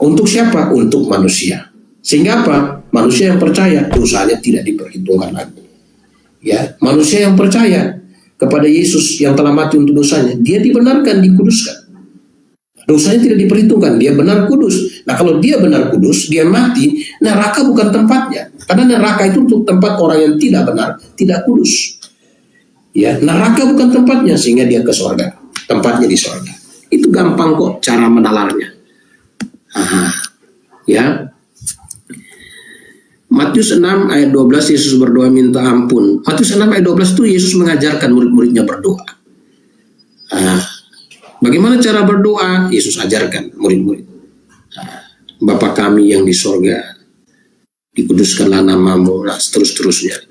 Untuk siapa? Untuk manusia. Sehingga apa? Manusia yang percaya dosanya tidak diperhitungkan lagi. Ya, manusia yang percaya kepada Yesus yang telah mati untuk dosanya, dia dibenarkan, dikuduskan. Dosanya tidak diperhitungkan, dia benar kudus. Nah, kalau dia benar kudus, dia mati, neraka bukan tempatnya. Karena neraka itu untuk tempat orang yang tidak benar, tidak kudus. Ya, neraka bukan tempatnya, sehingga dia ke surga. Tempatnya di surga. Itu gampang kok cara menalarnya. Ya. Matius 6 ayat 12 Yesus berdoa minta ampun. Matius 6 ayat 12 itu Yesus mengajarkan murid-muridnya berdoa. Bagaimana cara berdoa? Yesus ajarkan murid-murid. Bapa kami yang di sorga, dikuduskanlah namamu, seterus-terusnya.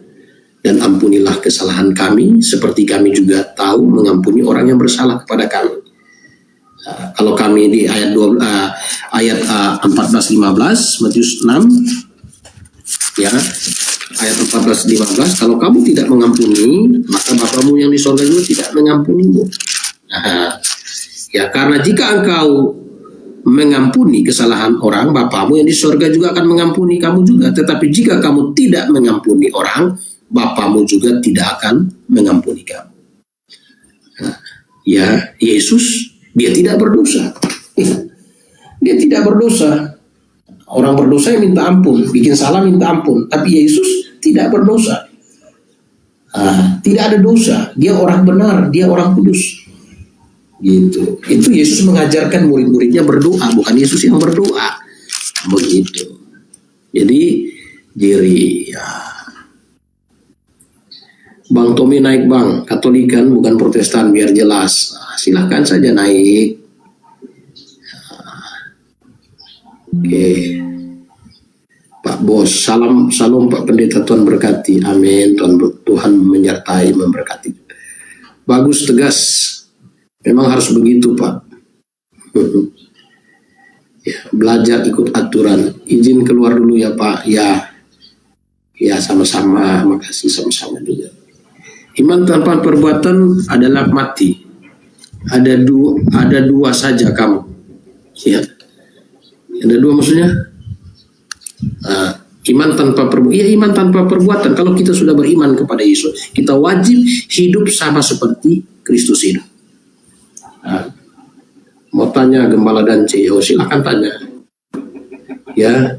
Dan ampunilah kesalahan kami, seperti kami juga tahu mengampuni orang yang bersalah kepada kami. Kalau kami di ayat 14-15 Matius 6, ya, ayat 14-15, kalau kamu tidak mengampuni, maka Bapamu yang di sorga juga tidak mengampunimu. Ya, karena jika engkau mengampuni kesalahan orang, Bapamu yang di sorga juga akan mengampuni kamu juga. Tetapi jika kamu tidak mengampuni orang, Bapamu juga tidak akan mengampuni kamu. Ya, Yesus, dia tidak berdosa. Dia tidak berdosa. Orang berdosa yang minta ampun, bikin salah minta ampun. Tapi Yesus tidak berdosa. Tidak ada dosa. Dia orang benar, dia orang kudus. Gitu. Itu Yesus mengajarkan murid-muridnya berdoa, bukan Yesus yang berdoa. Begitu. Jadi ya. Bang Tommy naik bang, Katolikan bukan Protestan, biar jelas. Silahkan saja naik. Oke. Pak Bos, salam Pak Pendeta, Tuhan berkati. Amin. Tuhan menyertai, memberkati. Bagus, tegas. Memang harus begitu, Pak. Ya, belajar ikut aturan. Izin keluar dulu ya, Pak. Ya, sama-sama. Makasih, sama-sama juga. Iman tanpa perbuatan adalah mati. Ada dua saja kamu. Ya. Ada dua maksudnya. Iman tanpa perbuatan. Iya, iman tanpa perbuatan. Kalau kita sudah beriman kepada Yesus, kita wajib hidup sama seperti Kristus hidup. Mau tanya Gembala dan CEO, silakan tanya. Ya.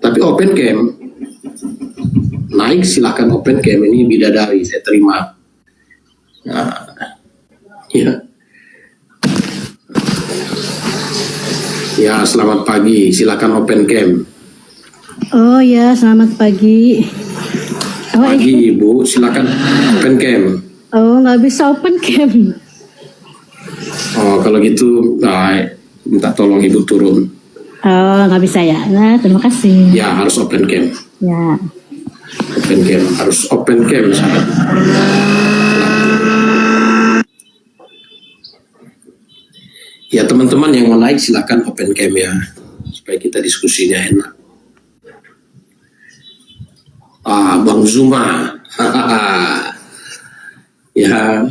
Tapi open cam. Naik silakan open cam, ini bidadari, saya terima. Ya. Ya, selamat pagi. Silakan open cam. Oh ya, selamat pagi. Pagi, Ibu. Silakan open cam. Oh, nggak bisa open cam. Oh, kalau gitu, minta tolong Ibu turun. Oh, nggak bisa ya. Nah, terima kasih. Ya, harus open cam. Ya. Open cam, harus open cam, sahabat. Ya, teman-teman yang mau naik silakan open cam ya, supaya kita diskusinya enak. Bang Zuma. Ya,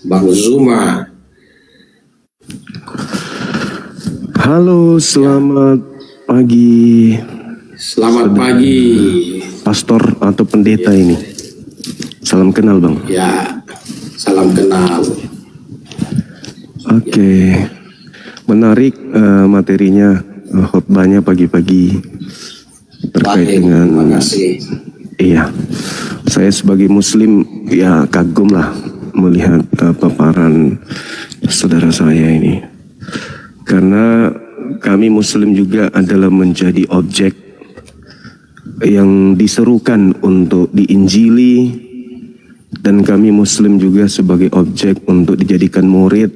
Bang Zuma. Halo, selamat pagi. Selamat pagi. Pastor atau pendeta ini. Salam kenal, Bang. Ya, salam kenal. Oke. Menarik materinya, khotbahnya pagi-pagi terkait dengan. Terima kasih. Iya, saya sebagai Muslim ya kagum lah melihat paparan saudara saya ini, karena kami Muslim juga adalah menjadi objek yang diserukan untuk diinjili, dan kami Muslim juga sebagai objek untuk dijadikan murid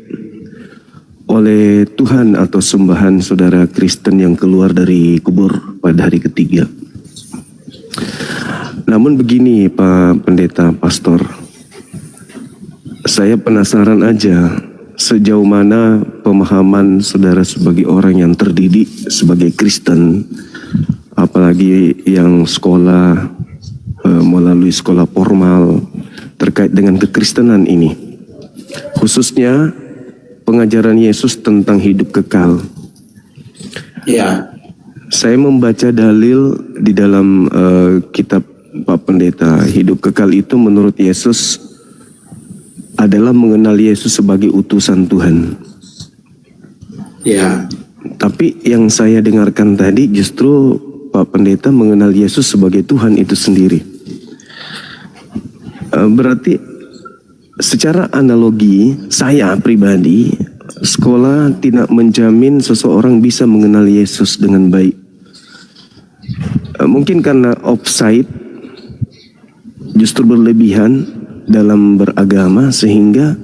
oleh Tuhan atau sembahan saudara Kristen yang keluar dari kubur pada hari ketiga. Namun begini Pak Pendeta, Pastor, saya penasaran aja sejauh mana pemahaman saudara sebagai orang yang terdidik sebagai Kristen, apalagi yang sekolah melalui sekolah formal terkait dengan kekristenan ini, khususnya pengajaran Yesus tentang hidup kekal. Ya, Saya membaca dalil di dalam kitab Pak Pendeta. Hidup kekal itu menurut Yesus adalah mengenal Yesus sebagai utusan Tuhan. ya, Tapi yang saya dengarkan tadi justru Pak Pendeta mengenal Yesus sebagai Tuhan itu sendiri. Berarti secara analogi saya pribadi, sekolah tidak menjamin seseorang bisa mengenal Yesus dengan baik. Mungkin karena offside justru berlebihan dalam beragama sehingga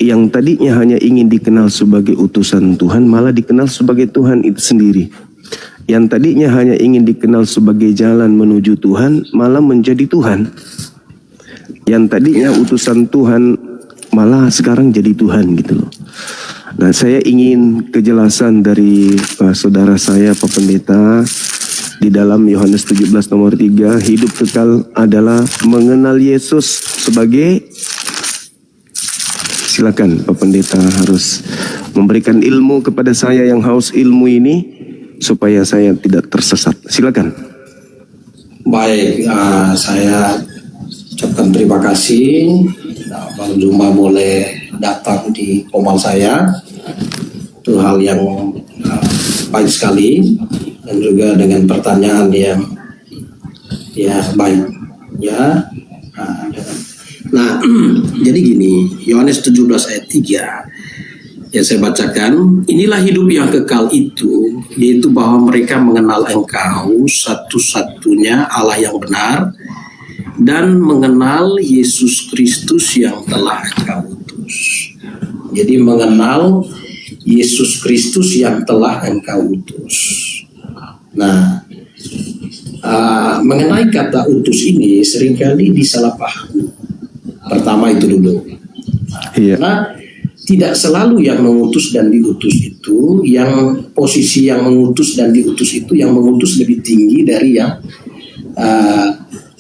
yang tadinya hanya ingin dikenal sebagai utusan Tuhan malah dikenal sebagai Tuhan itu sendiri. Yang tadinya hanya ingin dikenal sebagai jalan menuju Tuhan malah menjadi Tuhan. Yang tadinya utusan Tuhan malah sekarang jadi Tuhan gitu loh. Nah, saya ingin kejelasan dari saudara saya Pak Pendeta di dalam Yohanes 17 nomor 3, hidup kekal adalah mengenal Yesus sebagai, silakan Pak Pendeta harus memberikan ilmu kepada saya yang haus ilmu ini supaya saya tidak tersesat. Silakan. baik. Saya ucapkan terima kasih. Bang Zuma boleh datang di komal saya. Itu hal yang baik sekali, dan juga dengan pertanyaan yang baik. Ya. Nah, jadi gini, Yohanes 17 ayat 3 yang saya bacakan, inilah hidup yang kekal itu, yaitu bahwa mereka mengenal Engkau satu-satunya Allah yang benar, dan mengenal Yesus Kristus yang telah Engkau utus. Jadi mengenal Yesus Kristus yang telah Engkau utus. Nah, mengenai kata utus ini seringkali disalahpahami. Pertama itu dulu. Iya. Karena tidak selalu yang mengutus dan diutus itu, yang posisi yang mengutus dan diutus itu, yang mengutus lebih tinggi dari yang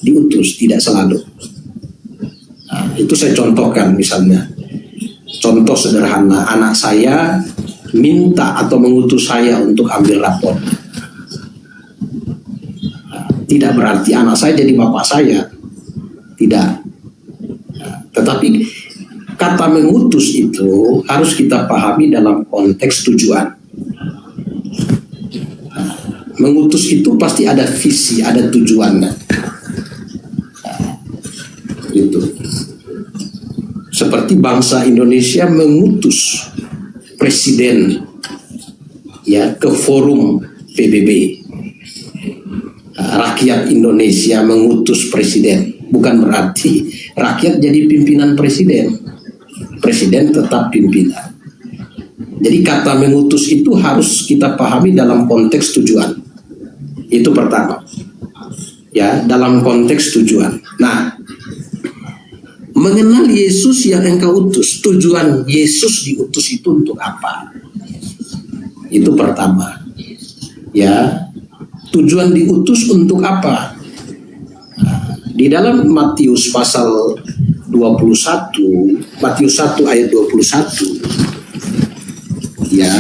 diutus, tidak selalu. Nah, itu saya contohkan misalnya. Contoh sederhana, anak saya minta atau mengutus saya untuk ambil rapor. Nah, tidak berarti anak saya jadi bapak saya. Tidak. Nah, tetapi kata mengutus itu harus kita pahami dalam konteks tujuan. Nah, mengutus itu pasti ada visi, ada tujuannya. Itu seperti bangsa Indonesia mengutus presiden ya ke forum PBB. Rakyat Indonesia mengutus presiden, bukan berarti rakyat jadi pimpinan presiden. Presiden tetap pimpinan. Jadi kata mengutus itu harus kita pahami dalam konteks tujuan. Itu pertama. Ya, dalam konteks tujuan. Nah, mengenal Yesus yang Engkau utus, tujuan Yesus diutus itu untuk apa? Itu pertama. Ya, tujuan diutus untuk apa? Nah, di dalam Matius pasal 21, Matius 1 ayat 21. Ya,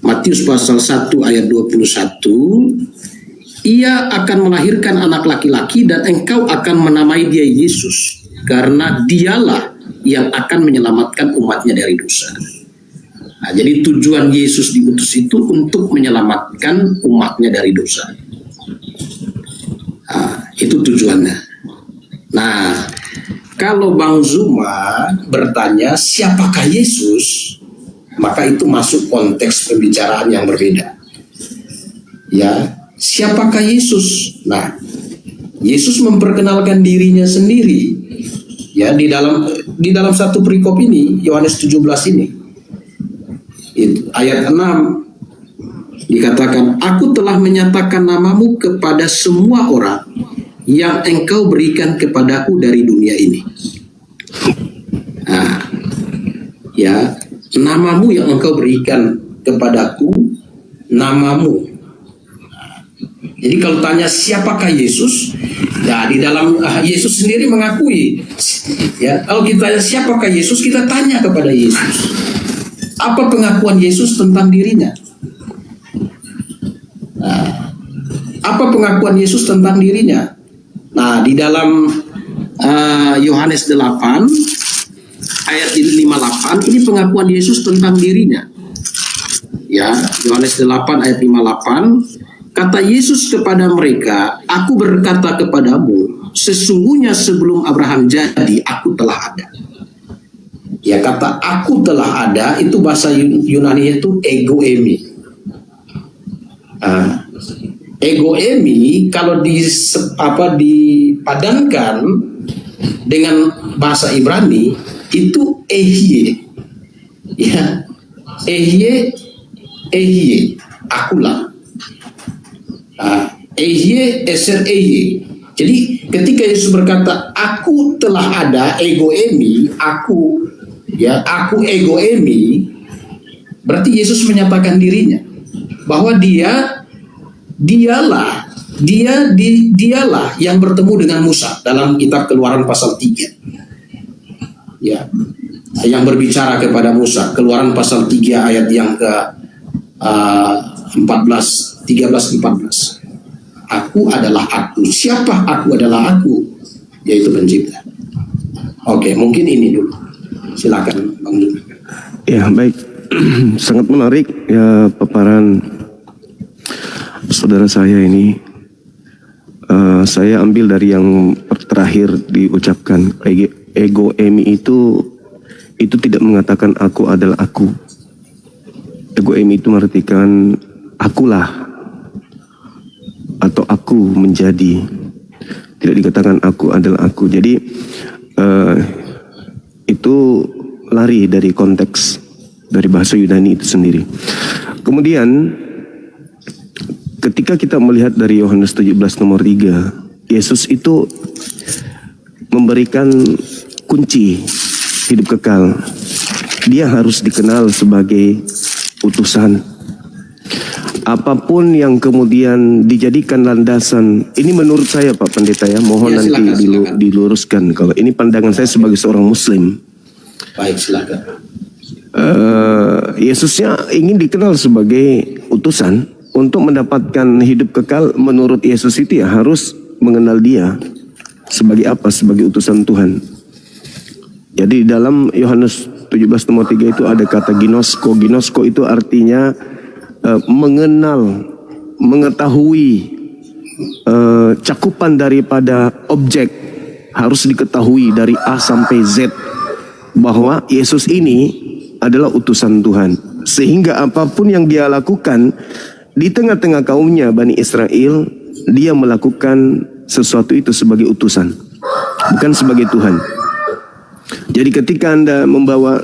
Matius pasal 1 ayat 21. Ia akan melahirkan anak laki-laki dan engkau akan menamai dia Yesus, karena dialah yang akan menyelamatkan umatnya dari dosa. Nah, jadi tujuan Yesus diutus itu untuk menyelamatkan umatnya dari dosa. Nah, itu tujuannya. Nah, kalau Bang Zuma bertanya siapakah Yesus, maka itu masuk konteks pembicaraan yang berbeda. Ya, siapakah Yesus? Nah, Yesus memperkenalkan dirinya sendiri. Ya, di dalam satu perikop ini, Yohanes 17 ini. Ayat 6 dikatakan, aku telah menyatakan namamu kepada semua orang yang engkau berikan kepadaku dari dunia ini. Nah, ya, namamu yang engkau berikan kepadaku, namamu. Jadi kalau tanya siapakah Yesus, ya di dalam Yesus sendiri mengakui. Ya, kalau kita tanya siapakah Yesus, kita tanya kepada Yesus. Apa pengakuan Yesus tentang dirinya? Nah, apa pengakuan Yesus tentang dirinya? Nah, di dalam Yohanes 8 ayat 58 ini pengakuan Yesus tentang dirinya. Ya, Yohanes 8 ayat 58, kata Yesus kepada mereka, aku berkata kepadamu, sesungguhnya sebelum Abraham jadi, aku telah ada. Ya, kata aku telah ada itu bahasa Yunani itu ego emi. Ego emi kalau dipadankan dengan bahasa Ibrani itu ehye. Ya, ehye, akulah. Ehye eser ehye. Jadi ketika Yesus berkata aku telah ada, ego emi, aku ego emi, berarti Yesus menyatakan dirinya bahwa dialah yang bertemu dengan Musa dalam kitab Keluaran pasal 3. Ya, yang berbicara kepada Musa, Keluaran pasal 3 ayat yang ke 13-14. Aku adalah aku. Siapa aku adalah aku? Yaitu pencipta. Oke, mungkin ini dulu. Silakan Bang Dul. Ya, baik. Sangat menarik ya paparan saudara saya ini. Saya ambil dari yang terakhir diucapkan, ego emi itu tidak mengatakan aku adalah aku. Ego emi itu mengartikan akulah atau aku menjadi. Tidak dikatakan aku adalah aku. Jadi itu lari dari konteks dari bahasa Yunani itu sendiri. Kemudian ketika kita melihat dari Yohanes 17 nomor 3, Yesus itu memberikan kunci hidup kekal. Dia harus dikenal sebagai utusan. Apapun yang kemudian dijadikan landasan, ini menurut saya Pak Pendeta ya, mohon ya, nanti silakan. diluruskan. Kalau ini pandangan saya sebagai seorang Muslim. Baik, silakan. Yesusnya ingin dikenal sebagai utusan. Untuk mendapatkan hidup kekal menurut Yesus itu ya harus mengenal dia sebagai apa? Sebagai utusan Tuhan. Jadi dalam Yohanes 17 nomor 3 itu ada kata ginosko. Ginosko itu artinya mengenal, mengetahui cakupan daripada objek. Harus diketahui dari A sampai Z bahwa Yesus ini adalah utusan Tuhan. Sehingga apapun yang dia lakukan di tengah-tengah kaumnya Bani Israel, dia melakukan sesuatu itu sebagai utusan, bukan sebagai Tuhan. Jadi ketika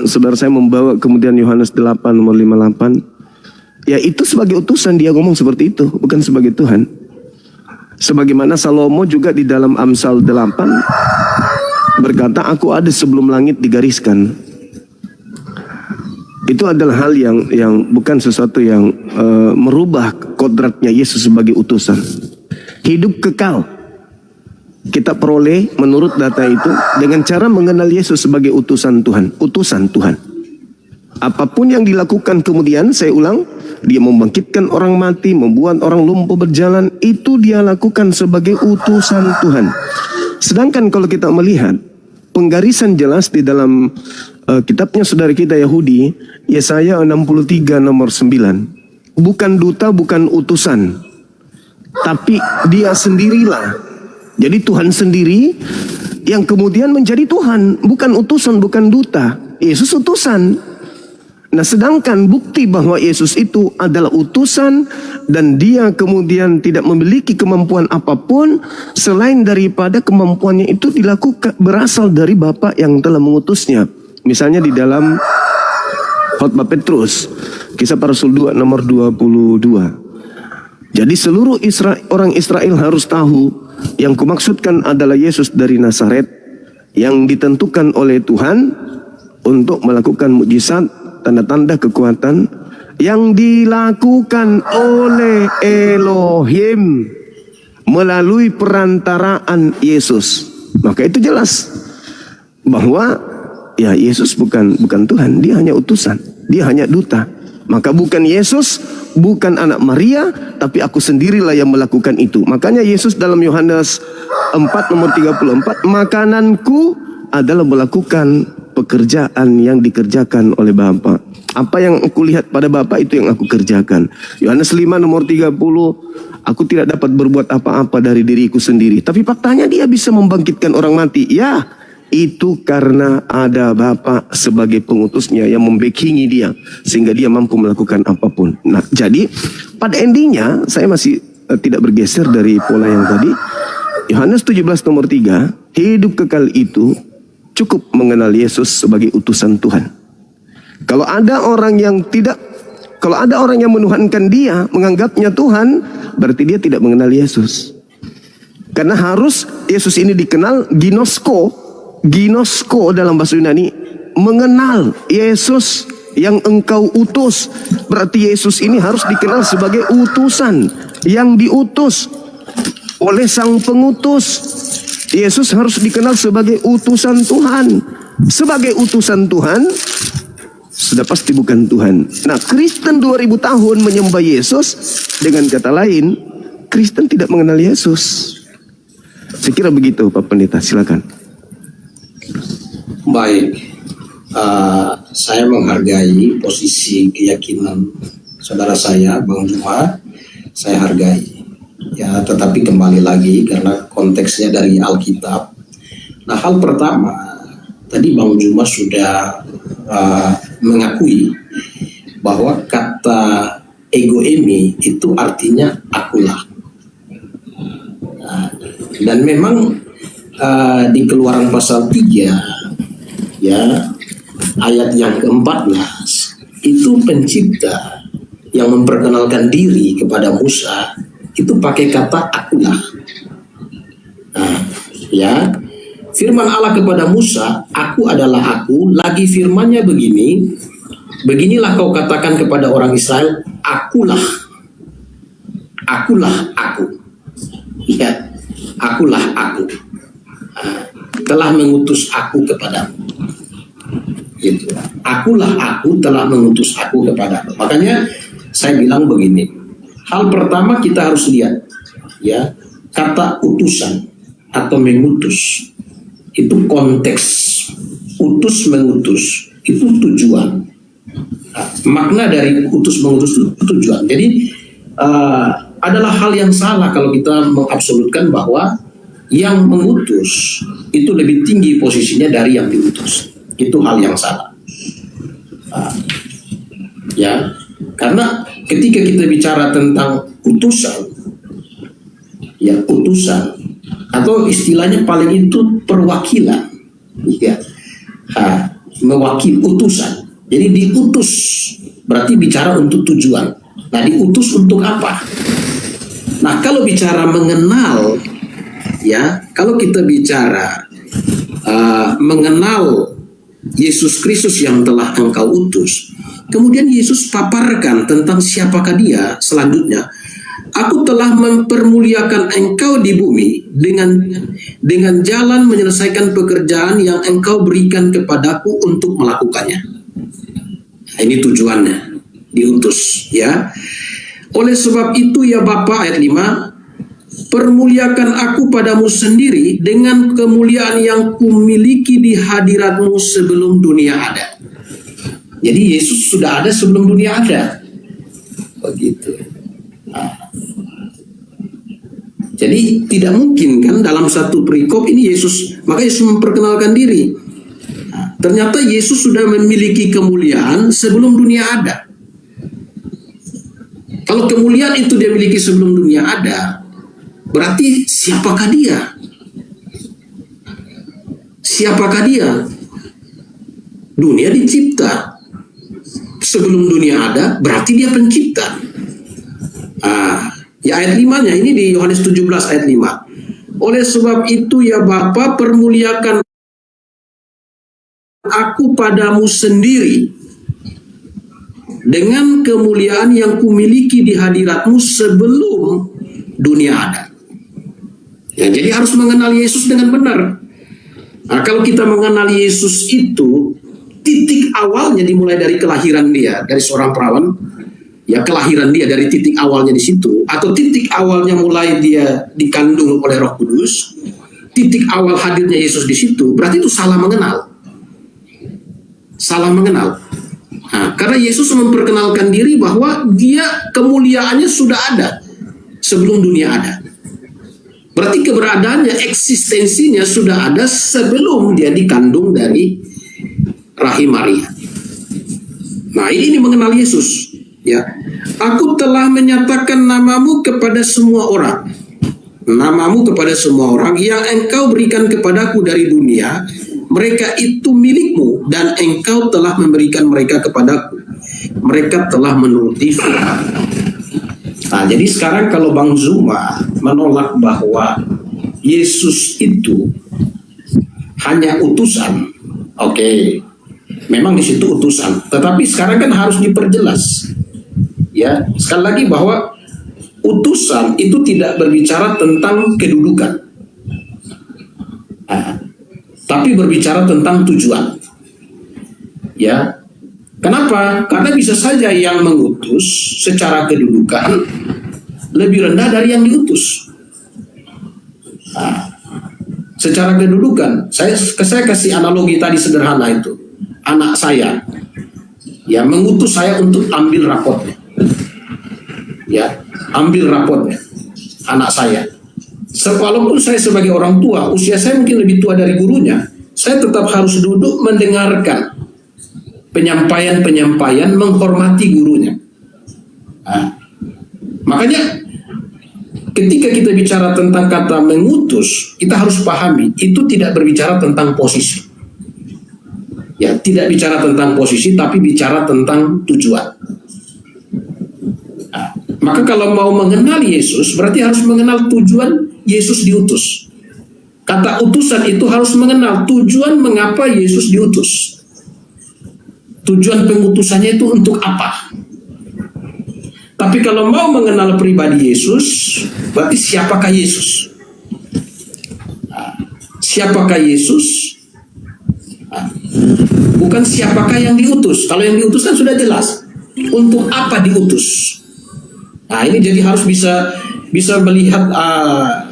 saudara saya membawa kemudian Yohanes 8 nomor 58, ya itu sebagai utusan dia ngomong seperti itu, bukan sebagai Tuhan. Sebagaimana Salomo juga di dalam Amsal 8 berkata, aku ada sebelum langit digariskan. Itu adalah hal yang bukan sesuatu yang merubah kodratnya Yesus sebagai utusan. Hidup kekal kita peroleh menurut data itu dengan cara mengenal Yesus sebagai utusan Tuhan. Utusan Tuhan. Apapun yang dilakukan kemudian, saya ulang, dia membangkitkan orang mati, membuat orang lumpuh berjalan, itu dia lakukan sebagai utusan Tuhan. Sedangkan kalau kita melihat penggarisan jelas di dalam kitabnya saudara kita Yahudi, Yesaya 63 nomor 9. Bukan duta, bukan utusan, tapi dia sendirilah. Jadi Tuhan sendiri yang kemudian menjadi Tuhan, bukan utusan, bukan duta. Yesus utusan. Nah, sedangkan bukti bahwa Yesus itu adalah utusan dan dia kemudian tidak memiliki kemampuan apapun selain daripada kemampuannya itu dilakukan berasal dari Bapa yang telah mengutusnya. Misalnya di dalam khotbah Petrus, Kisah Para Rasul 2 nomor 22. Jadi seluruh orang Israel harus tahu yang kumaksudkan adalah Yesus dari Nazaret yang ditentukan oleh Tuhan untuk melakukan mukjizat, tanda-tanda kekuatan yang dilakukan oleh Elohim melalui perantaraan Yesus. Maka itu jelas bahwa ya Yesus bukan Tuhan, dia hanya utusan. Dia hanya duta. Maka bukan Yesus, bukan anak Maria, tapi aku sendirilah yang melakukan itu. Makanya Yesus dalam Yohanes 4 nomor 34, makananku adalah melakukan pekerjaan yang dikerjakan oleh Bapa. Apa yang aku lihat pada Bapa itu yang aku kerjakan. Yohanes 5 nomor 30, aku tidak dapat berbuat apa-apa dari diriku sendiri. Tapi faktanya dia bisa membangkitkan orang mati. Ya, itu karena ada Bapa sebagai pengutusnya yang membackingi dia, sehingga dia mampu melakukan apapun. Nah, jadi pada endingnya saya masih tidak bergeser dari pola yang tadi. Yohanes 17 nomor 3, hidup kekal itu cukup mengenal Yesus sebagai utusan Tuhan. Kalau ada orang yang menuhankan dia, menganggapnya Tuhan, berarti dia tidak mengenal Yesus. Karena harus Yesus ini dikenal Ginosko dalam bahasa Yunani, mengenal Yesus yang engkau utus. Berarti Yesus ini harus dikenal sebagai utusan yang diutus oleh sang pengutus. Yesus harus dikenal sebagai utusan Tuhan. Sebagai utusan Tuhan, sudah pasti bukan Tuhan. Nah, Kristen 2000 tahun menyembah Yesus. Dengan kata lain, Kristen tidak mengenal Yesus. Saya kira begitu, Pak Pendeta, silakan. Baik, saya menghargai posisi keyakinan saudara saya, Bang Juma. Saya hargai. Ya, tetapi kembali lagi karena konteksnya dari Alkitab. Nah, hal pertama, tadi Bang Juma sudah mengakui bahwa kata ego emi itu artinya akulah. Nah, dan memang di Keluaran pasal 3 ya, ayat yang ke-14 itu pencipta yang memperkenalkan diri kepada Musa itu pakai kata akulah. Nah, ya, firman Allah kepada Musa, aku adalah aku. Lagi firmannya begini, beginilah kau katakan kepada orang Israel, akulah aku. Ya, akulah aku. Telah mengutus aku kepadamu. Gitu. Akulah aku telah mengutus aku kepadamu. Makanya saya bilang begini. Hal pertama kita harus lihat, ya, kata utusan atau mengutus itu konteks. Utus mengutus itu tujuan. Nah, makna dari utus mengutus itu tujuan. Jadi adalah hal yang salah kalau kita mengabsolutkan bahwa yang mengutus itu lebih tinggi posisinya dari yang diutus. Itu hal yang salah. Ya, karena ketika kita bicara tentang utusan, ya utusan atau istilahnya paling itu perwakilan, ya, mewakili utusan. Jadi diutus berarti bicara untuk tujuan. Nah, diutus untuk apa? Nah, kalau bicara mengenal, ya, kalau kita bicara mengenal Yesus Kristus yang telah engkau utus, kemudian Yesus paparkan tentang siapakah dia selanjutnya. Aku telah mempermuliakan engkau di bumi dengan jalan menyelesaikan pekerjaan yang engkau berikan kepadaku untuk melakukannya. Nah, ini tujuannya, diutus, ya. Oleh sebab itu ya Bapa, ayat 5, permuliakan aku padamu sendiri dengan kemuliaan yang kumiliki di hadiratmu sebelum dunia ada. Jadi Yesus sudah ada sebelum dunia ada. Begitu. Nah, jadi tidak mungkin kan dalam satu perikop ini Yesus, maka Yesus memperkenalkan diri. Nah, ternyata Yesus sudah memiliki kemuliaan sebelum dunia ada. Kalau kemuliaan itu dia miliki sebelum dunia ada, berarti siapakah dia? Siapakah dia? Dunia dicipta. Sebelum dunia ada, berarti dia pencipta. Ya, ayat 5-nya ini di Yohanes 17 ayat 5. Oleh sebab itu ya Bapa, permuliakan aku padamu sendiri dengan kemuliaan yang kumiliki di hadiratmu sebelum dunia ada. Ya, jadi harus mengenal Yesus dengan benar. Nah, kalau kita mengenal Yesus itu titik awalnya dimulai dari kelahiran dia, dari seorang perawan, ya kelahiran dia dari titik awalnya di situ, atau titik awalnya mulai dia dikandung oleh Roh Kudus, titik awal hadirnya Yesus di situ, berarti itu salah mengenal. Salah mengenal. Nah, karena Yesus memperkenalkan diri bahwa dia kemuliaannya sudah ada sebelum dunia ada. Berarti keberadaannya, eksistensinya sudah ada sebelum dia dikandung dari rahim Maria. Nah, ini mengenal Yesus. Ya, aku telah menyatakan namamu kepada semua orang. Namamu kepada semua orang yang engkau berikan kepadaku dari dunia. Mereka itu milikmu dan engkau telah memberikan mereka kepadaku. Mereka telah menuruti firman. Nah, jadi sekarang kalau Bang Zuma menolak bahwa Yesus itu hanya utusan, oke, memang di situ utusan. Tetapi sekarang kan harus diperjelas, ya. Sekali lagi bahwa utusan itu tidak berbicara tentang kedudukan, tapi berbicara tentang tujuan, ya. Kenapa? Karena bisa saja yang mengutus secara kedudukan lebih rendah dari yang diutus. Nah, secara kedudukan, saya kasih analogi tadi sederhana itu. Anak saya, ya mengutus saya untuk ambil rapotnya, ya ambil rapotnya. Anak saya, walaupun saya sebagai orang tua, usia saya mungkin lebih tua dari gurunya, saya tetap harus duduk mendengarkan penyampaian-penyampaian, menghormati gurunya. Nah, makanya ketika kita bicara tentang kata mengutus, kita harus pahami itu tidak berbicara tentang posisi. Ya, tidak bicara tentang posisi, tapi bicara tentang tujuan. Nah, maka kalau mau mengenal Yesus, berarti harus mengenal tujuan Yesus diutus. Kata utusan itu harus mengenal tujuan mengapa Yesus diutus. Tujuan pengutusannya itu untuk apa? Tapi kalau mau mengenal pribadi Yesus, berarti siapakah Yesus? Siapakah Yesus? Bukan siapakah yang diutus. Kalau yang diutus kan sudah jelas. Untuk apa diutus? Nah, ini jadi harus bisa melihat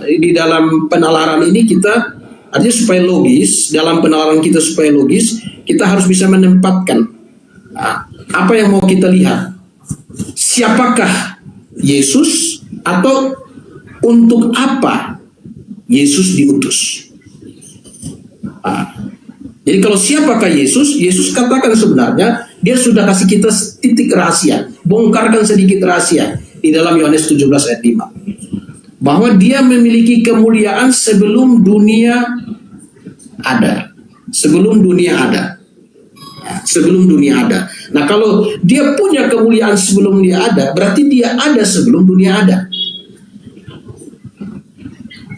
di dalam penalaran ini kita, artinya supaya logis, dalam penalaran kita supaya logis, kita harus bisa menempatkan apa yang mau kita lihat. Siapakah Yesus atau untuk apa Yesus diutus? Jadi kalau siapakah Yesus, Yesus katakan sebenarnya dia sudah kasih kita titik rahasia, bongkarkan sedikit rahasia di dalam Yohanes 17 ayat 5, bahwa dia memiliki kemuliaan sebelum dunia ada. Sebelum dunia ada. Sebelum dunia ada. Nah, kalau dia punya kemuliaan sebelum dia ada, berarti dia ada sebelum dunia ada.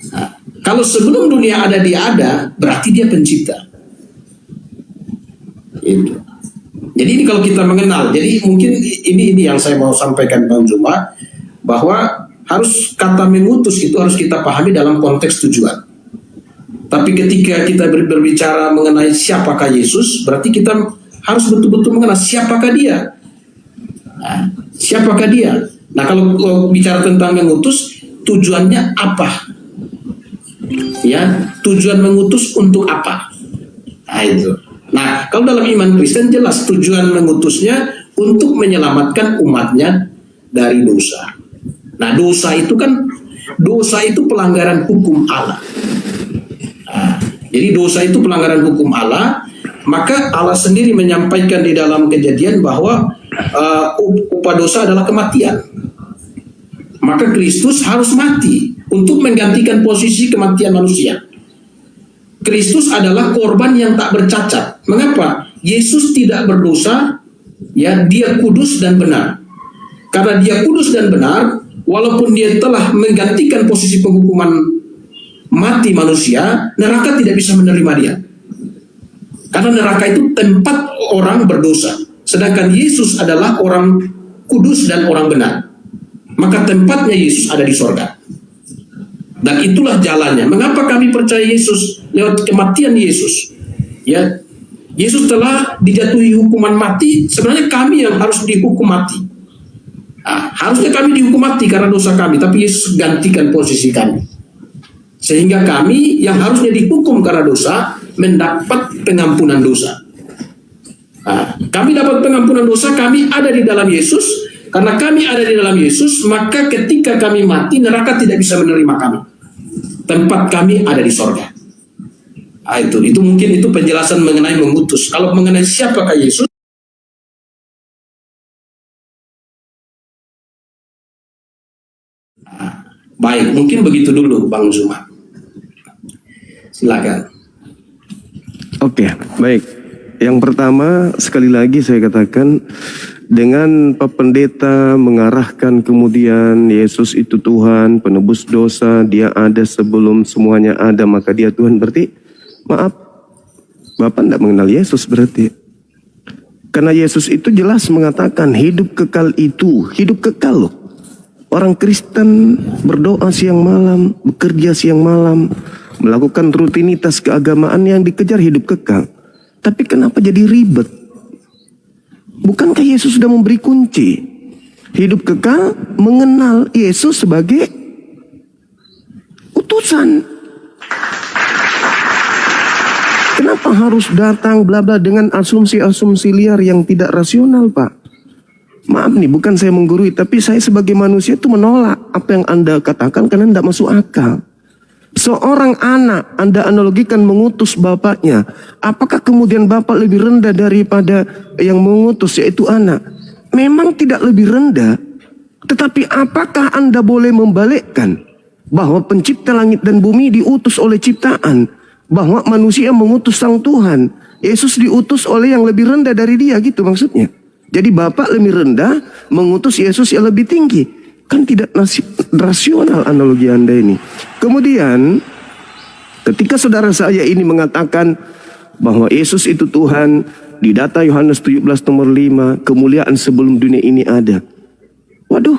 Nah, kalau sebelum dunia ada dia ada, berarti dia pencipta. Itu. Jadi ini kalau kita mengenal, jadi mungkin ini yang saya mau sampaikan Bang Zuma, bahwa harus kata mengutus itu harus kita pahami dalam konteks tujuan. Tapi ketika kita berbicara mengenai siapakah Yesus, berarti kita harus betul-betul mengenal siapakah dia. Nah, siapakah dia? Nah, kalau bicara tentang mengutus, tujuannya apa? Ya, tujuan mengutus untuk apa? Nah, itu. Nah, kalau dalam iman Kristen jelas tujuan mengutusnya untuk menyelamatkan umatnya dari dosa. Nah, dosa itu pelanggaran hukum Allah. Nah, jadi dosa itu pelanggaran hukum Allah. Maka Allah sendiri menyampaikan di dalam Kejadian bahwa upah dosa adalah kematian. Maka Kristus harus mati untuk menggantikan posisi kematian manusia. Kristus adalah korban yang tak bercacat. Mengapa? Yesus tidak berdosa, ya, dia kudus dan benar. Karena dia kudus dan benar, walaupun dia telah menggantikan posisi penghukuman mati manusia, neraka tidak bisa menerima dia. Karena neraka itu tempat orang berdosa. Sedangkan Yesus adalah orang kudus dan orang benar. Maka tempatnya Yesus ada di sorga. Dan itulah jalannya. Mengapa kami percaya Yesus lewat kematian Yesus? Ya, Yesus telah dijatuhi hukuman mati, sebenarnya kami yang harus dihukum mati. Harusnya kami dihukum mati karena dosa kami, tapi Yesus gantikan posisi kami. Sehingga kami yang harusnya dihukum karena dosa mendapat pengampunan dosa. Kami dapat pengampunan dosa, kami ada di dalam Yesus. Karena kami ada di dalam Yesus, maka ketika kami mati, neraka tidak bisa menerima kami. Tempat kami ada di sorga. Itu mungkin itu penjelasan mengenai mengutus. Kalau mengenai siapakah Yesus, baik, mungkin begitu dulu Bang Zuma. Silakan. Oke, baik. Yang pertama, sekali lagi saya katakan, dengan Pak Pendeta mengarahkan kemudian Yesus itu Tuhan, penebus dosa, dia ada sebelum semuanya ada, maka dia Tuhan. Berarti, maaf, Bapak tidak mengenal Yesus berarti. Karena Yesus itu jelas mengatakan hidup kekal itu, hidup kekal loh. Orang Kristen berdoa siang malam, bekerja siang malam, melakukan rutinitas keagamaan yang dikejar hidup kekal. Tapi kenapa jadi ribet? Bukankah Yesus sudah memberi kunci? Hidup kekal mengenal Yesus sebagai utusan. Kenapa harus datang bla bla dengan asumsi-asumsi liar yang tidak rasional, Pak? Maaf nih, bukan saya menggurui, tapi saya sebagai manusia itu menolak apa yang Anda katakan karena tidak masuk akal. Seorang anak Anda analogikan mengutus bapaknya. Apakah kemudian bapak lebih rendah daripada yang mengutus, yaitu anak? Memang tidak lebih rendah. Tetapi apakah Anda boleh membalikkan bahwa pencipta langit dan bumi diutus oleh ciptaan, bahwa manusia mengutus sang Tuhan, Yesus diutus oleh yang lebih rendah dari dia, gitu maksudnya? Jadi bapak lebih rendah mengutus Yesus yang lebih tinggi. Kan tidak rasional analogi Anda ini. Kemudian ketika saudara saya ini mengatakan bahwa Yesus itu Tuhan, di data Yohanes 17 nomor 5, kemuliaan sebelum dunia ini ada. Waduh,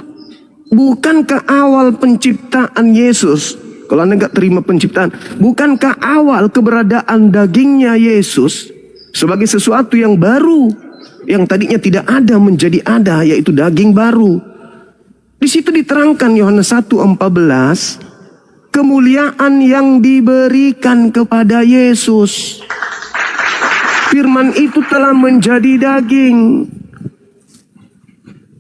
bukankah awal penciptaan Yesus, kalau Anda nggak terima penciptaan, bukankah awal keberadaan dagingnya Yesus sebagai sesuatu yang baru, yang tadinya tidak ada menjadi ada, yaitu daging baru. Di situ diterangkan Yohanes 1:14, kemuliaan yang diberikan kepada Yesus. Firman itu telah menjadi daging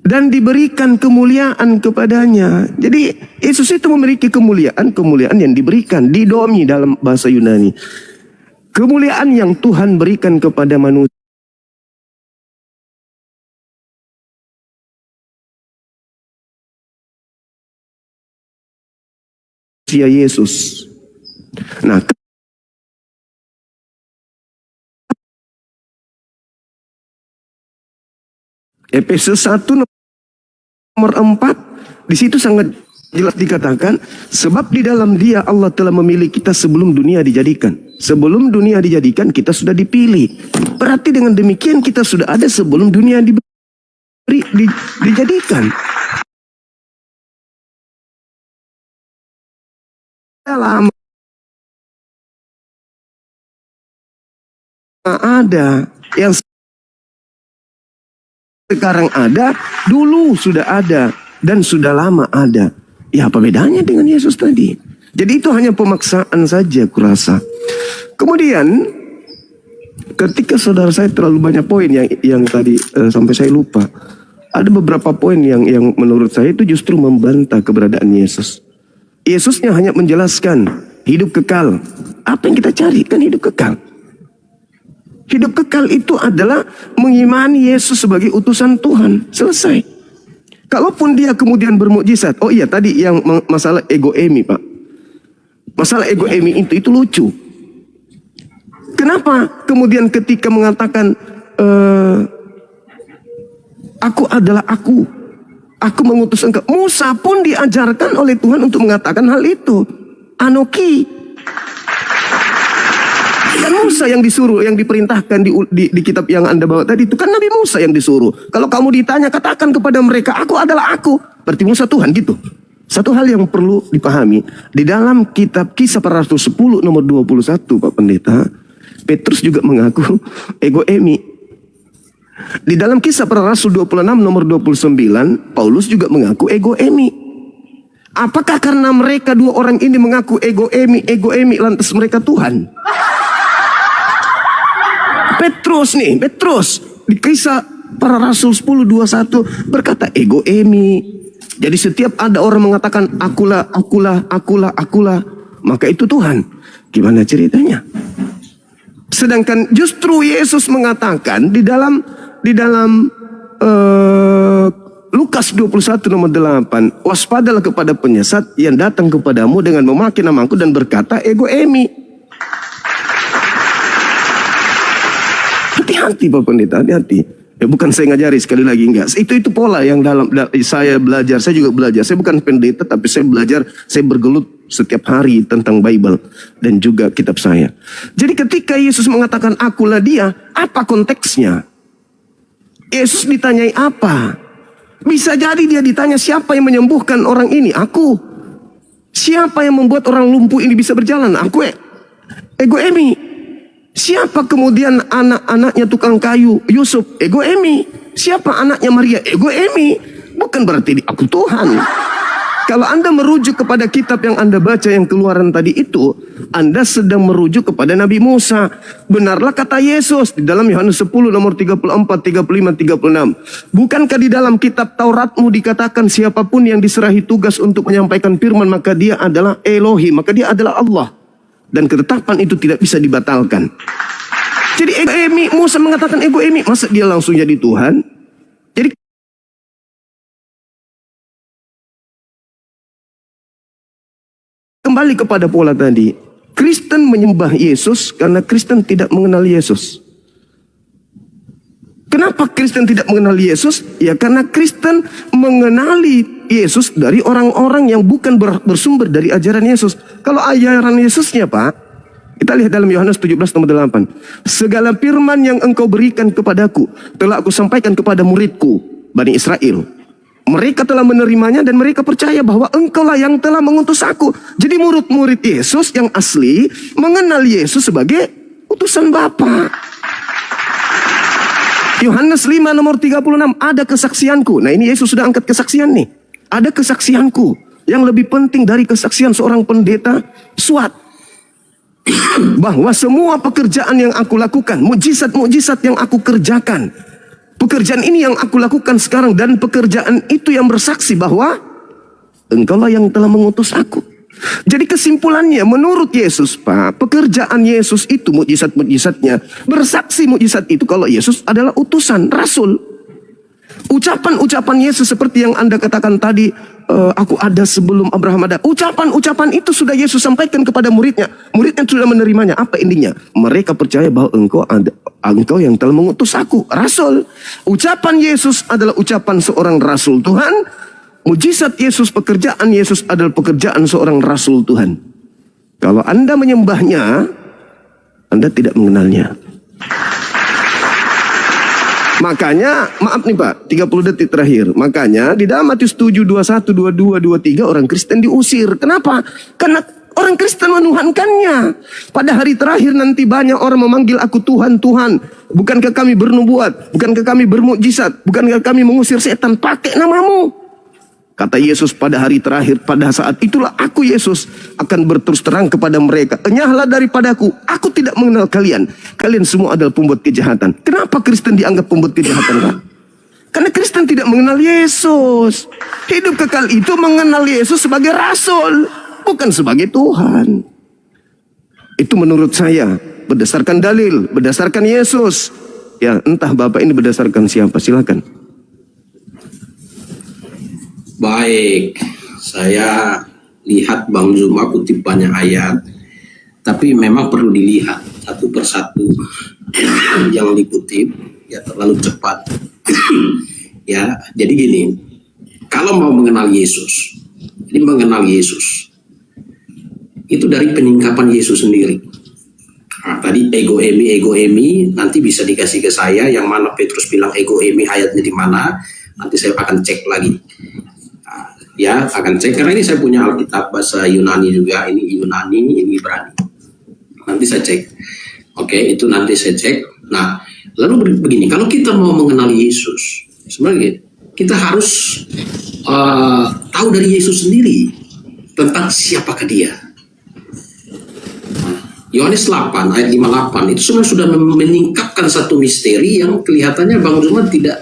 dan diberikan kemuliaan kepadanya. Jadi Yesus itu memiliki kemuliaan yang diberikan, didomi dalam bahasa Yunani. Kemuliaan yang Tuhan berikan kepada manusia. Yesus. Nah, Efesus 1 nomor 4, di situ sangat jelas dikatakan, sebab di dalam Dia Allah telah memilih kita sebelum dunia dijadikan. Sebelum dunia dijadikan kita sudah dipilih. Berarti dengan demikian kita sudah ada sebelum dunia dijadikan. Lama ada, yang sekarang ada, dulu sudah ada, dan sudah lama ada. Ya, apa bedanya dengan Yesus tadi? Jadi itu hanya pemaksaan saja kurasa. Kemudian ketika saudara saya terlalu banyak poin yang tadi sampai saya lupa. Ada beberapa poin yang menurut saya itu justru membantah keberadaan Yesus. Yesusnya hanya menjelaskan hidup kekal. Apa yang kita cari kan hidup kekal. Hidup kekal itu adalah mengimani Yesus sebagai utusan Tuhan. Selesai. Kalaupun dia kemudian bermukjizat. Oh iya, tadi yang masalah ego emi, Pak. Masalah ego emi itu lucu. Kenapa kemudian ketika mengatakan aku adalah aku mengutus engkau. Musa pun diajarkan oleh Tuhan untuk mengatakan hal itu. Anoki. Kan Musa yang disuruh, yang diperintahkan di kitab yang Anda bawa tadi itu. Kan Nabi Musa yang disuruh. Kalau kamu ditanya, katakan kepada mereka, aku adalah aku. Berarti Musa Tuhan gitu. Satu hal yang perlu dipahami. Di dalam kitab Kisah Para Rasul 10 nomor 21, Pak Pendeta. Petrus juga mengaku ego emi. Di dalam Kisah Para Rasul 26 nomor 29, Paulus juga mengaku ego emi. Apakah karena mereka dua orang ini mengaku ego emi, lantas mereka Tuhan? Petrus di Kisah Para Rasul 10:21 berkata ego emi. Jadi setiap ada orang mengatakan akulah, maka itu Tuhan. Gimana ceritanya? Sedangkan justru Yesus mengatakan di dalam Lukas 21 nomor 8, waspadalah kepada penyesat yang datang kepadamu dengan memakai namaku dan berkata ego emi. Hati-hati Pak Pendeta, hati-hati. Ya bukan saya ngajari, sekali lagi enggak. Itu pola yang saya belajar, saya juga belajar. Saya bukan pendeta tapi saya belajar, saya bergelut setiap hari tentang Bible dan juga kitab saya. Jadi ketika Yesus mengatakan akulah dia, apa konteksnya? Yesus ditanyai apa? Bisa jadi dia ditanya siapa yang menyembuhkan orang ini? Aku. Siapa yang membuat orang lumpuh ini bisa berjalan? Aku. Ego emi. Siapa kemudian anak-anaknya tukang kayu? Yusuf. Ego emi. Siapa anaknya Maria? Ego emi. Bukan berarti aku Tuhan. Kalau Anda merujuk kepada kitab yang Anda baca yang Keluaran tadi itu, Anda sedang merujuk kepada Nabi Musa. Benarlah kata Yesus di dalam Yohanes 10 nomor 34, 35, 36. Bukankah di dalam kitab Tauratmu dikatakan siapapun yang diserahi tugas untuk menyampaikan firman maka dia adalah Elohim, maka dia adalah Allah. Dan ketetapan itu tidak bisa dibatalkan. Jadi ego emi, Musa mengatakan ego emi, masa dia langsung jadi Tuhan? Jadi kembali kepada pola tadi. Kristen menyembah Yesus karena Kristen tidak mengenal Yesus. Kenapa Kristen tidak mengenal Yesus? Ya karena Kristen mengenali Yesus dari orang-orang yang bukan bersumber dari ajaran Yesus. Kalau ajaran Yesusnya Pak, kita lihat dalam Yohanes 17 nomor 8. Segala firman yang engkau berikan kepadaku telah aku sampaikan kepada muridku, Bani Israel. Mereka telah menerimanya dan mereka percaya bahwa engkaulah yang telah mengutus aku. Jadi murid-murid Yesus yang asli mengenal Yesus sebagai utusan Bapa. Yohanes 5 nomor 36, ada kesaksianku. Nah ini Yesus sudah angkat kesaksian nih. Ada kesaksianku yang lebih penting dari kesaksian seorang pendeta SWAT. Bahwa semua pekerjaan yang aku lakukan, mukjizat-mukjizat yang aku kerjakan, pekerjaan ini yang aku lakukan sekarang dan pekerjaan itu yang bersaksi bahwa engkaulah yang telah mengutus aku. Jadi kesimpulannya menurut Yesus Pak, pekerjaan Yesus itu mukjizat-mukjizatnya bersaksi mukjizat itu kalau Yesus adalah utusan, rasul. Ucapan-ucapan Yesus seperti yang Anda katakan tadi, aku ada sebelum Abraham ada. Ucapan-ucapan itu sudah Yesus sampaikan kepada muridnya. Muridnya sudah menerimanya. Apa intinya? Mereka percaya bahwa engkau yang telah mengutus aku, rasul. Ucapan Yesus adalah ucapan seorang rasul Tuhan. Mujizat Yesus, pekerjaan Yesus adalah pekerjaan seorang rasul Tuhan. Kalau Anda menyembahnya, Anda tidak mengenalnya. Makanya, maaf nih Pak, 30 detik terakhir. Makanya di dalam Matius 7, 21, 22, 23 orang Kristen diusir. Kenapa? Karena orang Kristen menuhankannya. Pada hari terakhir nanti banyak orang memanggil aku Tuhan, Tuhan. Bukankah kami bernubuat? Bukankah kami bermukjizat? Bukankah kami mengusir setan? Pakai namamu. Kata Yesus pada hari terakhir, pada saat itulah aku Yesus akan berterus terang kepada mereka. Enyahlah daripadaku, aku tidak mengenal kalian. Kalian semua adalah pembuat kejahatan. Kenapa Kristen dianggap pembuat kejahatan Pak? Karena Kristen tidak mengenal Yesus. Hidup kekal itu mengenal Yesus sebagai rasul, bukan sebagai Tuhan. Itu menurut saya, berdasarkan dalil, berdasarkan Yesus. Ya entah Bapak ini berdasarkan siapa, silakan. Baik, saya lihat Bang Zuma kutip banyak ayat, tapi memang perlu dilihat satu persatu yang dikutip, ya terlalu cepat. Ya, jadi gini, kalau mau mengenal Yesus, jadi mengenal Yesus itu dari penyingkapan Yesus sendiri. Nah, tadi ego emi, nanti bisa dikasih ke saya yang mana Petrus bilang ego emi ayatnya di mana, nanti saya akan cek lagi. Ya akan cek karena ini saya punya Alkitab bahasa Yunani juga, ini Yunani, ini Ibrani. Nanti saya cek. Oke, itu nanti saya cek. Nah, lalu begini, kalau kita mau mengenali Yesus, sebenarnya kita harus tahu dari Yesus sendiri tentang siapakah dia. Yohanes 8 ayat 58 itu sebenarnya sudah meningkatkan satu misteri yang kelihatannya Bang Zuma tidak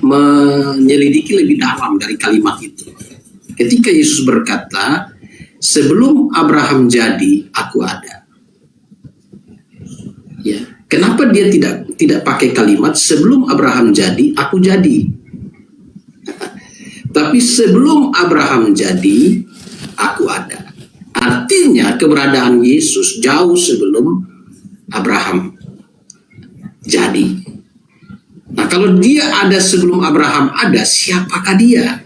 menyelidiki lebih dalam dari kalimat itu. Ketika Yesus berkata, sebelum Abraham jadi, aku ada. Ya, kenapa dia tidak pakai kalimat sebelum Abraham jadi, aku jadi? Tapi sebelum Abraham jadi, aku ada. Artinya keberadaan Yesus jauh sebelum Abraham jadi. Nah, kalau dia ada sebelum Abraham ada, siapakah dia?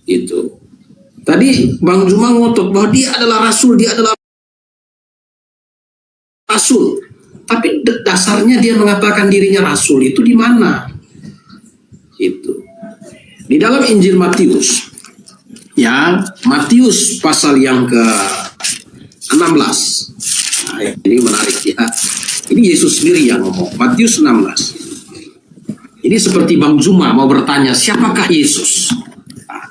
Itu. Tadi Bang Zuma ngotot bahwa dia adalah rasul, dia adalah rasul. Tapi dasarnya dia mengatakan dirinya rasul itu di mana? Itu. Di dalam Injil Matius, ya, Matius pasal yang ke-16. Nah, ini menarik ya. Ini Yesus sendiri yang ngomong. Matius 16. Ini seperti Bang Zuma mau bertanya, siapakah Yesus? Nah,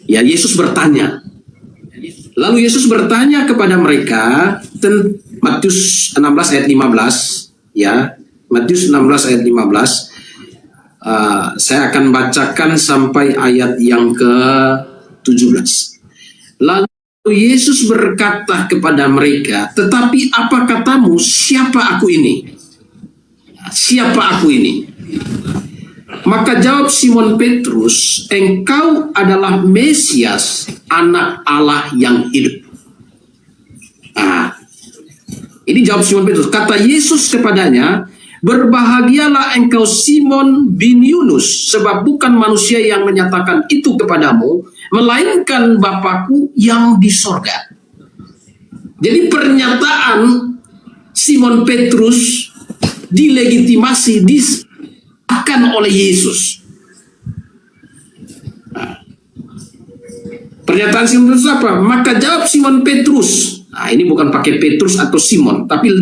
ya, Yesus bertanya. Lalu Yesus bertanya kepada mereka, Matius 16 ayat 15, ya. Matius 16 ayat 15. Saya akan bacakan sampai ayat yang ke-17. Lalu Yesus berkata kepada mereka, tetapi apa katamu, siapa aku ini? Siapa aku ini? Maka jawab Simon Petrus, engkau adalah Mesias, anak Allah yang hidup. Ini jawab Simon Petrus. Kata Yesus kepadanya, berbahagialah engkau Simon bin Yunus, sebab bukan manusia yang menyatakan itu kepadamu, melainkan Bapakku yang di sorga. Jadi pernyataan Simon Petrus dilegitimasi, disahkan oleh Yesus. Pernyataan Simon Petrus apa? Maka jawab Simon Petrus. Nah, ini bukan pakai Petrus atau Simon, tapi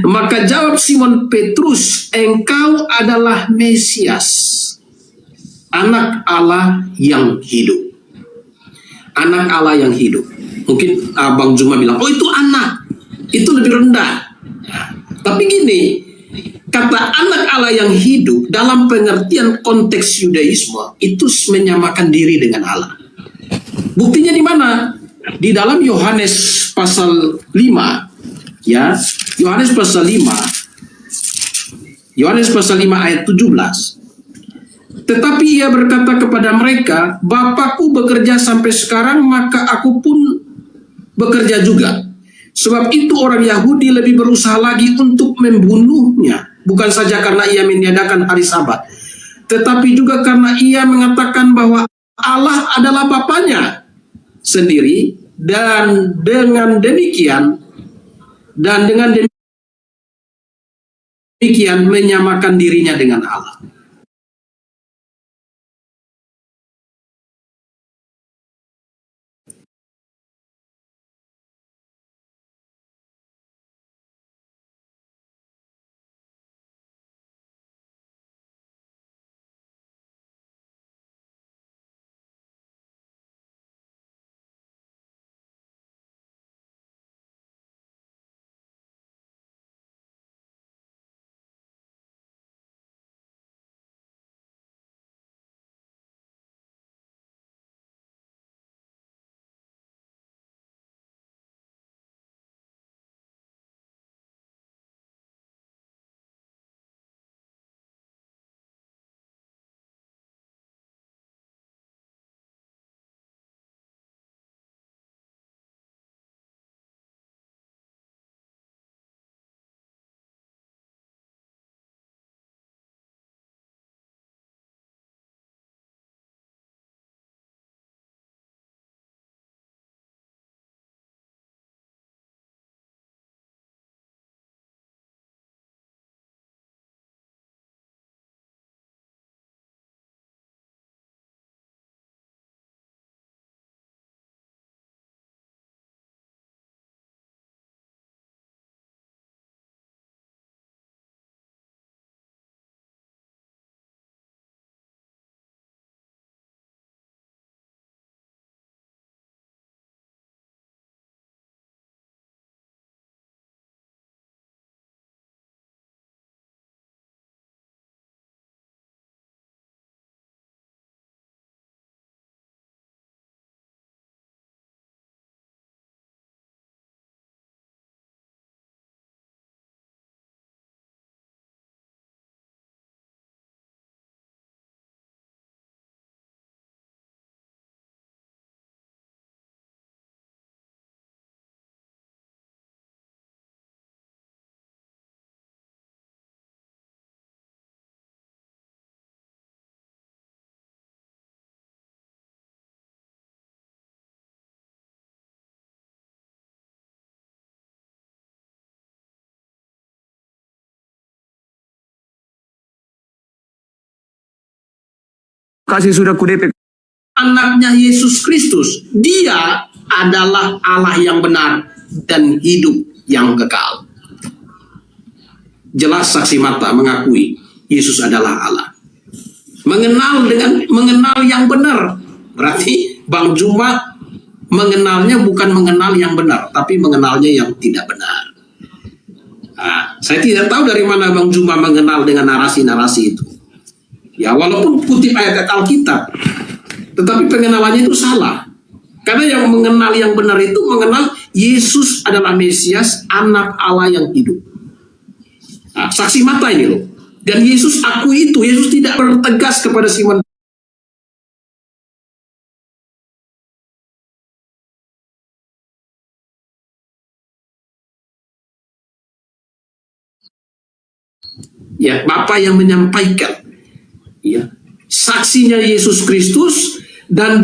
maka jawab Simon Petrus, engkau adalah Mesias, anak Allah yang hidup. Anak Allah yang hidup. Mungkin Bang Zuma bilang, oh itu anak, itu lebih rendah. Nah, tapi gini, kata anak Allah yang hidup dalam pengertian konteks Yudaisme itu menyamakan diri dengan Allah. Buktinya di mana? Di dalam Yohanes pasal 5, ya, Yohanes pasal 5 ayat 17. Tetapi ia berkata kepada mereka, Bapakku bekerja sampai sekarang, maka aku pun bekerja juga. Sebab itu orang Yahudi lebih berusaha lagi untuk membunuhnya, bukan saja karena ia meniadakan hari Sabat, tetapi juga karena ia mengatakan bahwa Allah adalah Bapanya sendiri, dan dengan demikian menyamakan dirinya dengan Allah. kasih sudah kudepek. Anaknya Yesus Kristus, dia adalah Allah yang benar dan hidup yang kekal. Jelas saksi mata mengakui Yesus adalah Allah. Mengenal yang benar. Berarti Bang Juma mengenalnya bukan mengenal yang benar, tapi mengenalnya yang tidak benar. Nah, saya tidak tahu dari mana Bang Juma mengenal dengan narasi-narasi itu. Ya, walaupun kutip ayat-ayat Alkitab, tetapi pengenalannya itu salah. Karena yang mengenal yang benar itu mengenal Yesus adalah Mesias, anak Allah yang hidup. Nah, saksi mata ini loh. Dan Yesus akui itu. Yesus tidak bertegas kepada Simon. Ya, Bapa yang menyampaikan. Ya, saksinya Yesus Kristus. Dan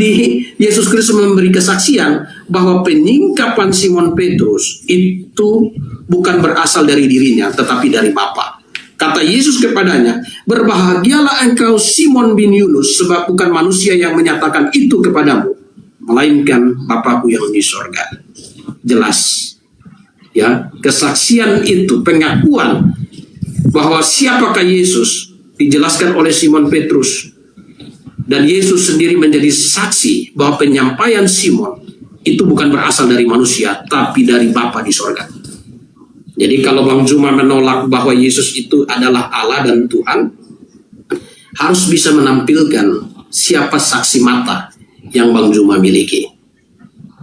Yesus Kristus memberi kesaksian bahwa penyingkapan Simon Petrus itu bukan berasal dari dirinya, tetapi dari Bapa. Kata Yesus kepadanya, berbahagialah engkau Simon bin Yunus, sebab bukan manusia yang menyatakan itu kepadamu, melainkan Bapa-Ku yang di sorga. Jelas, ya, kesaksian itu, pengakuan bahwa siapakah Yesus dijelaskan oleh Simon Petrus. Dan Yesus sendiri menjadi saksi bahwa penyampaian Simon itu bukan berasal dari manusia, tapi dari Bapa di sorga. Jadi kalau Bang Juma menolak bahwa Yesus itu adalah Allah dan Tuhan, harus bisa menampilkan siapa saksi mata yang Bang Juma miliki.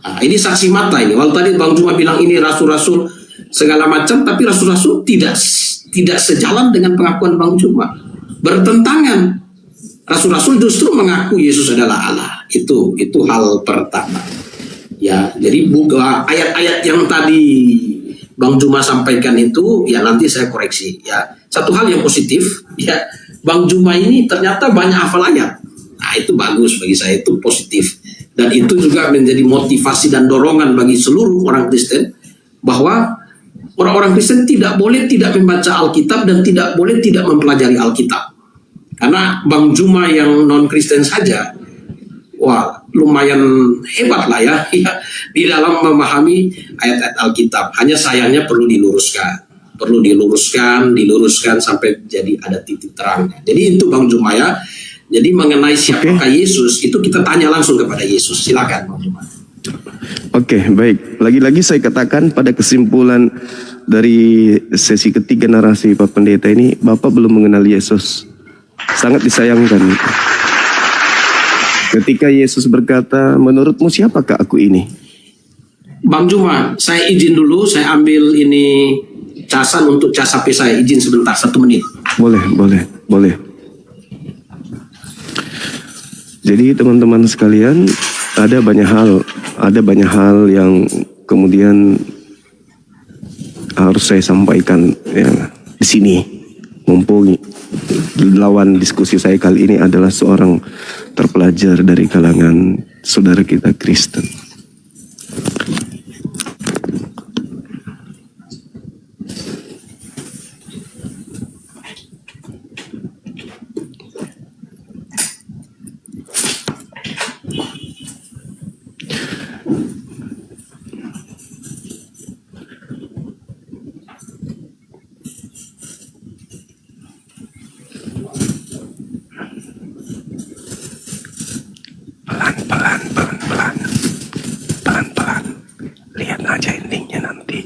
Nah, ini saksi mata ini. Walau tadi Bang Juma bilang ini rasul-rasul segala macam, tapi rasul-rasul tidak sejalan dengan pengakuan Bang Juma. Bertentangan. Rasul-rasul justru mengaku Yesus adalah Allah. Itu hal pertama. Ya, jadi ayat-ayat yang tadi Bang Juma sampaikan itu, ya nanti saya koreksi. Ya, satu hal yang positif, ya Bang Juma ini ternyata banyak hafal ayat. Nah, itu bagus bagi saya, itu positif. Dan itu juga menjadi motivasi dan dorongan bagi seluruh orang Kristen bahwa orang-orang Kristen tidak boleh tidak membaca Alkitab dan tidak boleh tidak mempelajari Alkitab. Karena Bang Juma yang non-Kristen saja, wah lumayan hebat lah ya, di dalam memahami ayat-ayat Alkitab. Hanya sayangnya perlu diluruskan sampai jadi ada titik terangnya. Jadi itu Bang Juma ya. Jadi mengenai siapakah Yesus, itu kita tanya langsung kepada Yesus. Silakan Bang Juma. Oke, baik. Lagi-lagi saya katakan pada kesimpulan dari sesi ketiga narasi Pak Pendeta ini, Bapak belum mengenal Yesus. Sangat disayangkan. Ketika Yesus berkata, menurutmu siapakah aku ini? Bang Juma, saya izin dulu, saya ambil ini casan untuk cas HP saya. Izin sebentar, 1 menit. Boleh. Jadi teman-teman sekalian, ada banyak hal yang kemudian harus saya sampaikan ya, di sini. Mumpung lawan diskusi saya kali ini adalah seorang terpelajar dari kalangan saudara kita Kristen. Pelan-pelan. Lihat aja endingnya nanti.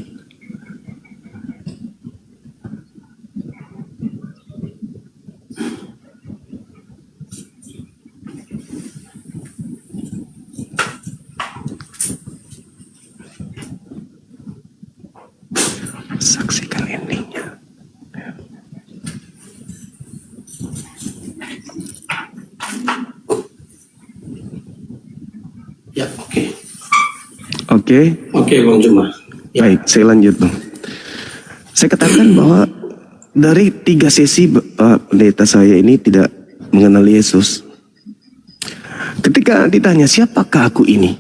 Saksikan endingnya. Ya, oke. Oke, Bang Juma. Ya. Baik, saya lanjut dong. Saya katakan bahwa dari 3 sesi pendeta saya ini tidak mengenal Yesus. Ketika ditanya siapakah aku ini?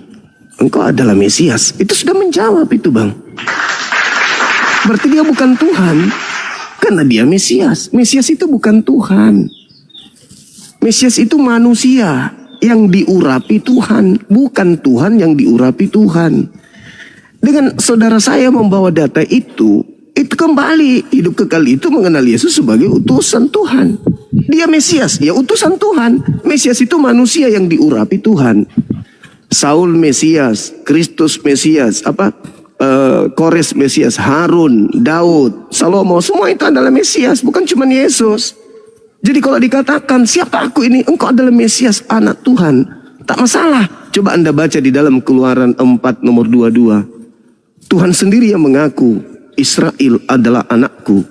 Engkau adalah Mesias. Itu sudah menjawab itu Bang. Berarti dia bukan Tuhan. Karena dia Mesias. Mesias itu bukan Tuhan. Mesias itu manusia yang diurapi Tuhan, bukan Tuhan yang diurapi Tuhan. Dengan saudara saya membawa data itu kembali hidup kekal itu mengenal Yesus sebagai utusan Tuhan. Dia Mesias, ya utusan Tuhan. Mesias itu manusia yang diurapi Tuhan. Saul Mesias, Kristus Mesias, Kores Mesias, Harun, Daud, Salomo, semua itu adalah Mesias, bukan cuma Yesus. Jadi kalau dikatakan siapa aku ini, engkau adalah Mesias, anak Tuhan, tak masalah. Coba Anda baca di dalam Keluaran 4 nomor 22. Tuhan sendiri yang mengaku Israel adalah anakku,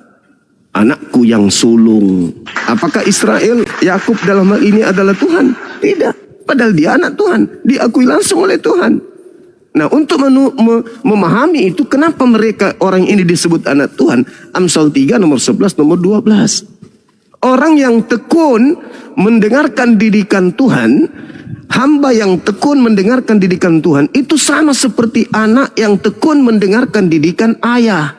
anakku yang sulung. Apakah Israel, Yakub dalam hal ini adalah Tuhan? Tidak. Padahal dia anak Tuhan, diakui langsung oleh Tuhan. Nah, untuk memahami itu, kenapa mereka orang ini disebut anak Tuhan? Amsal 3 nomor 11 nomor 12. Orang yang tekun mendengarkan didikan Tuhan, hamba yang tekun mendengarkan didikan Tuhan, itu sama seperti anak yang tekun mendengarkan didikan ayah.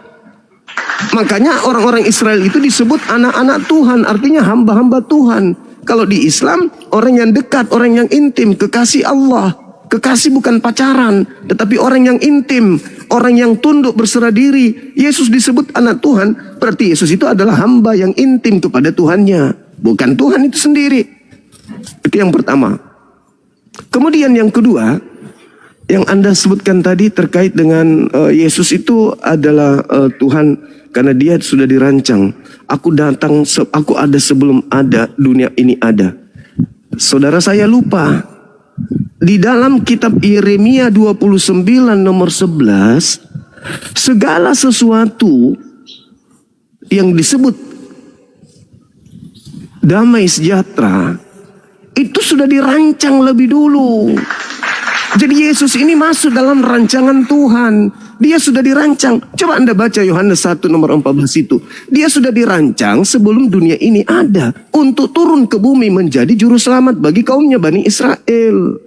Makanya orang-orang Israel itu disebut anak-anak Tuhan, artinya hamba-hamba Tuhan. Kalau di Islam, orang yang dekat, orang yang intim, kekasih Allah. Kekasih bukan pacaran, tetapi orang yang intim, orang yang tunduk berserah diri. Yesus disebut anak Tuhan, berarti Yesus itu adalah hamba yang intim kepada Tuhannya, bukan Tuhan itu sendiri. Itu yang pertama. Kemudian yang kedua, yang Anda sebutkan tadi terkait dengan Yesus itu adalah Tuhan karena dia sudah dirancang. Aku datang, aku ada sebelum ada dunia ini ada. Saudara saya lupa. Di dalam kitab Yeremia 29 nomor 11, segala sesuatu yang disebut damai sejahtera itu sudah dirancang lebih dulu. Jadi Yesus ini masuk dalam rancangan Tuhan. Dia sudah dirancang. Coba Anda baca Yohanes 1 nomor 14 itu. Dia sudah dirancang sebelum dunia ini ada, untuk turun ke bumi menjadi juru selamat bagi kaumnya Bani Israel.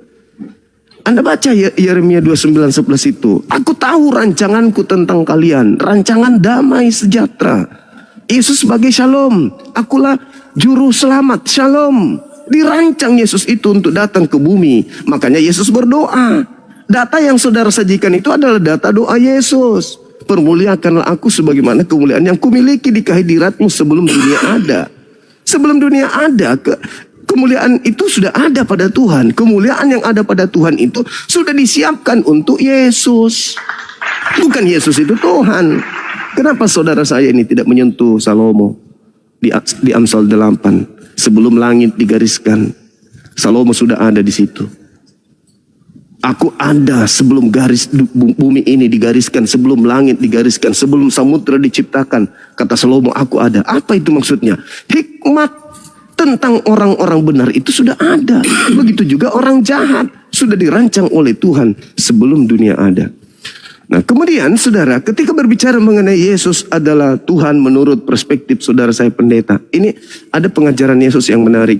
Anda baca Yeremia 29:11 itu. Aku tahu rancanganku tentang kalian, rancangan damai sejahtera. Yesus sebagai Shalom, akulah juru selamat, Shalom. Dirancang Yesus itu untuk datang ke bumi. Makanya Yesus berdoa. Data yang saudara sajikan itu adalah data doa Yesus. Permuliakanlah aku sebagaimana kemuliaan yang kumiliki di kehadiratmu sebelum dunia ada. Sebelum dunia ada, kemuliaan itu sudah ada pada Tuhan. Kemuliaan yang ada pada Tuhan itu sudah disiapkan untuk Yesus. Bukan Yesus itu Tuhan. Kenapa saudara saya ini tidak menyentuh Salomo di Amsal 8? Sebelum langit digariskan, Salomo sudah ada di situ. Aku ada sebelum garis bumi ini digariskan, sebelum langit digariskan, sebelum samudra diciptakan. Kata Salomo, aku ada. Apa itu maksudnya? Hikmat tentang orang-orang benar itu sudah ada. Begitu juga orang jahat sudah dirancang oleh Tuhan sebelum dunia ada. Nah, kemudian saudara, ketika berbicara mengenai Yesus adalah Tuhan menurut perspektif saudara saya pendeta, ini ada pengajaran Yesus yang menarik.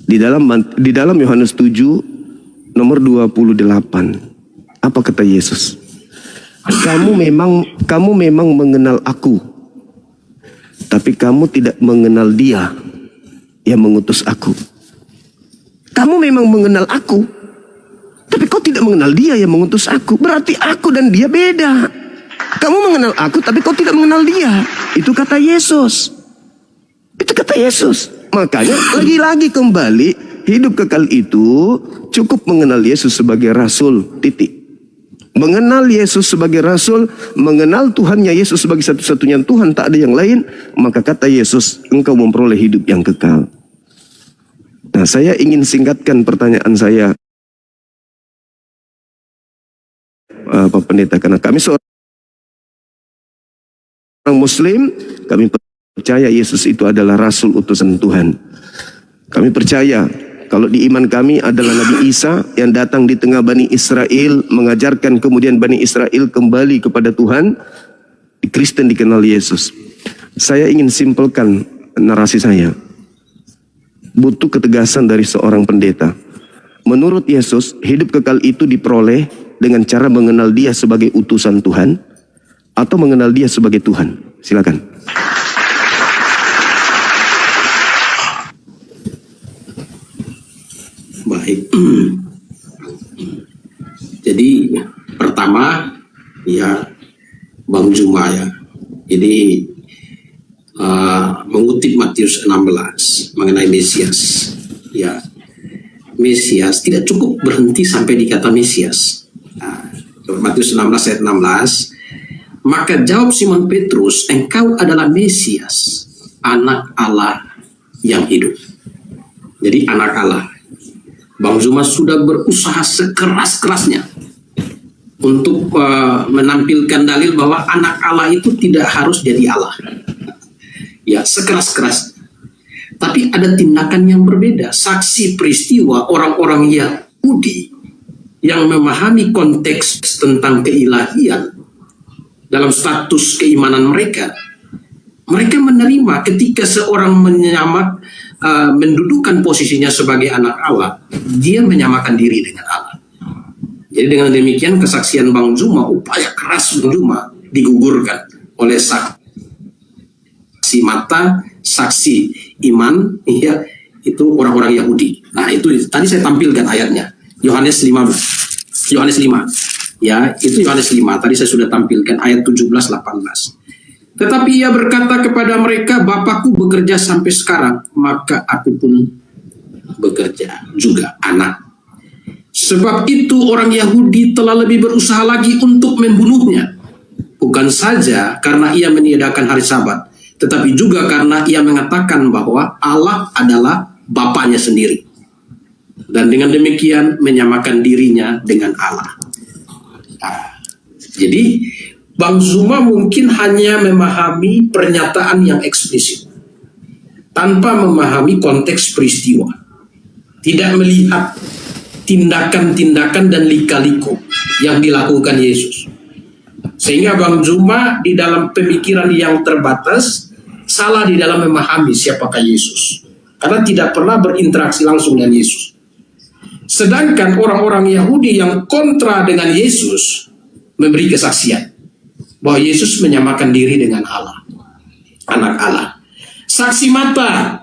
Di dalam Yohanes 7 nomor 28. Apa kata Yesus? Kamu memang mengenal aku, tapi kamu tidak mengenal Dia yang mengutus aku. Kamu memang mengenal aku, tapi kau tidak mengenal Dia yang mengutus aku. Berarti aku dan Dia beda. Kamu mengenal aku, tapi kau tidak mengenal Dia. Itu kata Yesus. Itu kata Yesus. Makanya lagi-lagi kembali, hidup kekal itu cukup mengenal Yesus sebagai Rasul, titik. Mengenal Yesus sebagai Rasul, mengenal Tuhannya Yesus sebagai satu-satunya Tuhan, tak ada yang lain. Maka kata Yesus, engkau memperoleh hidup yang kekal. Nah, saya ingin singkatkan pertanyaan saya, Pak Pendeta, karena kami seorang Muslim, kami percaya Yesus itu adalah Rasul utusan Tuhan. Kami percaya kalau di iman kami adalah Nabi Isa yang datang di tengah Bani Israel, mengajarkan kemudian Bani Israel kembali kepada Tuhan. Di Kristen dikenal Yesus. Saya ingin simpelkan narasi saya. Butuh ketegasan dari seorang pendeta. Menurut Yesus, hidup kekal itu diperoleh dengan cara mengenal Dia sebagai utusan Tuhan atau mengenal Dia sebagai Tuhan. Silakan. Baik. Jadi pertama ya Bang Juma ya. Jadi mengutip Matius 16 mengenai Mesias. Ya, Mesias tidak cukup berhenti sampai di kata Mesias. Matius 16 ayat 16. Maka jawab Simon Petrus, engkau adalah Mesias, anak Allah yang hidup. Jadi anak Allah. Bang Zuma sudah berusaha sekeras-kerasnya untuk menampilkan dalil bahwa anak Allah itu tidak harus jadi Allah. Ya, sekeras-keras. Tapi ada tindakan yang berbeda. Saksi peristiwa orang-orang Yahudi yang memahami konteks tentang keilahian dalam status keimanan mereka. Mereka menerima ketika seorang mendudukan posisinya sebagai anak Allah, dia menyamakan diri dengan Allah. Jadi dengan demikian kesaksian Bang Zuma, upaya keras Bang Zuma digugurkan oleh saksi mata, saksi iman, ya, itu orang-orang Yahudi. Nah, itu tadi saya tampilkan ayatnya. Yohanes 5. Ya, itu Yohanes 5. Tadi saya sudah tampilkan ayat 17-18. Tetapi ia berkata kepada mereka, Bapakku bekerja sampai sekarang, maka aku pun bekerja juga, anak. Sebab itu orang Yahudi telah lebih berusaha lagi untuk membunuhnya. Bukan saja karena ia meniadakan hari Sabat, tetapi juga karena ia mengatakan bahwa Allah adalah Bapaknya sendiri. Dan dengan demikian menyamakan dirinya dengan Allah. Jadi Bang Zuma mungkin hanya memahami pernyataan yang eksplisit tanpa memahami konteks peristiwa, tidak melihat tindakan-tindakan dan lika-liku yang dilakukan Yesus. Sehingga Bang Zuma di dalam pemikiran yang terbatas salah di dalam memahami siapakah Yesus, karena tidak pernah berinteraksi langsung dengan Yesus. Sedangkan orang-orang Yahudi yang kontra dengan Yesus memberi kesaksian bahwa Yesus menyamakan diri dengan Allah, anak Allah. Saksi mata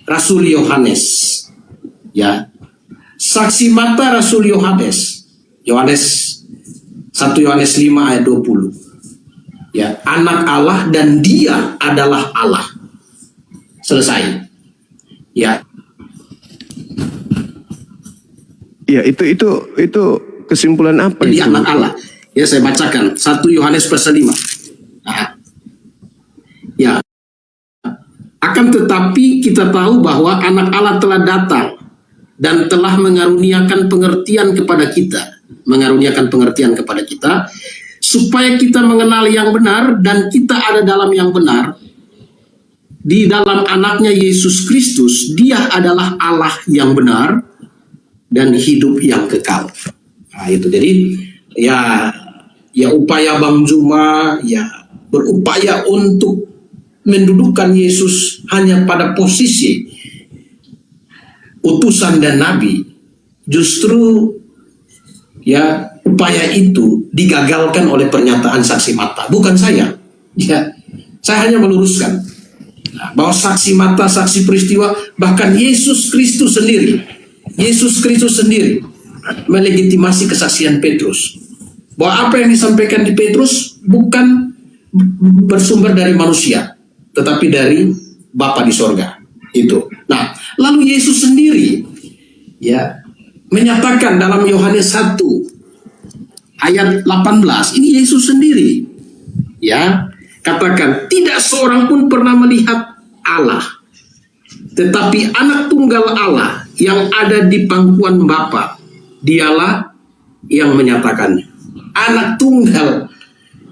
Rasul Yohanes, ya, saksi mata Rasul Yohanes, 1 Yohanes 5 ayat 20, ya, anak Allah dan dia adalah Allah. Selesai, ya. Ya, itu kesimpulan apa Jadi itu? anak Allah. Ya, saya bacakan 1 Yohanes pasal 5. Nah, ya. Akan tetapi kita tahu bahwa anak Allah telah datang dan telah mengaruniakan pengertian kepada kita, supaya kita mengenal yang benar dan kita ada dalam yang benar. Di dalam anaknya Yesus Kristus, dia adalah Allah yang benar dan hidup yang kekal. Nah, itu jadi ya upaya Bang Zuma ya berupaya untuk mendudukkan Yesus hanya pada posisi utusan dan nabi. Justru ya upaya itu digagalkan oleh pernyataan saksi mata, bukan saya. Ya, saya hanya meluruskan bahwa saksi mata, saksi peristiwa, bahkan Yesus Kristus sendiri melegitimasi kesaksian Petrus. Bahwa apa yang disampaikan di Petrus bukan bersumber dari manusia, tetapi dari Bapa di sorga. Itu. Nah, lalu Yesus sendiri ya menyatakan dalam Yohanes 1 ayat 18, ini Yesus sendiri ya katakan, tidak seorang pun pernah melihat Allah, tetapi anak tunggal Allah yang ada di pangkuan Bapa, dialah yang menyatakannya. Anak tunggal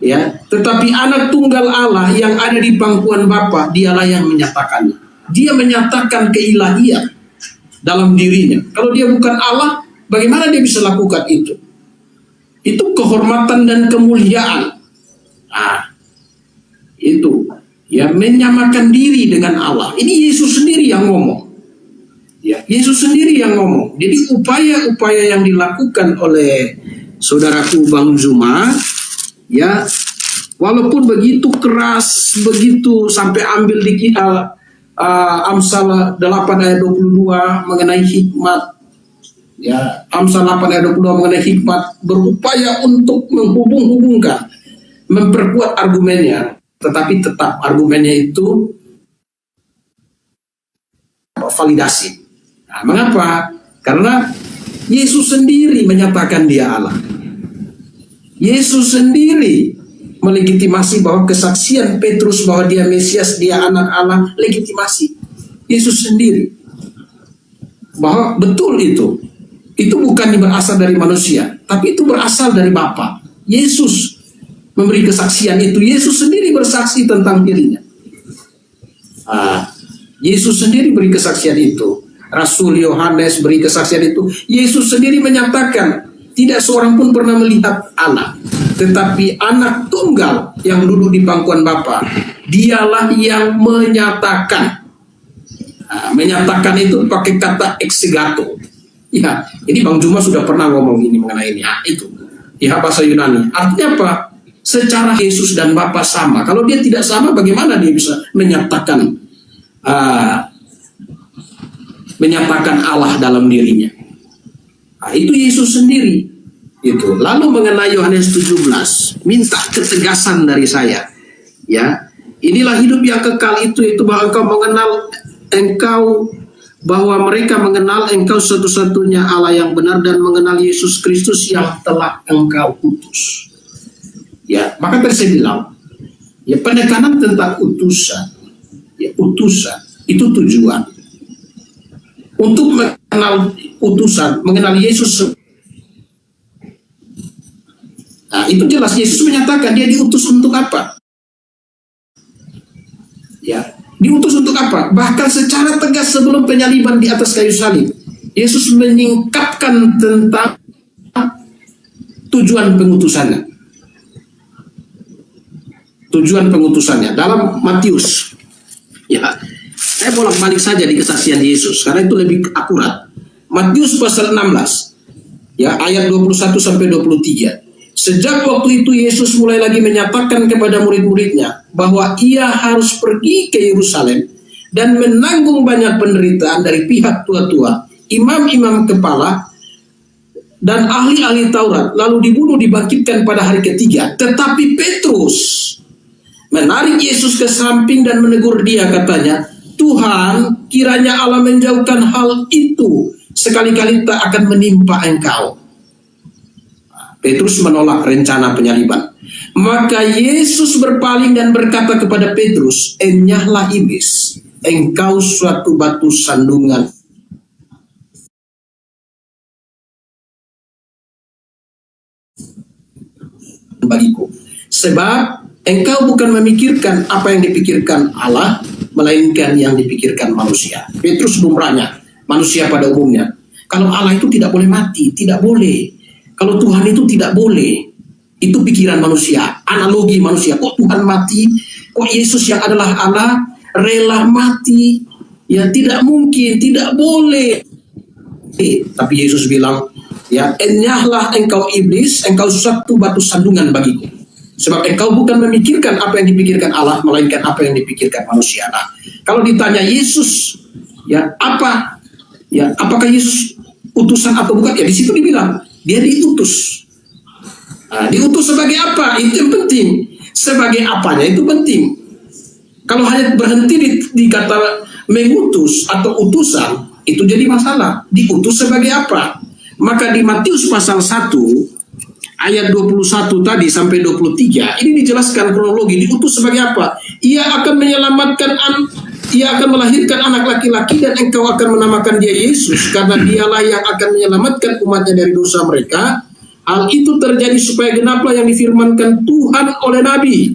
ya, tetapi anak tunggal Allah yang ada di pangkuan Bapa, dialah yang menyatakannya. Dia menyatakan keilahian dalam dirinya. Kalau dia bukan Allah, bagaimana dia bisa lakukan itu? Itu kehormatan dan kemuliaan. Itu ya, menyamakan diri dengan Allah. Ini Yesus sendiri yang ngomong. Ya, Yesus sendiri yang ngomong. Jadi upaya-upaya yang dilakukan oleh saudaraku Bang Zuma, ya, walaupun begitu keras, begitu sampai ambil di Amsal 8 ayat 22 mengenai hikmat Ya, Amsal 8 ayat 22 mengenai hikmat berupaya untuk menghubung-hubungkan, memperkuat argumennya, tetapi tetap argumennya itu validasi. Nah, mengapa? Karena Yesus sendiri menyatakan dia Allah. Yesus sendiri melegitimasi bahwa kesaksian Petrus bahwa dia Mesias, dia anak Allah, legitimasi. Yesus sendiri. Bahwa betul itu. Itu bukan berasal dari manusia, tapi itu berasal dari Bapa. Yesus memberi kesaksian itu. Yesus sendiri bersaksi tentang dirinya. Yesus sendiri beri kesaksian itu. Rasul Yohanes beri kesaksian itu. Yesus sendiri menyatakan tidak seorang pun pernah melihat anak, tetapi anak tunggal yang duduk di pangkuan Bapa, dialah yang menyatakan. Menyatakan itu pakai kata exegeto. Ya, ini Bang Juma sudah pernah ngomong ini mengenai ini. Itu ya, bahasa Yunani. Artinya apa? Secara Yesus dan Bapa sama. Kalau dia tidak sama, bagaimana dia bisa menyatakan Allah dalam dirinya? Itu Yesus sendiri. Itu. Lalu mengenai Yohanes 17, minta ketegasan dari saya. Ya, inilah hidup yang kekal itu bahwa bahwa mereka mengenal engkau satu-satunya Allah yang benar dan mengenal Yesus Kristus yang telah engkau utus. Ya, maka tadi saya bilang, ya penekanan tentang utusan, ya utusan itu tujuan untuk mengenal utusan, mengenal Yesus. Nah, itu jelas Yesus menyatakan dia diutus untuk apa? Ya, diutus untuk apa? Bahkan secara tegas sebelum penyaliban di atas kayu salib, Yesus menyingkapkan tentang tujuan pengutusannya. Tujuan pengutusannya dalam Matius. Ya, saya bolak-balik saja di kesaksian Yesus karena itu lebih akurat. Matius pasal 16, ya ayat 21 sampai 23. Sejak waktu itu Yesus mulai lagi menyatakan kepada murid-muridnya bahwa ia harus pergi ke Yerusalem dan menanggung banyak penderitaan dari pihak tua-tua, imam-imam kepala, dan ahli-ahli Taurat, lalu dibunuh dibangkitkan pada hari ketiga. Tetapi Petrus menarik Yesus ke samping dan menegur dia, katanya, Tuhan, kiranya Allah menjauhkan hal itu, sekali-kali tak akan menimpa engkau. Petrus menolak rencana penyaliban. Maka Yesus berpaling dan berkata kepada Petrus, enyahlah iblis, engkau suatu batu sandungan bagiku. Sebab engkau bukan memikirkan apa yang dipikirkan Allah, melainkan yang dipikirkan manusia. Petrus lumrahnya, manusia pada umumnya. Kalau Allah itu tidak boleh mati, tidak boleh. Kalau Tuhan itu tidak boleh, itu pikiran manusia, analogi manusia. Kok Tuhan mati? Kok Yesus yang adalah Allah rela mati? Ya tidak mungkin, tidak boleh. Tapi Yesus bilang, ya enyahlah engkau iblis, engkau suatu batu sandungan bagiku. Sebab engkau bukan memikirkan apa yang dipikirkan Allah, melainkan apa yang dipikirkan manusia. Nah, kalau ditanya Yesus, ya apa? Ya apakah Yesus utusan atau bukan? Ya di situ dibilang dia diutus. Nah, diutus sebagai apa? Itu yang penting. Sebagai apanya itu penting. Kalau hanya berhenti di kata mengutus atau utusan, itu jadi masalah. Diutus sebagai apa? Maka di Matius pasal 1 ayat 21 tadi sampai 23 ini dijelaskan kronologi. Diutus sebagai apa? Ia akan menyelamatkan ia akan melahirkan anak laki-laki dan engkau akan menamakan dia Yesus karena dialah yang akan menyelamatkan umatnya dari dosa mereka. Hal itu terjadi supaya genaplah yang difirmankan Tuhan oleh Nabi.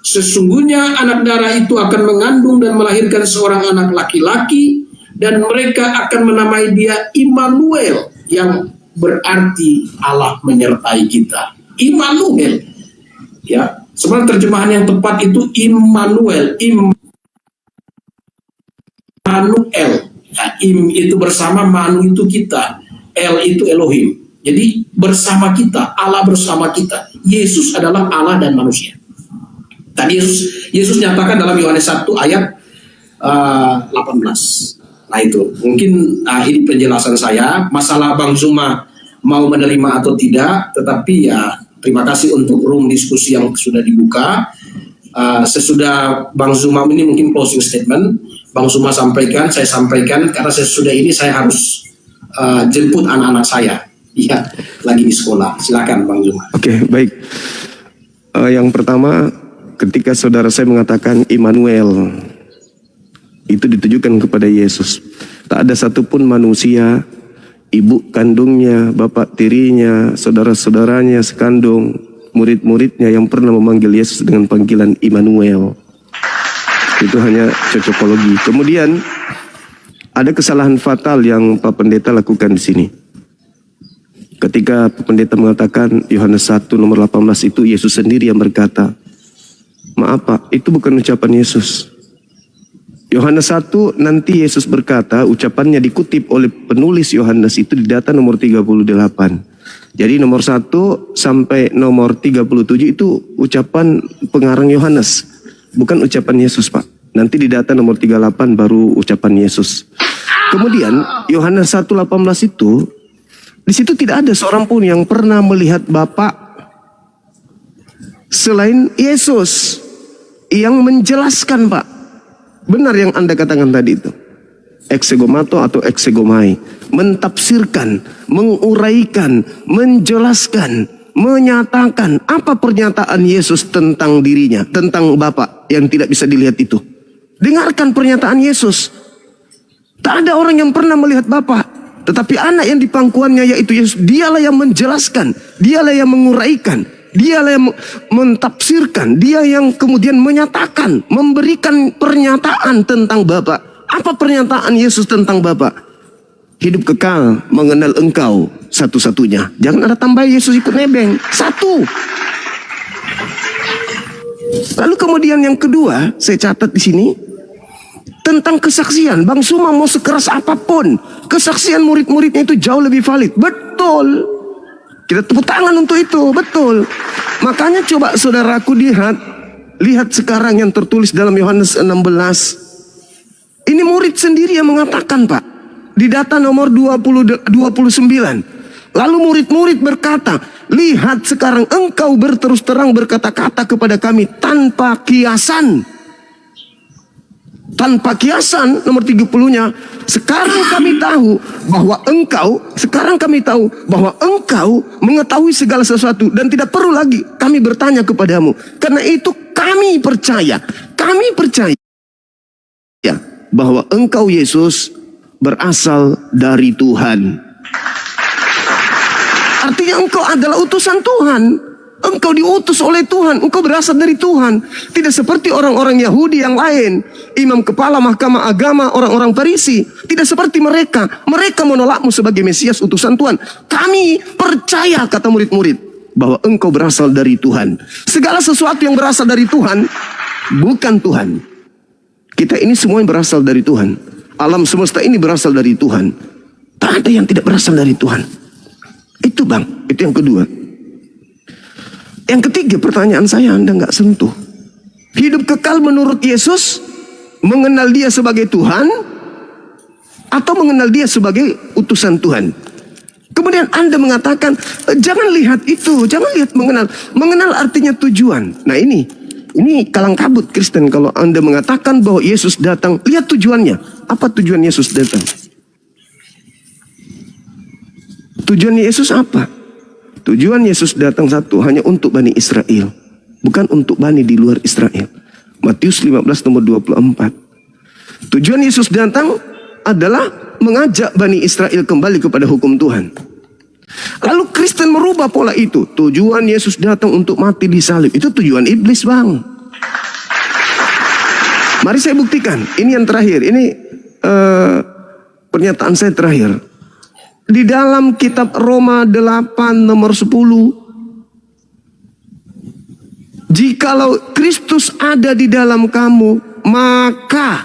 Sesungguhnya anak darah itu akan mengandung dan melahirkan seorang anak laki-laki dan mereka akan menamai dia Immanuel, yang berarti Allah menyertai kita. Immanuel. Ya, sebenarnya terjemahan yang tepat itu Immanuel. Immanuel. Ya, Im itu bersama, Manu itu kita, El itu Elohim. Jadi bersama kita, Allah bersama kita. Yesus adalah Allah dan manusia. Tadi Yesus nyatakan dalam Yohanes 1 ayat 18. Nah itu mungkin ini penjelasan saya. Masalah Bang Zuma mau menerima atau tidak, tetapi ya terima kasih untuk room diskusi yang sudah dibuka. Sesudah Bang Zuma ini mungkin closing statement, Bang Zuma sampaikan, saya sampaikan, karena sesudah ini saya harus jemput anak-anak saya, ya lagi di sekolah. Silakan Bang Zuma. Oke, baik. Yang pertama, ketika saudara saya mengatakan Immanuel, itu ditujukan kepada Yesus. Tak ada satupun manusia, ibu kandungnya, bapak tirinya, saudara-saudaranya sekandung, murid-muridnya yang pernah memanggil Yesus dengan panggilan Immanuel. Itu hanya cocokologi. Kemudian ada kesalahan fatal yang Pak Pendeta lakukan di sini. Ketika Pak Pendeta mengatakan Yohanes 1 nomor 18 itu Yesus sendiri yang berkata. Maaf Pak, itu bukan ucapan Yesus. Yohanes 1 nanti Yesus berkata, ucapannya dikutip oleh penulis Yohanes itu di data nomor 38. Jadi nomor 1 sampai nomor 37 itu ucapan pengarang Yohanes, bukan ucapan Yesus Pak. Nanti di data nomor 38 baru ucapan Yesus. Kemudian Yohanes 1:18 itu, di situ tidak ada seorang pun yang pernah melihat Bapa selain Yesus yang menjelaskan Pak. Benar yang Anda katakan tadi itu. Exegomato atau exegomai. Mentafsirkan, menguraikan, menjelaskan, menyatakan. Apa pernyataan Yesus tentang dirinya, tentang Bapa yang tidak bisa dilihat itu. Dengarkan pernyataan Yesus. Tak ada orang yang pernah melihat Bapa. Tetapi anak yang di pangkuannya yaitu Yesus. Dialah yang menjelaskan. Dialah yang menguraikan. Dialah yang mentafsirkan, dia yang kemudian menyatakan, memberikan pernyataan tentang Bapa. Apa pernyataan Yesus tentang Bapa? Hidup kekal, mengenal Engkau satu-satunya. Jangan ada tambah Yesus ikut nebeng. Satu. Lalu kemudian yang kedua, saya catat di sini tentang kesaksian. Bang Zuma mau sekeras apapun, kesaksian murid-muridnya itu jauh lebih valid. Betul. Kita tepuk tangan untuk itu, betul. Makanya coba saudaraku lihat sekarang yang tertulis dalam Yohanes 16. Ini murid sendiri yang mengatakan Pak. Di data nomor 29. Lalu murid-murid berkata, lihat sekarang engkau berterus terang berkata-kata kepada kami tanpa kiasan. Tanpa kiasan, nomor 30-nya. Sekarang kami tahu bahwa engkau mengetahui segala sesuatu dan tidak perlu lagi kami bertanya kepadamu. Karena itu kami percaya bahwa engkau Yesus berasal dari Tuhan. Artinya engkau adalah utusan Tuhan. Engkau diutus oleh Tuhan, engkau berasal dari Tuhan. Tidak seperti orang-orang Yahudi yang lain, imam kepala mahkamah agama, orang-orang Farisi. Tidak seperti mereka. Mereka menolakmu sebagai Mesias utusan Tuhan. Kami percaya, kata murid-murid, bahwa engkau berasal dari Tuhan. Segala sesuatu yang berasal dari Tuhan, bukan Tuhan. Kita ini semua yang berasal dari Tuhan. Alam semesta ini berasal dari Tuhan. Tak ada yang tidak berasal dari Tuhan. Itu Bang, itu yang kedua. Yang ketiga, pertanyaan saya Anda nggak sentuh. Hidup kekal menurut Yesus, mengenal dia sebagai Tuhan, atau mengenal dia sebagai utusan Tuhan. Kemudian Anda mengatakan, jangan lihat itu, jangan lihat mengenal. Mengenal artinya tujuan. Nah ini kalang kabut Kristen kalau Anda mengatakan bahwa Yesus datang. Lihat tujuannya. Apa tujuan Yesus datang? Tujuan Yesus apa? Tujuan Yesus datang satu, hanya untuk Bani Israel. Bukan untuk Bani di luar Israel. Matius 15 nomor 24. Tujuan Yesus datang adalah mengajak Bani Israel kembali kepada hukum Tuhan. Lalu Kristen merubah pola itu. Tujuan Yesus datang untuk mati di salib. Itu tujuan iblis Bang. Mari saya buktikan. Ini yang terakhir. Ini pernyataan saya terakhir. Di dalam kitab Roma 8 nomor 10. Jikalau Kristus ada di dalam kamu, maka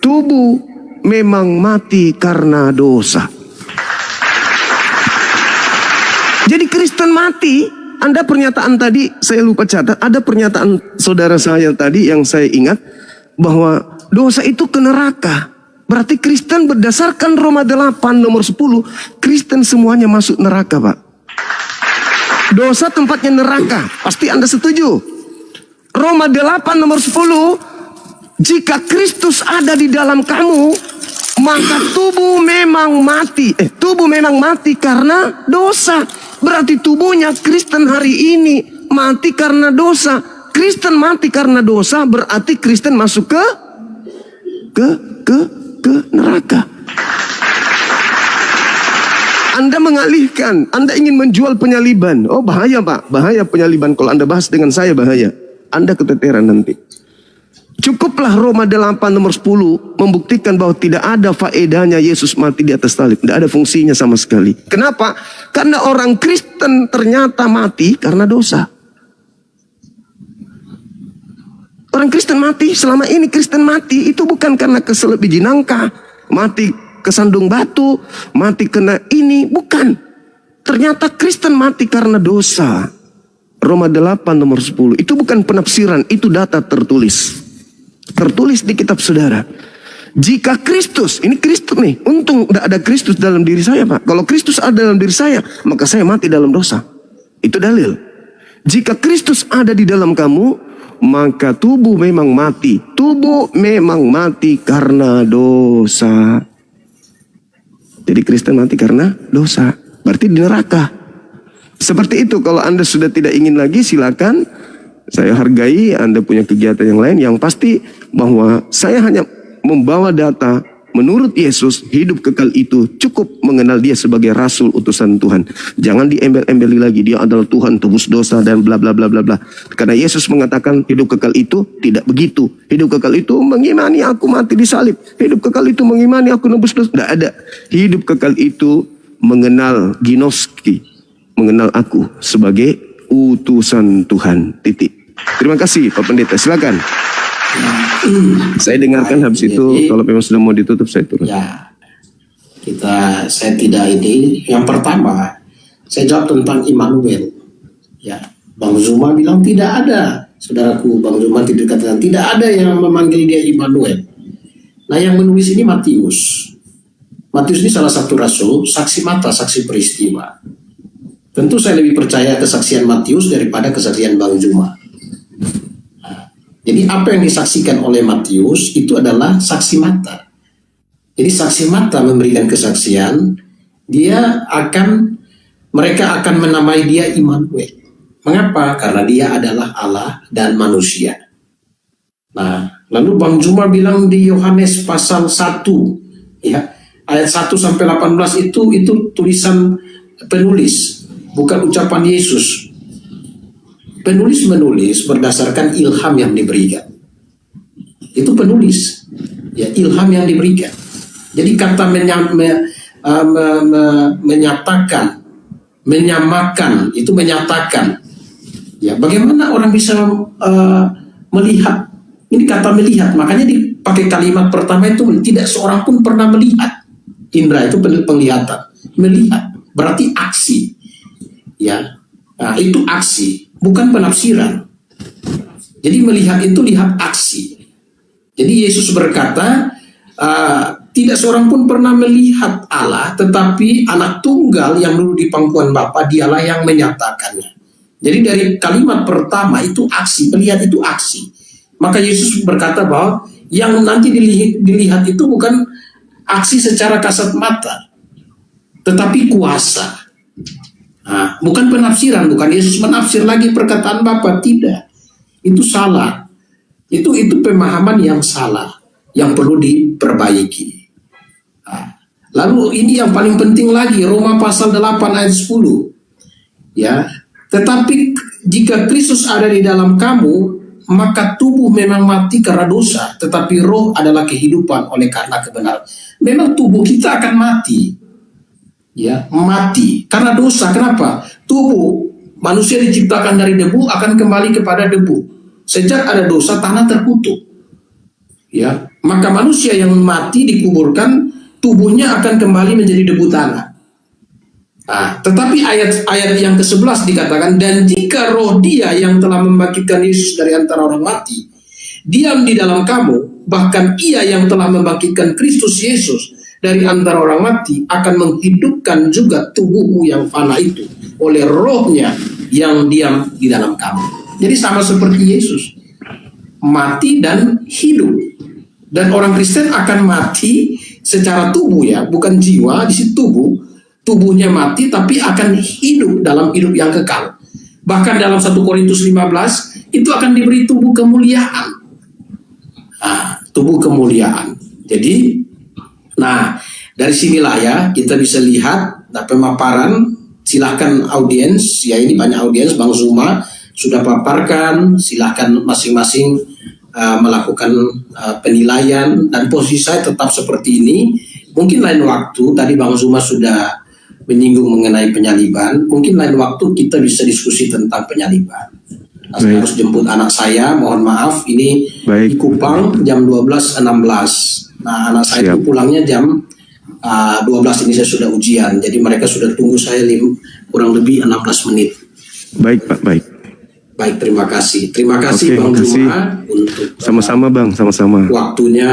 tubuh memang mati karena dosa. Jadi Kristen mati. Anda pernyataan tadi, saya lupa catat. Ada pernyataan saudara saya tadi yang saya ingat. Bahwa dosa itu ke neraka. Berarti Kristen berdasarkan Roma 8 nomor 10, Kristen semuanya masuk neraka, Pak. Dosa tempatnya neraka. Pasti Anda setuju. Roma 8 nomor 10, jika Kristus ada di dalam kamu, maka tubuh memang mati. Tubuh memang mati karena dosa. Berarti tubuhnya Kristen hari ini mati karena dosa. Kristen mati karena dosa, berarti Kristen masuk ke neraka. Anda mengalihkan, Anda ingin menjual penyaliban. Oh bahaya, Pak, bahaya penyaliban. Kalau Anda bahas dengan saya bahaya. Anda keteteran nanti. Cukuplah Roma 8 nomor 10 membuktikan bahwa tidak ada faedahnya Yesus mati di atas salib. Tidak ada fungsinya sama sekali. Kenapa? Karena orang Kristen ternyata mati karena dosa. Orang Kristen mati, selama ini Kristen mati itu bukan karena keselip biji nangka, mati kesandung batu, mati kena ini, bukan. Ternyata Kristen mati karena dosa. Roma 8 nomor 10. Itu bukan penafsiran, itu data tertulis. Tertulis di kitab saudara. Jika Kristus, ini Kristus nih, untung tidak ada Kristus dalam diri saya, Pak. Kalau Kristus ada dalam diri saya, maka saya mati dalam dosa. Itu dalil. Jika Kristus ada di dalam kamu, maka tubuh memang mati. Tubuh memang mati karena dosa. Jadi Kristen mati karena dosa. Berarti di neraka. Seperti itu, kalau Anda sudah tidak ingin lagi, silakan. Saya hargai Anda punya kegiatan yang lain. Yang pasti bahwa saya hanya membawa data. Menurut Yesus, hidup kekal itu cukup mengenal dia sebagai rasul utusan Tuhan. Jangan diembel-embeli lagi, dia adalah Tuhan tebus dosa dan bla bla bla bla bla. Karena Yesus mengatakan hidup kekal itu tidak begitu. Hidup kekal itu mengimani aku mati di salib. Hidup kekal itu mengimani aku nebus dosa. Tidak ada. Hidup kekal itu mengenal ginoski, mengenal aku sebagai utusan Tuhan. Titik. Terima kasih Pak Pendeta, silakan. Saya dengarkan habis itu, kalau memang sudah mau ditutup saya turun. Ya, saya tidak ini. Yang pertama, saya jawab tentang Immanuel. Ya, Bang Zuma bilang tidak ada. Saudaraku Bang Zuma tidak katakan tidak ada yang memanggil dia Immanuel. Nah, yang menulis ini Matius. Matius ini salah satu rasul, saksi mata, saksi peristiwa. Tentu saya lebih percaya kesaksian Matius daripada kesaksian Bang Zuma. Jadi apa yang disaksikan oleh Matius itu adalah saksi mata. Jadi saksi mata memberikan kesaksian, mereka akan menamai dia Immanuel. Mengapa? Karena dia adalah Allah dan manusia. Nah, lalu Bang Zuma bilang di Yohanes pasal 1, ya, ayat 1 sampai 18 itu tulisan penulis, bukan ucapan Yesus. Penulis menulis berdasarkan ilham yang diberikan. Itu penulis, ya, ilham yang diberikan. Jadi kata menyatakan, menyamakan, itu menyatakan. Ya, bagaimana orang bisa melihat? Ini kata melihat, makanya dipakai kalimat pertama itu tidak seorang pun pernah melihat. Indra itu penglihatan, melihat berarti aksi, ya. Nah, itu aksi, bukan penafsiran. Jadi melihat itu lihat aksi. Jadi Yesus berkata, tidak seorang pun pernah melihat Allah, tetapi anak tunggal yang dulu di pangkuan Bapa, dialah yang menyatakannya. Jadi dari kalimat pertama itu aksi, melihat itu aksi. Maka Yesus berkata bahwa yang nanti dilihat itu bukan aksi secara kasat mata, tetapi kuasa. Nah, bukan penafsiran, bukan Yesus menafsir lagi perkataan Bapa, tidak. Itu salah. Itu pemahaman yang salah, yang perlu diperbaiki. Nah, lalu ini yang paling penting lagi, Roma pasal 8 ayat 10. Ya, tetapi jika Kristus ada di dalam kamu, maka tubuh memang mati karena dosa, tetapi roh adalah kehidupan oleh karena kebenaran. Memang tubuh kita akan mati. Ya, mati karena dosa. Kenapa? Tubuh manusia diciptakan dari debu, akan kembali kepada debu. Sejak ada dosa, tanah terkutuk. Ya, maka manusia yang mati dikuburkan, tubuhnya akan kembali menjadi debu tanah. Nah, tetapi ayat yang ke-11 dikatakan, dan jika roh dia yang telah membangkitkan Yesus dari antara orang mati diam di dalam kamu, bahkan Ia yang telah membangkitkan Kristus Yesus dari antara orang mati akan menghidupkan juga tubuhmu yang fana itu oleh Roh-Nya yang diam di dalam kamu. Jadi sama seperti Yesus, mati dan hidup. Dan orang Kristen akan mati secara tubuh, ya, bukan jiwa, di situ tubuh. Tubuhnya mati tapi akan hidup dalam hidup yang kekal. Bahkan dalam 1 Korintus 15 itu akan diberi tubuh kemuliaan. Nah, tubuh kemuliaan. Jadi, nah, dari sinilah ya kita bisa lihat pemaparan. Silahkan audiens, ya ini banyak audiens, Bang Zuma sudah paparkan. Silahkan masing-masing melakukan penilaian, dan posisi saya tetap seperti ini. Mungkin lain waktu, tadi Bang Zuma sudah menyinggung mengenai penyaliban, mungkin lain waktu kita bisa diskusi tentang penyaliban. Saya harus jemput anak saya, mohon maaf, ini di Kupang jam 12.16. Nah, anak saya itu pulangnya jam 12, ini saya sudah ujian, jadi mereka sudah tunggu saya kurang lebih 16 menit. Baik Pak, baik. Baik, terima kasih. Terima kasih Bang Zuma untuk sama-sama Bang, sama-sama. Waktunya,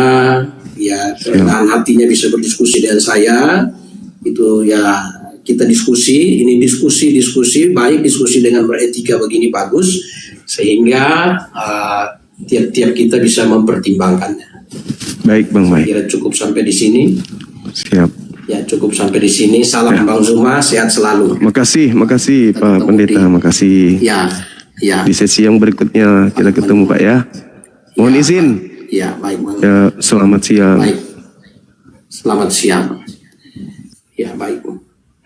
ya, kerendahan hatinya bisa berdiskusi dengan saya. Itu ya, kita diskusi, ini diskusi baik, diskusi dengan beretika begini bagus, sehingga tiap-tiap kita bisa mempertimbangkannya. Baik Bang, baik. Kira cukup sampai di sini. Siap. Ya, cukup sampai di sini. Salam Bang Zuma, sehat selalu. Makasih Pak Pendeta, makasih. Ya. Di sesi yang berikutnya kita ketemu Pak ya. Mohon izin. Ya, baik Bang. Ya, selamat siang. Baik. Selamat siang. Ya, baik.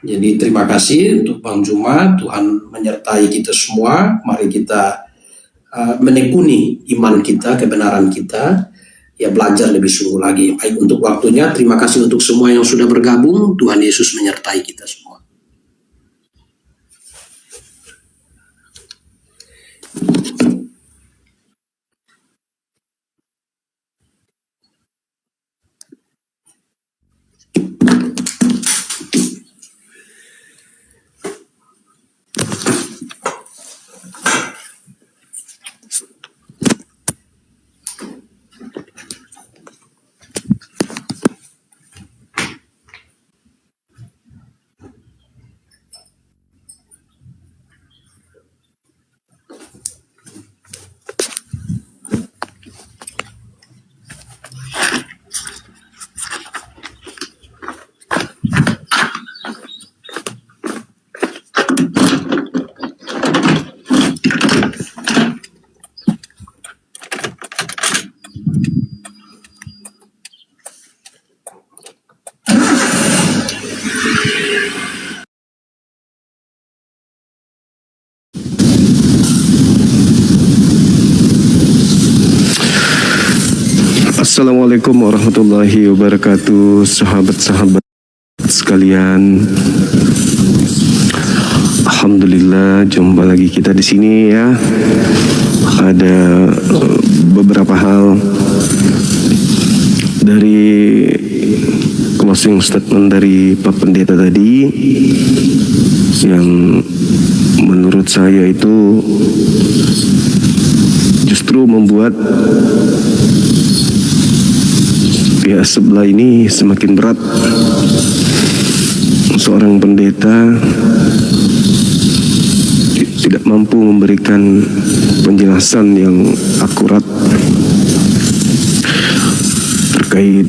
Jadi terima kasih untuk Bang Zuma. Tuhan menyertai kita semua. Mari kita menekuni iman kita, kebenaran kita. Ya, belajar lebih sungguh lagi. Baik, untuk waktunya, terima kasih untuk semua yang sudah bergabung. Tuhan Yesus menyertai kita semua. Assalamualaikum warahmatullahi wabarakatuh, sahabat-sahabat sekalian. Alhamdulillah, jumpa lagi kita di sini ya. Ada beberapa hal dari closing statement dari Pak Pendeta tadi yang menurut saya itu justru membuat pihak sebelah ini semakin berat. Seorang pendeta tidak mampu memberikan penjelasan yang akurat terkait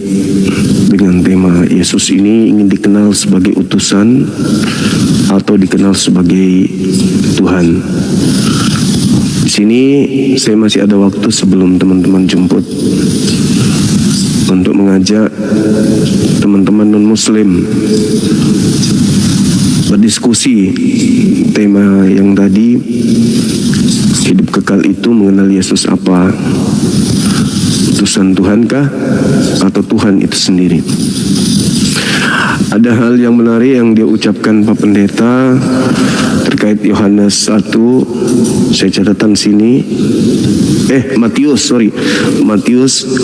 dengan tema Yesus ini ingin dikenal sebagai utusan atau dikenal sebagai Tuhan. Di sini saya masih ada waktu sebelum teman-teman jemput untuk mengajak teman-teman non-muslim berdiskusi tema yang tadi, hidup kekal itu mengenal Yesus apa? Utusan Tuhankah atau Tuhan itu sendiri? Ada hal yang menarik yang dia ucapkan Pak Pendeta terkait Yohanes 1. Saya catatan sini. Matius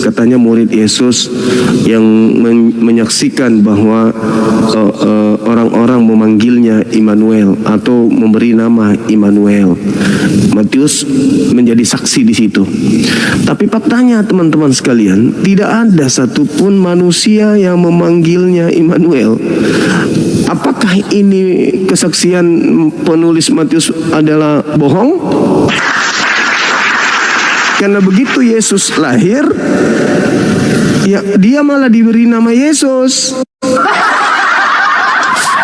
katanya murid Yesus yang menyaksikan bahwa orang-orang memanggilnya Immanuel atau memberi nama Immanuel. Matius menjadi saksi di situ. Tapi faktanya teman-teman sekalian, tidak ada satupun manusia yang memanggilnya Immanuel. Apakah ini kesaksian penulis Matius adalah bohong? Karena begitu Yesus lahir, ya dia malah diberi nama Yesus,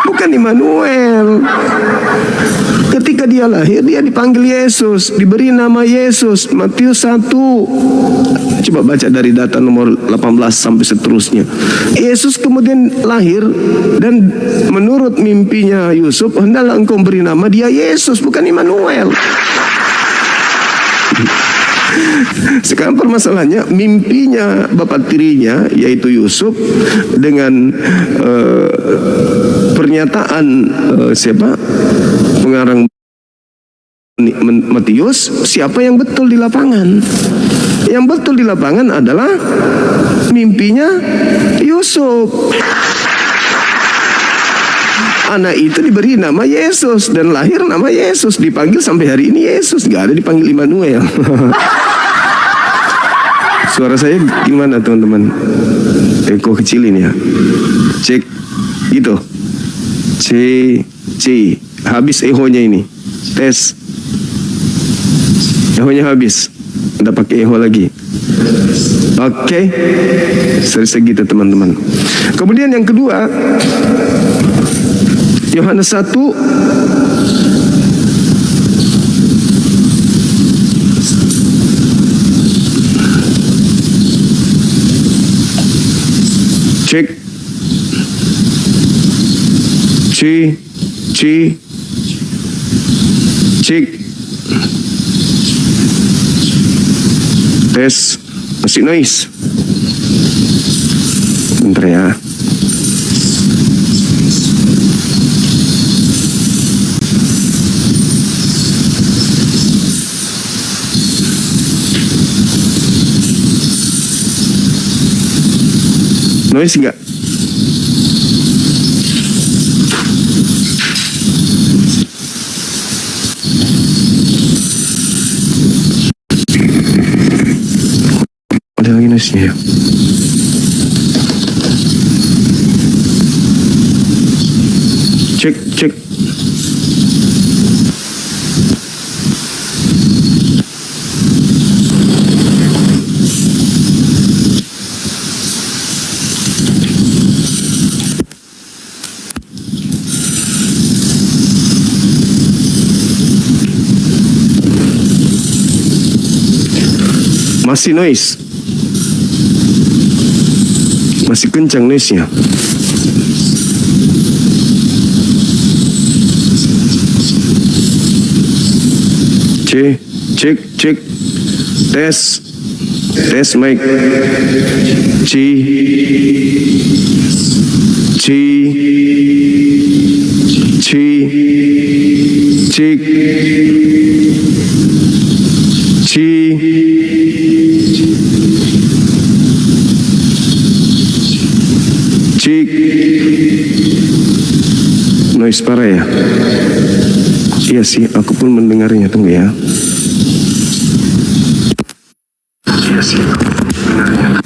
bukan Immanuel. Ketika dia lahir, dia dipanggil Yesus, diberi nama Yesus. Matius 1. Coba baca dari data nomor 18 sampai seterusnya. Yesus kemudian lahir, dan menurut mimpinya Yusuf, hendaklah engkau beri nama dia Yesus, bukan Immanuel. Sekarang permasalahannya, mimpinya bapak tirinya yaitu Yusuf dengan pernyataan siapa pengarang Matius, siapa yang betul di lapangan? Yang betul di lapangan adalah mimpinya Yusuf. Anak itu diberi nama Yesus dan lahir nama Yesus, dipanggil sampai hari ini Yesus, nggak ada dipanggil Immanuel. Suara saya gimana teman-teman? Eko kecilin ya. Cek gitu. C habis ehonya ini. Tes. Ehonya habis. Udah pakai eho lagi. Oke. Segitu teman-teman. Kemudian yang kedua, Yohanes 1 cek cek tes, masih noise. Bentar ya. Noise enggak? Ada lagi noise-nya ya? Cek. Masih noise. Masih kencang noise-nya. Cek. Tes mic. Cik. Noise parah ya? Iya sih, aku pun mendengarnya. Tunggu ya. Iya sih, aku pun mendengarnya.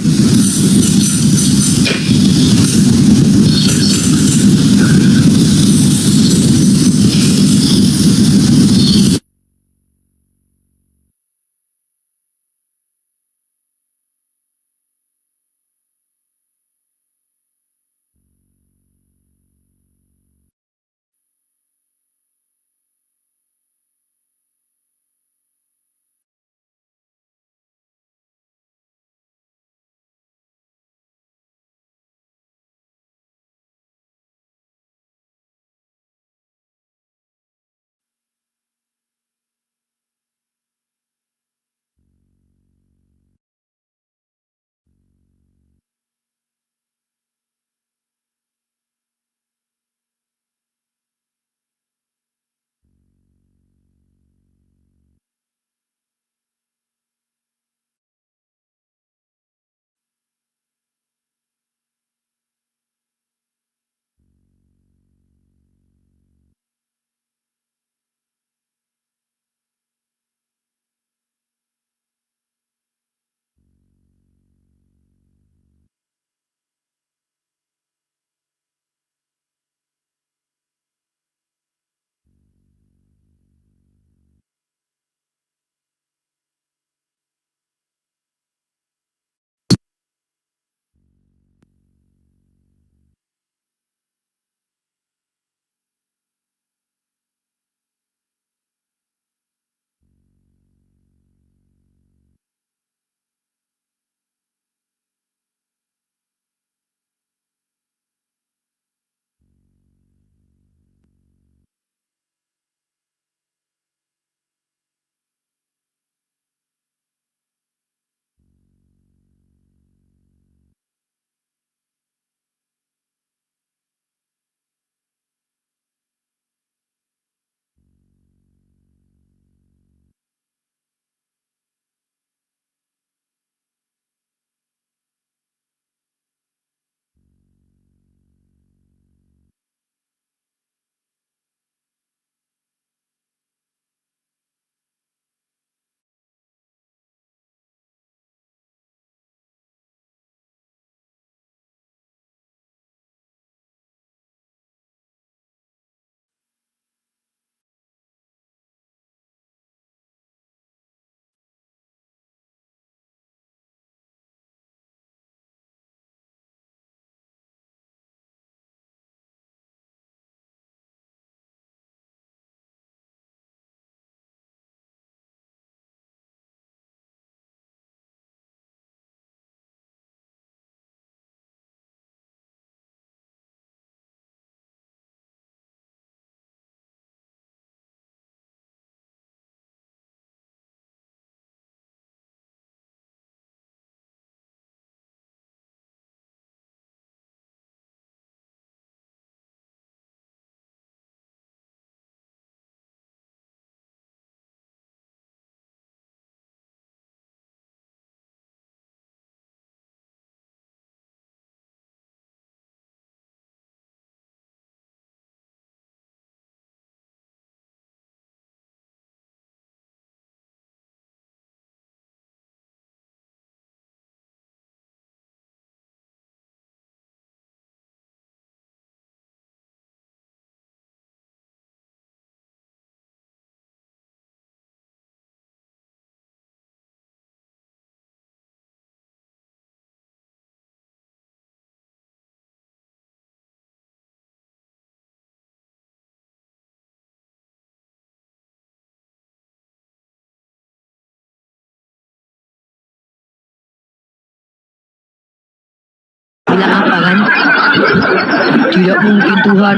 Tuhan. Tidak mungkin Tuhan.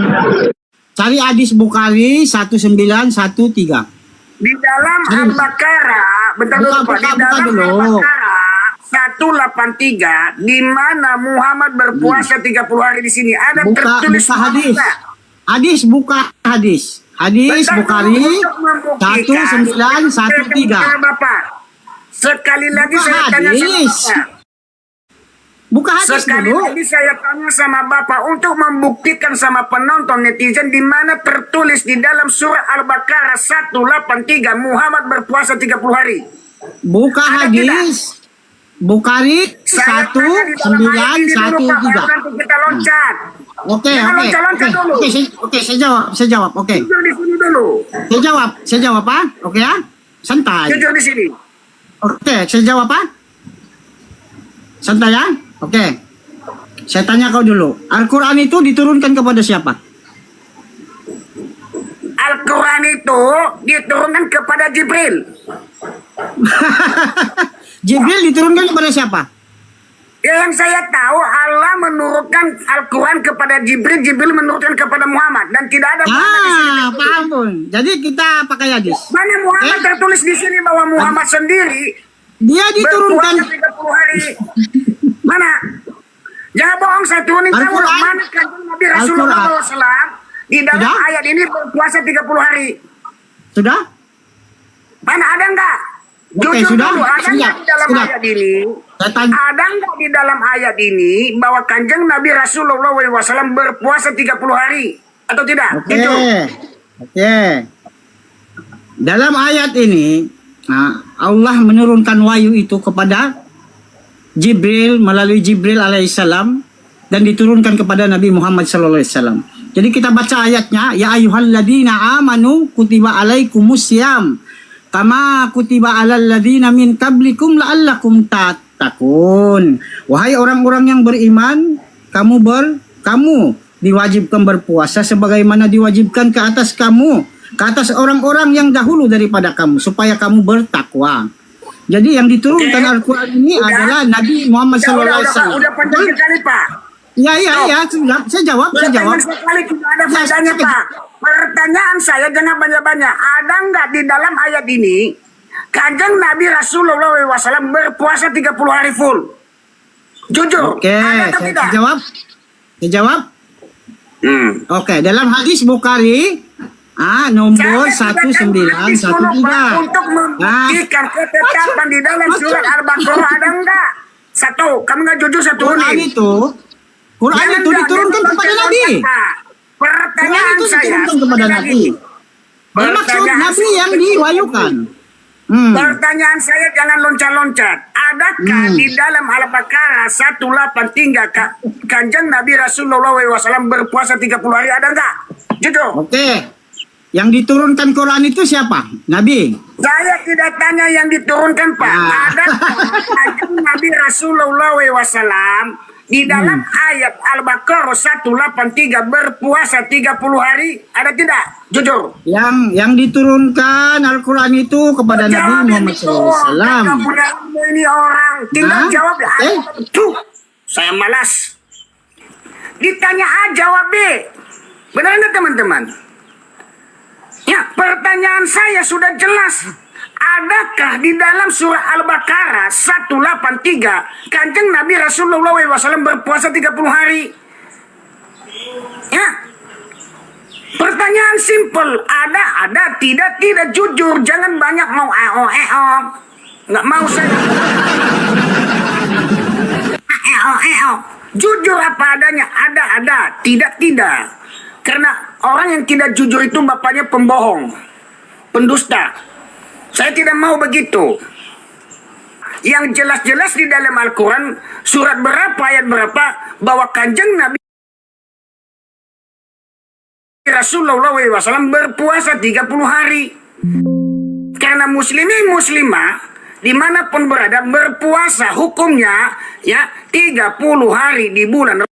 Cari hadis Bukhari 1913. Di dalam Al-Baqarah, bentar dulu Pak, di dalam Al-Baqarah 183 di mana Muhammad berpuasa 30 hari di sini ada tertulis Buka hadis. Muhammad. Hadis buka hadis. Hadis Bentar Bukhari dulu, untuk membuktikan, 1913. Bapak. Sekali lagi Buka saya tanya sama hadis. Bapak. Buka hadis Sekali dulu. lagi saya tanya sama Bapak untuk membuktikan sama penonton netizen di mana tertulis di dalam surah Al-Baqarah 183 Muhammad berpuasa 30 hari. Buka Ada hadis. Bukhari Saya tanya di dalam ayat ini dulu, Pak, baru 1913. nanti kita loncat. Oke, Jangan oke. loncat-loncat dulu. Oke, saya jawab. Oke. Jujur di sini dulu. Saya jawab Pak. Oke ya. Santai. Jujur di sini. Oke, saya jawab Pak. Santai ya. Oke. Saya tanya kau dulu. Al-Quran itu diturunkan kepada siapa? Al-Quran itu diturunkan kepada Jibril. Jibril diturunkan kepada siapa? Ya, yang saya tahu Allah menurunkan Al-Quran kepada Jibril, Jibril menurunkan kepada Muhammad dan tidak ada Muhammad di sini. Paham pun. Jadi kita pakai hadis. Mana Muhammad tertulis di sini bahwa Muhammad sendiri Dia diturunkan. berpuasa 30 hari. Mana? Jangan bohong, saya turunin kamu. Al-Quran. Mana kanjeng Nabi Rasulullah Al-Quran. SAW di dalam Sudah? ayat ini berpuasa 30 hari. Sudah? Mana ada enggak? Oke, Jujur sudah. dulu, ada Siap, enggak di dalam siap. ayat ini? Saya tanya. Ada enggak di dalam ayat ini bahwa kanjeng Nabi Rasulullah SAW berpuasa 30 hari? Atau tidak? Oke. Jujur. Oke. Dalam ayat ini, Allah menurunkan wahyu itu kepada Jibril melalui Jibril alaihissalam dan diturunkan kepada Nabi Muhammad sallallahu alaihi wasallam. Jadi kita baca ayatnya, ya ayyuhalladzina amanu kutiba alaikumusiyam kama kutiba alal ladzina min qablikum la'allakum tattaqun. Wahai orang-orang yang beriman, kamu diwajibkan berpuasa sebagaimana diwajibkan ke atas orang-orang yang dahulu daripada kamu supaya kamu bertakwa. Jadi yang diturunkan Oke. Al-Quran ini Udah. adalah Nabi Muhammad Ya, sallallahu alaihi wasallam. udah panjang sekali Pak. Ya, sudah. Saya jawab. Udah panjang sekali, tidak ada Ya, faedahnya saya- Pak. Pertanyaan saya jangan banyak-banyak. Ada enggak di dalam ayat ini kanjeng Nabi Rasulullah SAW berpuasa 30 hari full? Jujur. Oke, Ada atau saya tidak? jawab. Saya jawab. Oke, dalam hadis Bukhari nomor Saya tidak akan hadis dulu, Pak, 1913. untuk membuktikan ketetapan di dalam surat Al-Baqarah ada enggak? Satu, kamu nggak jujur satu Quran itu diturunkan kepada Nabi. Pertanyaan Quran itu saya diturunkan kepada Nabi. Bermaksud Pertanyaan Nabi saya- yang diwahyukan. Pertanyaan saya jangan loncat-loncat. Adakah di dalam Al-Baqarah 183 kanjeng Nabi Rasulullah SAW berpuasa 30 hari ada enggak? Jujur. Oke. Yang diturunkan Quran itu siapa? Nabi. Saya tidak tanya yang diturunkan Pak. Adakah kanjeng Nabi Rasulullah SAW di dalam ayat Al-Baqarah 183 berpuasa 30 hari ada tidak? Jujur. Yang diturunkan Al-Quran itu kepada Nabi Jawab Muhammad itu. SAW. Kakak punya ini orang. Tinggal Hah? jawab. Tuh, saya malas. Ditanya A, jawab B. Benar nggak teman-teman? Ya, pertanyaan saya sudah jelas. Adakah di dalam surah Al-Baqarah 183 kanjeng Nabi Rasulullah SAW berpuasa 30 hari? Ya. Pertanyaan simpel, ada, tidak, jujur, jangan banyak mau nggak mau saya. Jujur apa adanya, ada, tidak. Karena orang yang tidak jujur itu bapaknya pembohong, pendusta. Saya tidak mau begitu. Yang jelas-jelas di dalam Al-Quran, surat berapa, ayat berapa, bahwa kanjeng Nabi Rasulullah SAW berpuasa 30 hari. Karena muslimah dimanapun berada berpuasa hukumnya ya 30 hari di bulan.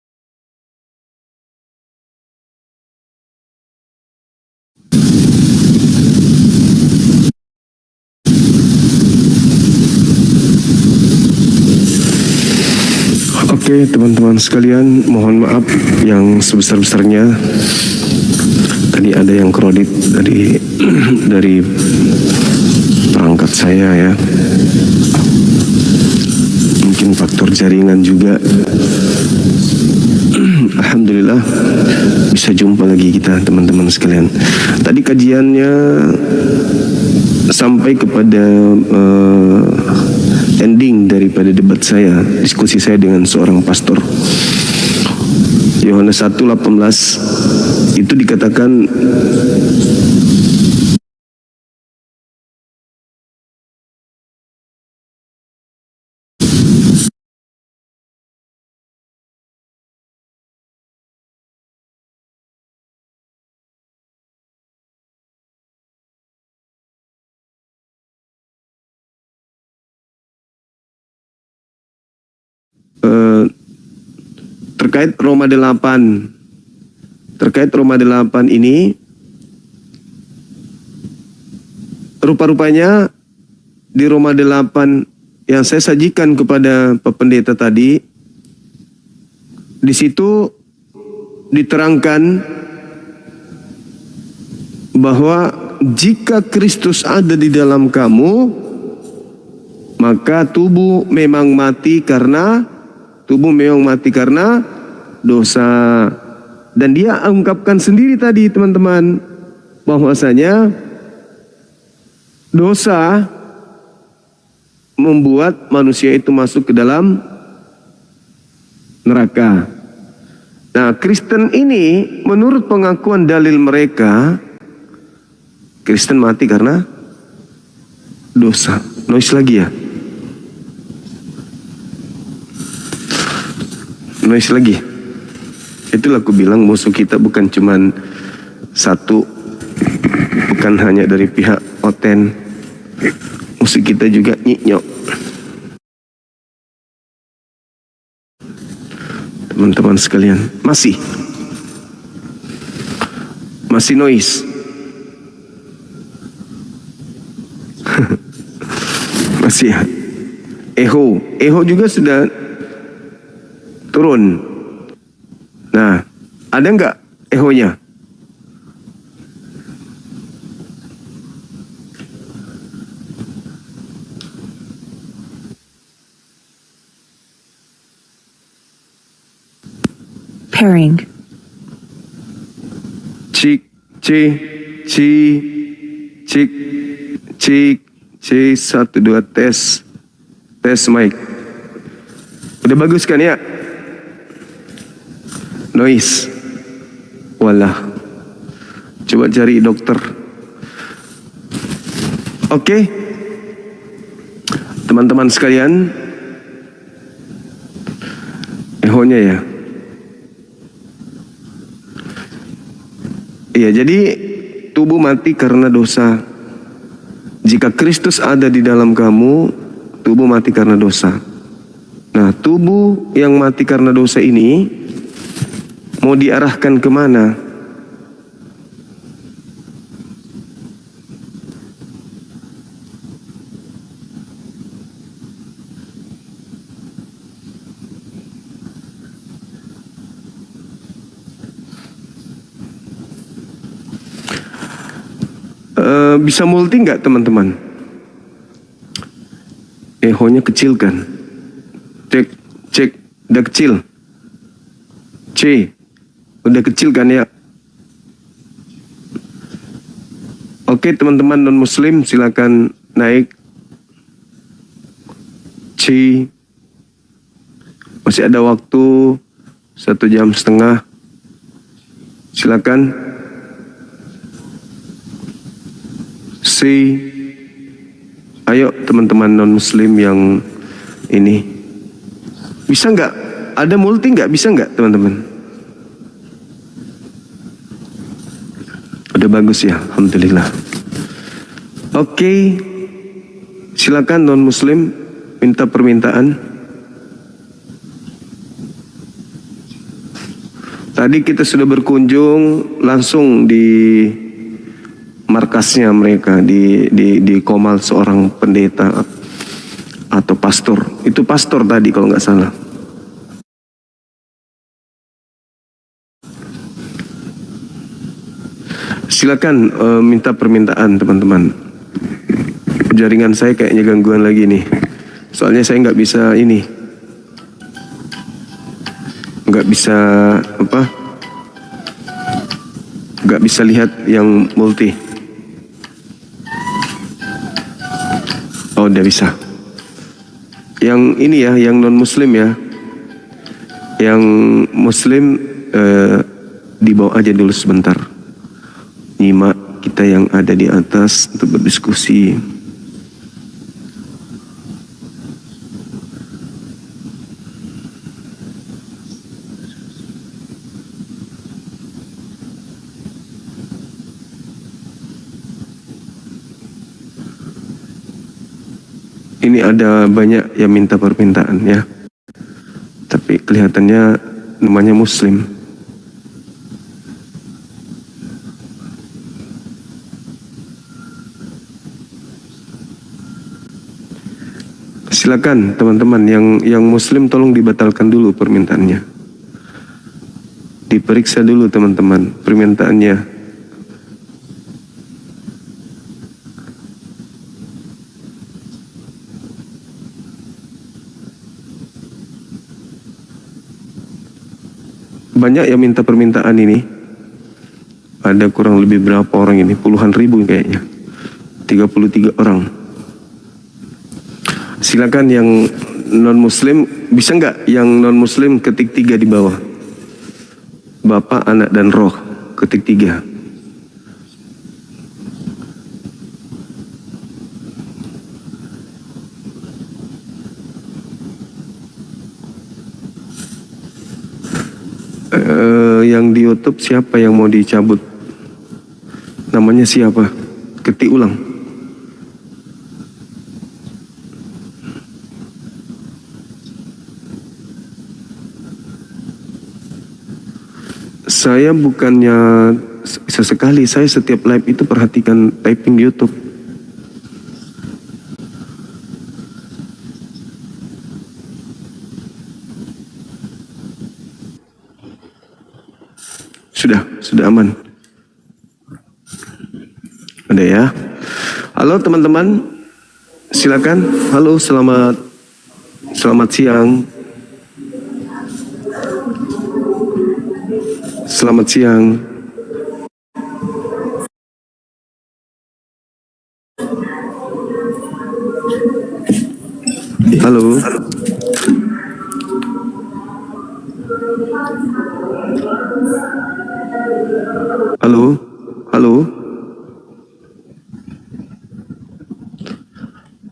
Oke, Oke, teman-teman sekalian, mohon maaf yang sebesar-besarnya. Tadi ada yang kredit dari perangkat saya ya. Mungkin faktor jaringan juga. Alhamdulillah bisa jumpa lagi kita teman-teman sekalian. Tadi kajiannya sampai kepada ending daripada debat saya, diskusi saya dengan seorang pastor. Yohanes 1:18 itu dikatakan terkait Roma 8. Terkait Roma 8 ini, rupa-rupanya di Roma 8 yang saya sajikan kepada Pak Pendeta tadi, di situ diterangkan bahwa jika Kristus ada di dalam kamu, maka tubuh memang mati karena dosa. Dan dia ungkapkan sendiri tadi teman-teman, bahwasanya dosa membuat manusia itu masuk ke dalam neraka. Nah, Kristen ini menurut pengakuan dalil mereka, Kristen mati karena dosa. Noise lagi ya? Noise lagi. Itulah aku bilang musuh kita bukan cuman satu, bukan hanya dari pihak Oten. Musuh kita juga Nyiknyok. Teman-teman sekalian, masih noise. Masih ya. Eho juga sudah turun. Nah, ada nggak ehonya? Pairing. Cik, cik, 1, 2, tes mic. Udah bagus kan ya? Noise. Walah. Coba cari dokter. Oke. Teman-teman sekalian. Ehonya ya. Iya, jadi tubuh mati karena dosa. Jika Kristus ada di dalam kamu, tubuh mati karena dosa. Nah, tubuh yang mati karena dosa ini mau diarahkan kemana? Bisa multi nggak teman-teman? Ehonya kecil kan? Cek, udah kecil. Udah kecil kan ya? Oke, teman-teman non muslim silakan naik. Masih ada waktu 1,5 jam. Silakan. Ayo teman-teman non muslim yang ini. Bisa nggak? Ada multi nggak? Bisa nggak teman-teman? Udah bagus ya, alhamdulillah. Oke, silakan non muslim minta permintaan. Tadi kita sudah berkunjung langsung di markasnya mereka, di Komal, seorang pendeta atau pastor. Itu pastor tadi kalau nggak salah. Silakan minta permintaan teman-teman. Jaringan saya kayaknya gangguan lagi nih. Soalnya saya nggak bisa ini, nggak bisa apa, nggak bisa lihat yang multi. Oh, udah bisa. Yang ini ya, yang non muslim ya. Yang muslim dibawa aja dulu sebentar. Nyimak kita yang ada di atas untuk berdiskusi. Ini ada banyak yang minta permintaan ya. Tapi kelihatannya namanya muslim. Silakan teman-teman yang muslim tolong dibatalkan dulu permintaannya. Diperiksa dulu teman-teman permintaannya. Banyak yang minta permintaan ini. Ada kurang lebih berapa orang ini? Puluhan ribu kayaknya. 33 orang. Silakan yang non muslim, bisa nggak yang non muslim ketik 3 di bawah? Bapa, Anak dan Roh, ketik 3. Yang di YouTube siapa yang mau dicabut? Namanya siapa? Ketik ulang. Saya bukannya sesekali, saya setiap live itu perhatikan typing di YouTube. Sudah aman. Ada ya. Halo teman-teman, silakan. Halo, selamat siang. Selamat siang. Halo. Halo. Halo.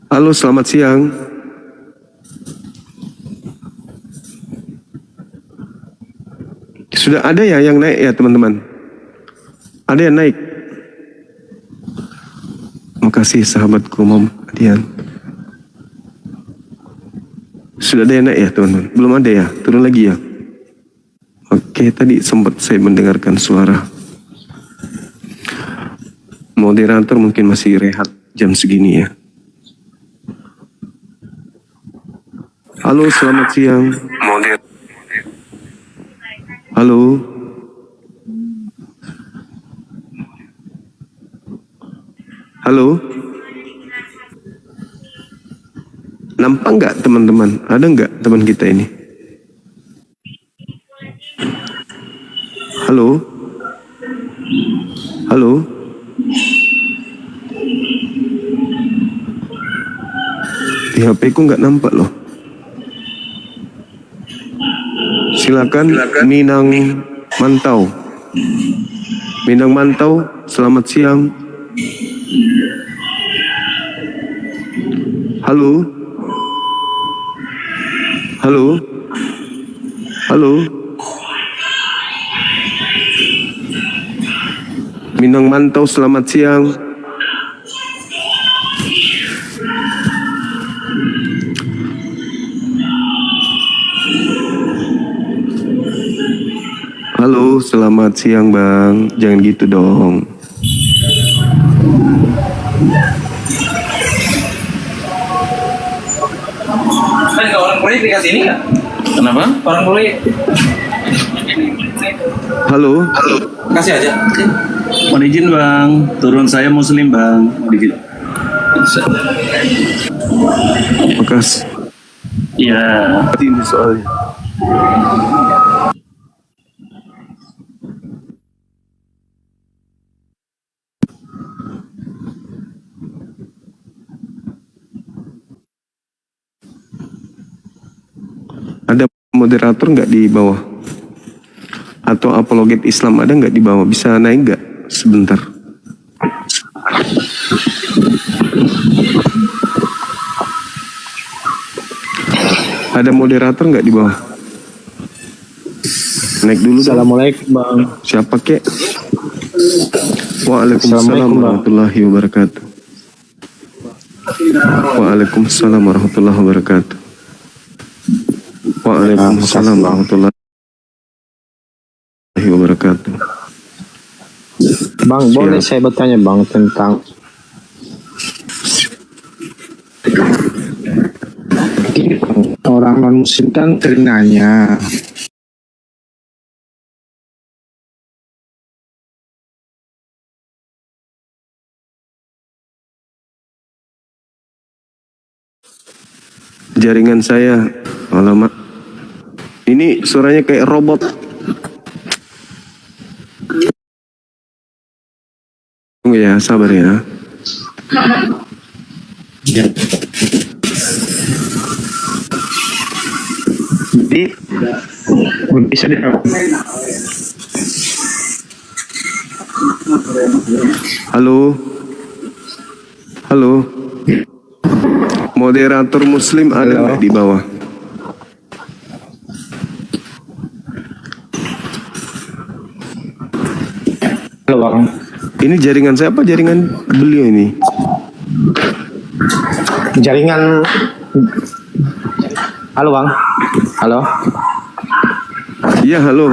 Halo, selamat siang. Sudah ada ya yang naik ya teman-teman? Ada yang naik? Makasih sahabatku Mom Adian. Sudah ada yang naik ya teman-teman? Belum ada ya? Turun lagi ya? Oke, tadi sempat saya mendengarkan suara. Moderator mungkin masih rehat jam segini ya. Halo, selamat siang. Halo. Halo. Nampak nggak teman-teman? Ada nggak teman kita ini? Halo. Halo. Di HP ku nggak nampak loh. Silakan Minang Mantau. Minang Mantau, selamat siang. Halo. Halo. Halo. Minang Mantau, selamat siang. Halo, selamat siang Bang. Jangan gitu dong. Orang proyek dikasih ini nggak? Kenapa? Orang proyek. Halo. Kasih aja. Mohon izin bang, turun saya muslim bang. Mohon izin. Makasih. Ya. Ini soalnya. Ada moderator nggak di bawah? Atau apologet Islam ada nggak di bawah? Bisa naik nggak sebentar? Ada moderator nggak di bawah? Naik dulu. Assalamualaikum bang. Siapa kek? Waalaikumsalam Assalamualaikum, Bang. warahmatullahi wabarakatuh. Waalaikumsalam warahmatullahi wabarakatuh. Waalaikumsalam Bang. warahmatullahi wabarakatuh. Bang, boleh saya bertanya bang tentang orang non muslim kan sering nanya Jaringan saya, alamak. Ini suaranya kayak robot. Tunggu ya, sabar ya. jadi bisa dijawab. Halo. Halo. Moderator muslim ada nggak di bawah? Halo bang. Ini jaringan saya apa jaringan beliau ini? Jaringan. Halo bang. Halo. Iya, halo.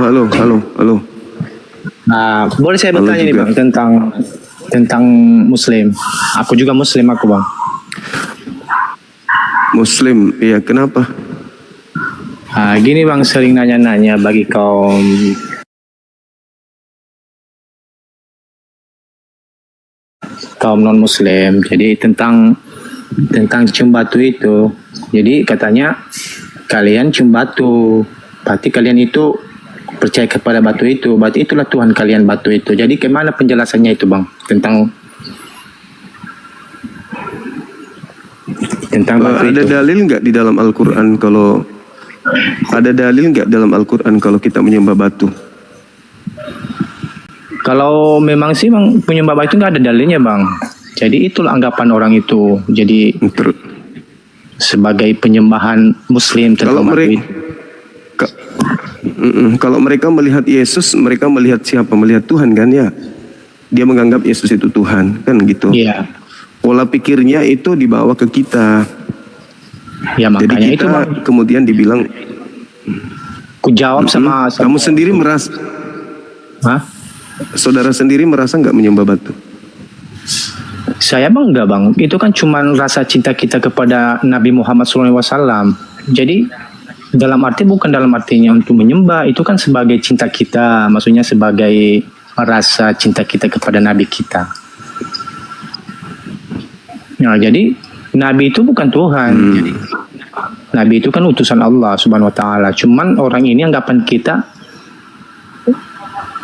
Nah, boleh saya Halo bertanya nih juga. bang tentang muslim. Aku juga muslim aku bang. Muslim, iya kenapa? Nah, gini bang, sering nanya-nanya bagi kaum non muslim. Jadi tentang cium batu itu. Jadi katanya kalian cium batu, berarti kalian itu percaya kepada batu itu. Berarti itulah Tuhan kalian batu itu. Jadi kemana penjelasannya itu bang tentang batu Ada itu? dalil nggak di dalam Al-Quran kalau kita menyembah batu? Kalau memang sih bang penyembah batu nggak ada dalilnya bang. Jadi itulah anggapan orang itu. Jadi sebagai penyembahan Muslim Kalau tentang batu mereka, itu. kalau mereka melihat Yesus, mereka melihat siapa? Melihat Tuhan kan ya? Dia menganggap Yesus itu Tuhan kan gitu. Iya. Pola pikirnya itu dibawa ke kita. Ya Jadi makanya kita itu bang. kemudian dibilang, Ku jawab sama kamu sendiri merasa, Hah? saudara sendiri merasa nggak menyembah batu? Saya bang enggak bang. Itu kan cuma rasa cinta kita kepada Nabi Muhammad SAW. Jadi bukan dalam artinya untuk menyembah. Itu kan sebagai cinta kita. Maksudnya sebagai rasa cinta kita kepada Nabi kita. Nah, jadi Nabi itu bukan Tuhan. Jadi, Nabi itu kan utusan Allah Subhanahu Wa Taala. Cuman orang ini anggapan kita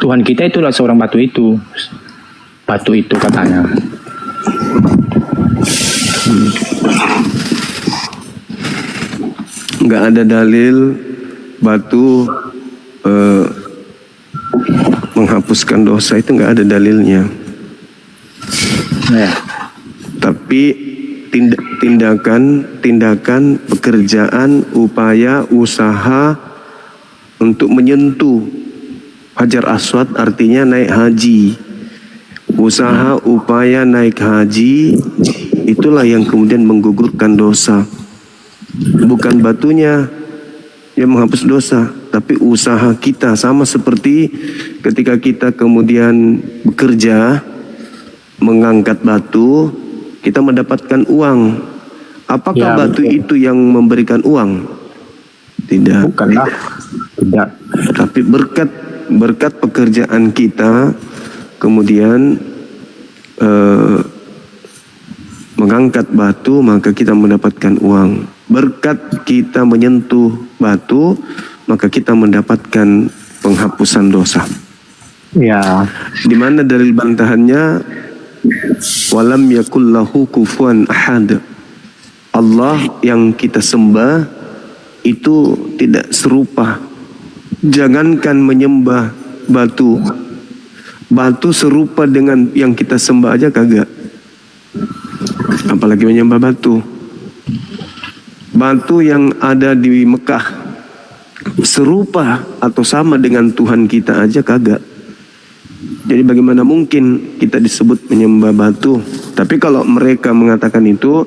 Tuhan kita itulah seorang batu itu. Batu itu katanya. Nggak ada dalil batu menghapuskan dosa, itu nggak ada dalilnya. Ya. Tapi tindakan, pekerjaan, upaya, usaha untuk menyentuh Hajar Aswad artinya naik haji. Usaha, upaya naik haji, itulah yang kemudian menggugurkan dosa. Bukan batunya yang menghapus dosa, tapi usaha kita. Sama seperti ketika kita kemudian bekerja, mengangkat batu, kita mendapatkan uang. Apakah Ya, batu betul. itu yang memberikan uang? Tidak. Bukanlah. Tidak. Tapi berkat pekerjaan kita, kemudian mengangkat batu, maka kita mendapatkan uang. Berkat kita menyentuh batu, maka kita mendapatkan penghapusan dosa. Ya. Di mana dalil bantahannya, walam yakul lahu kufuwan ahad. Allah yang kita sembah itu tidak serupa. Jangankan menyembah batu, batu serupa dengan yang kita sembah aja kagak, apalagi menyembah batu. Batu yang ada di Mekah serupa atau sama dengan Tuhan kita aja kagak. Jadi bagaimana mungkin kita disebut menyembah batu? Tapi kalau mereka mengatakan itu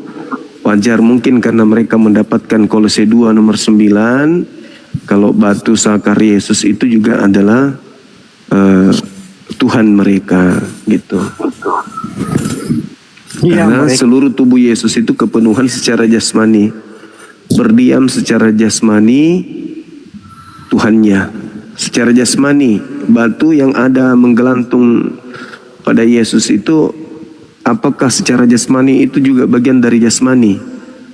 wajar, mungkin karena mereka mendapatkan Kolose 2 nomor 9, kalau batu sakar Yesus itu juga adalah Tuhan mereka gitu. Karena seluruh tubuh Yesus itu kepenuhan secara jasmani, berdiam secara jasmani Tuhannya. Secara jasmani, batu yang ada menggelantung pada Yesus itu, apakah secara jasmani itu juga bagian dari jasmani?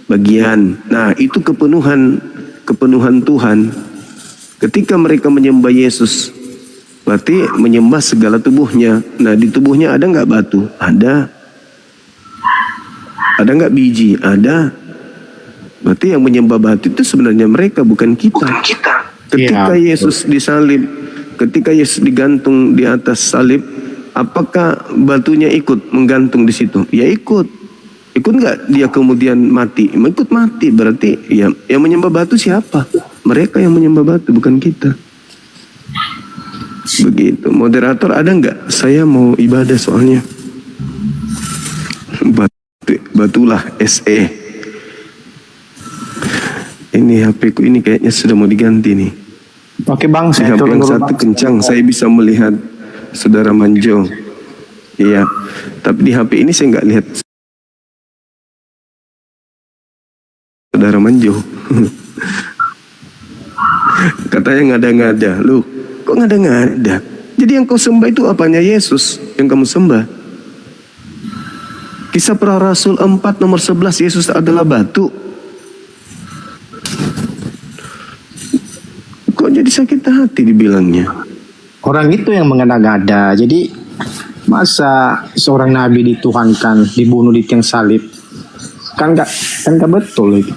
Bagian. Nah, itu kepenuhan Tuhan. Ketika mereka menyembah Yesus, berarti menyembah segala tubuhnya. Nah, di tubuhnya ada nggak batu? Ada. Ada nggak biji? Ada. Berarti yang menyembah batu itu sebenarnya mereka, bukan kita. Ketika Yesus disalib, ketika Yesus digantung di atas salib, apakah batunya ikut menggantung di situ? Ya ikut. Ikut nggak dia kemudian mati? Ikut mati. Berarti ya yang menyembah batu siapa? Mereka yang menyembah batu, bukan kita. Begitu. Moderator ada nggak? Saya mau ibadah soalnya. Batulah SE. Ini HP ku ini kayaknya sudah mau diganti nih. Oke Bang, Di saya HP turun yang dulu, satu Bang. kencang, saya bisa melihat Saudara Manjo. Iya, tapi di HP ini saya nggak lihat Saudara Manjo. Katanya ngada-ngada. Loh, kok ngada-ngada? Jadi yang kau sembah itu apanya Yesus yang kamu sembah? Kisah Para Rasul 4 nomor 11, Yesus adalah batu. Kok jadi sakit hati dibilangnya? Orang itu yang mengada-ngada. Jadi masa seorang nabi dituhankan, dibunuh di tiang salib? Kan nggak betul itu.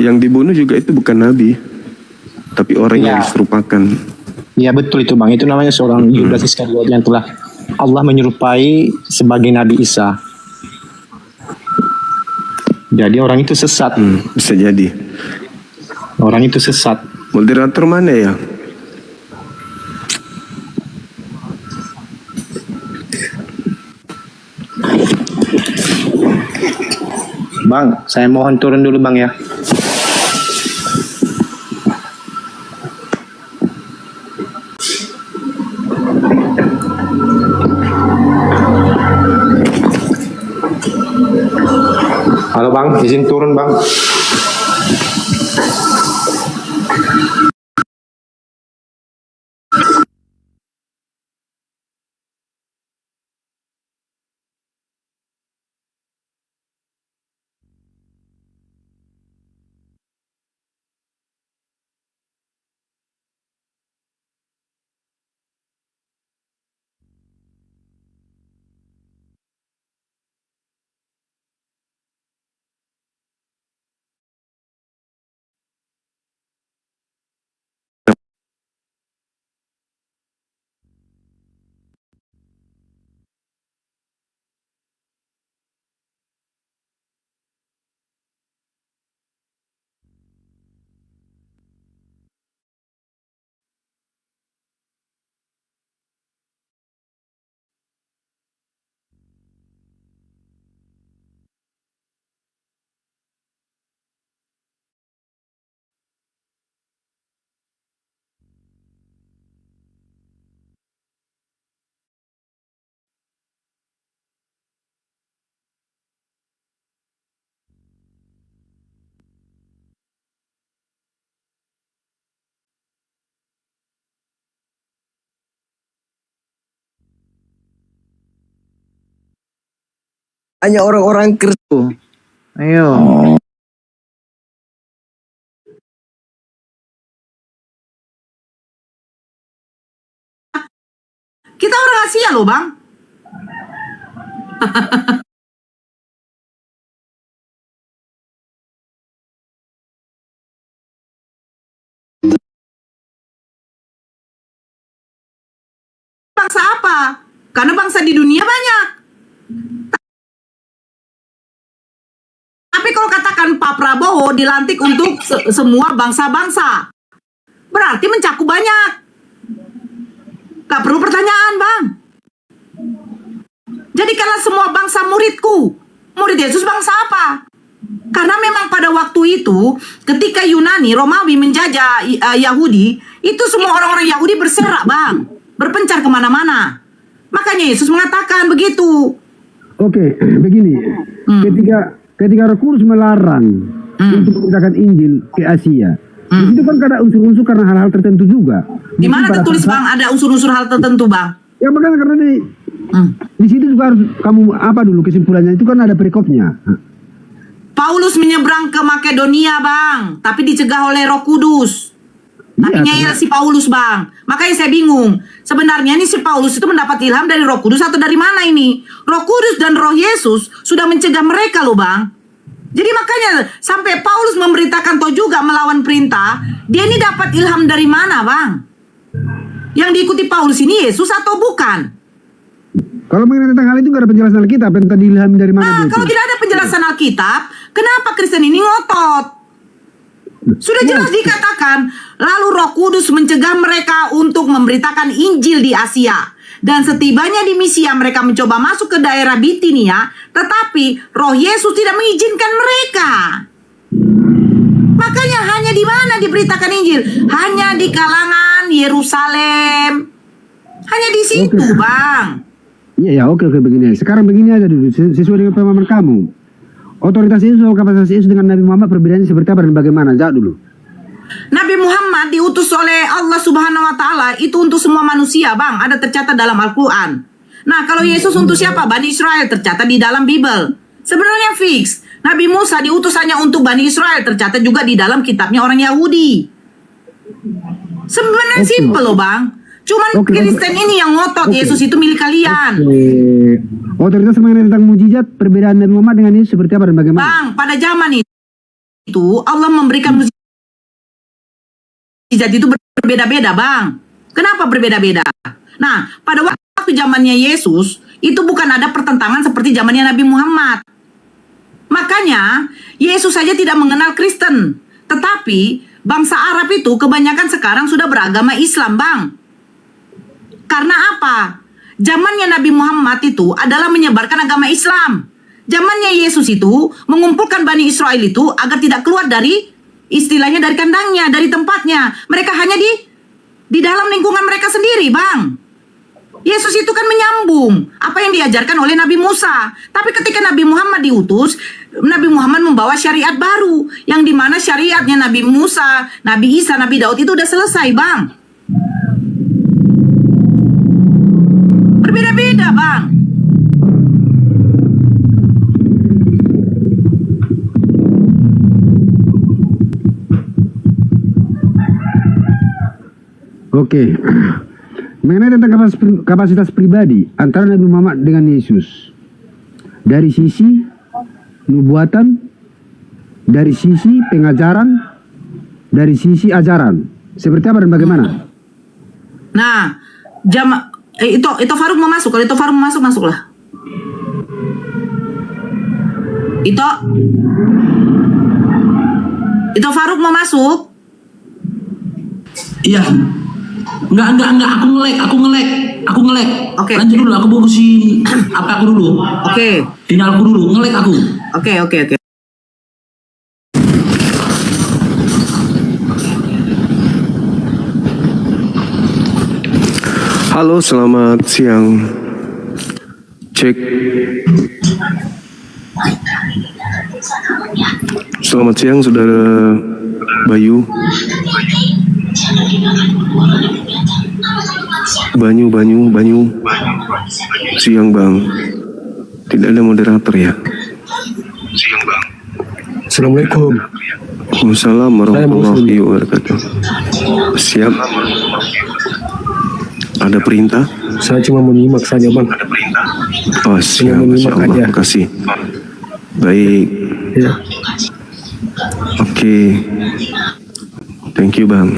Yang dibunuh juga itu bukan nabi, tapi orang yang diserupakan. Ya betul itu Bang. Itu namanya seorang Yudas Iskariot yang telah Allah menyerupai sebagai Nabi Isa. Jadi orang itu sesat. Bisa jadi. Orang itu sesat. Moderator mana ya? Bang, saya mohon turun dulu Bang ya. Halo Bang, izin turun Bang. hanya orang-orang Kristen. Ayo. Kita orang Asia loh, Bang. Bangsa apa? Karena bangsa di dunia banyak. Tapi kalau katakan Pak Prabowo dilantik untuk semua bangsa-bangsa, berarti mencakup banyak. Gak perlu pertanyaan, Bang. Jadikanlah semua bangsa muridku. Murid Yesus bangsa apa? Karena memang pada waktu itu, ketika Yunani, Romawi menjajah Yahudi, itu semua orang-orang Yahudi berserak, Bang. Berpencar kemana-mana. Makanya Yesus mengatakan begitu. Oke, begini. Ketika Roh Kudus melarang untuk memberitakan Injil ke Asia, di situ kan ada unsur-unsur karena hal-hal tertentu juga. Di mana tertulis, Bang, ada unsur-unsur hal tertentu, Bang? Ya makanya karena di situ juga harus kamu apa dulu kesimpulannya itu kan ada perikopnya. Paulus menyeberang ke Makedonia, Bang, tapi dicegah oleh Roh Kudus. Tapi ngeyel si Paulus, Bang. Makanya saya bingung. Sebenarnya ini si Paulus itu mendapat ilham dari Roh Kudus atau dari mana ini? Roh Kudus dan Roh Yesus sudah mencegah mereka loh, Bang. Jadi makanya sampai Paulus memberitakan toh juga melawan perintah, dia ini dapat ilham dari mana, Bang? Yang diikuti Paulus ini Yesus atau bukan? Kalau mengenai tentang hal itu nggak ada penjelasan Alkitab, tentang ilham dari mana? Nah, kalau tidak ada penjelasan Alkitab, kenapa Kristen ini ngotot? Sudah jelas dikatakan, lalu Roh Kudus mencegah mereka untuk memberitakan Injil di Asia. Dan setibanya di Misia, mereka mencoba masuk ke daerah Bitinia, tetapi Roh Yesus tidak mengizinkan mereka. Makanya hanya di mana diberitakan Injil? Hanya di kalangan Yerusalem. Hanya di situ, Bang. Iya, oke, begini. Sekarang begini aja dulu, sesuai dengan pemahaman kamu. Otoritas Yesus atau kapasitas Yesus dengan Nabi Muhammad perbedaannya seperti apa dan bagaimana? Jawab dulu. Nabi Muhammad diutus oleh Allah Subhanahu wa Ta'ala itu untuk semua manusia, Bang. Ada tercatat dalam Al-Quran. Nah, kalau Yesus untuk siapa? Bani Israel, tercatat di dalam Bible. Sebenarnya fix. Nabi Musa diutus hanya untuk Bani Israel, tercatat juga di dalam kitabnya orang Yahudi. Sebenarnya simple loh, Bang. Cuman Kristen ini yang ngotot Yesus itu milik kalian. Otoritas mengenai tentang mujizat, perbedaan Nabi Muhammad dengan Yesus seperti apa dan bagaimana? Bang, pada zaman itu Allah memberikan mujizat itu berbeda-beda, Bang. Kenapa berbeda-beda? Nah, pada waktu zamannya Yesus itu bukan ada pertentangan seperti zamannya Nabi Muhammad. Makanya Yesus saja tidak mengenal Kristen. Tetapi bangsa Arab itu kebanyakan sekarang sudah beragama Islam, Bang. Karena apa? Zamannya Nabi Muhammad itu adalah menyebarkan agama Islam. Zamannya Yesus itu mengumpulkan Bani Israel itu agar tidak keluar dari istilahnya dari kandangnya, dari tempatnya. Mereka hanya di dalam lingkungan mereka sendiri, Bang. Yesus itu kan menyambung apa yang diajarkan oleh Nabi Musa. Tapi ketika Nabi Muhammad diutus, Nabi Muhammad membawa syariat baru. Yang dimana syariatnya Nabi Musa, Nabi Isa, Nabi Daud itu udah selesai, Bang. Berbeda-beda, Bang. Oke. Mengenai tentang kapasitas pribadi antara Nabi Muhammad dengan Yesus, dari sisi nubuatan, dari sisi pengajaran, dari sisi ajaran, seperti apa dan bagaimana? Nah, itu Faruk mau masuk. Kalau itu Faruk mau masuk, masuklah. Itu Faruk mau masuk? Iya. Enggak, aku ngelek. Oke. Lanjut dulu, aku bonusin apa aku dulu. Oke. Tinggal aku dulu, ngelek aku. Oke. Halo, selamat siang. Cek. Selamat siang, Saudara Bayu. Banyu. Siang, Bang. Tidak ada moderator ya? Assalamualaikum. Waalaikumsalam warahmatullahi wabarakatuh. Siap. Ada perintah? Saya cuma menyimak saja, Bang. Oh, siap. Masya Allah. Terima kasih. Baik. Ya. Oke. Thank you, Bang.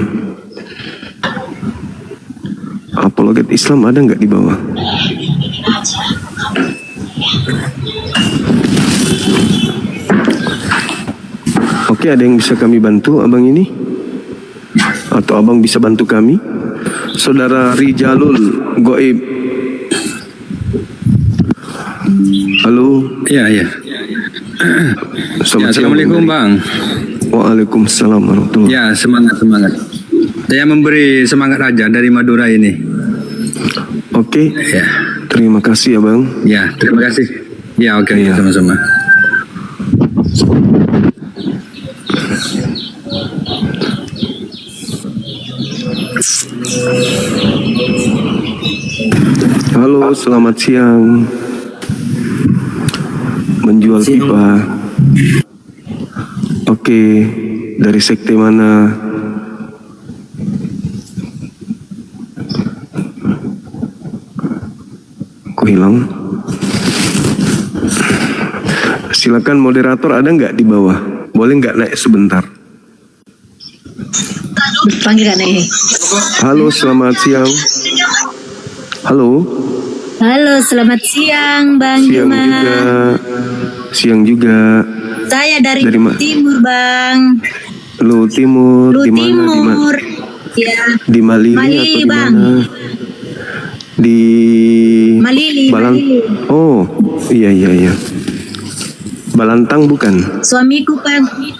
Apologet Islam ada nggak di bawah? Oke, ada yang bisa kami bantu abang ini? Atau abang bisa bantu kami? Saudara Rijalul Goib. Halo. Iya. Assalamualaikum, Bang. Waalaikumsalam warahmatullahi. Ya, semangat. Saya memberi semangat aja dari Madura ini. Oke. Ya. Terima kasih ya, Bang. Ya, terima kasih. Ya, oke, Ya. sama-sama. Halo, selamat siang. Menjual pipa. Oke, dari sekte mana? Kok hilang? Silakan moderator, ada nggak di bawah? Boleh nggak naik sebentar? Panggil kan nih. Halo, selamat siang. Halo. Halo, selamat siang, Bang Siang Juma. juga. Siang juga. Saya dari Dari Timur, Bang. Lu Timur, Lu di mana? Timur. Ya. Di Malili, Malili, atau di Bang. mana? Di Malili, Malili. Oh, iya. Balantang bukan? Suamiku,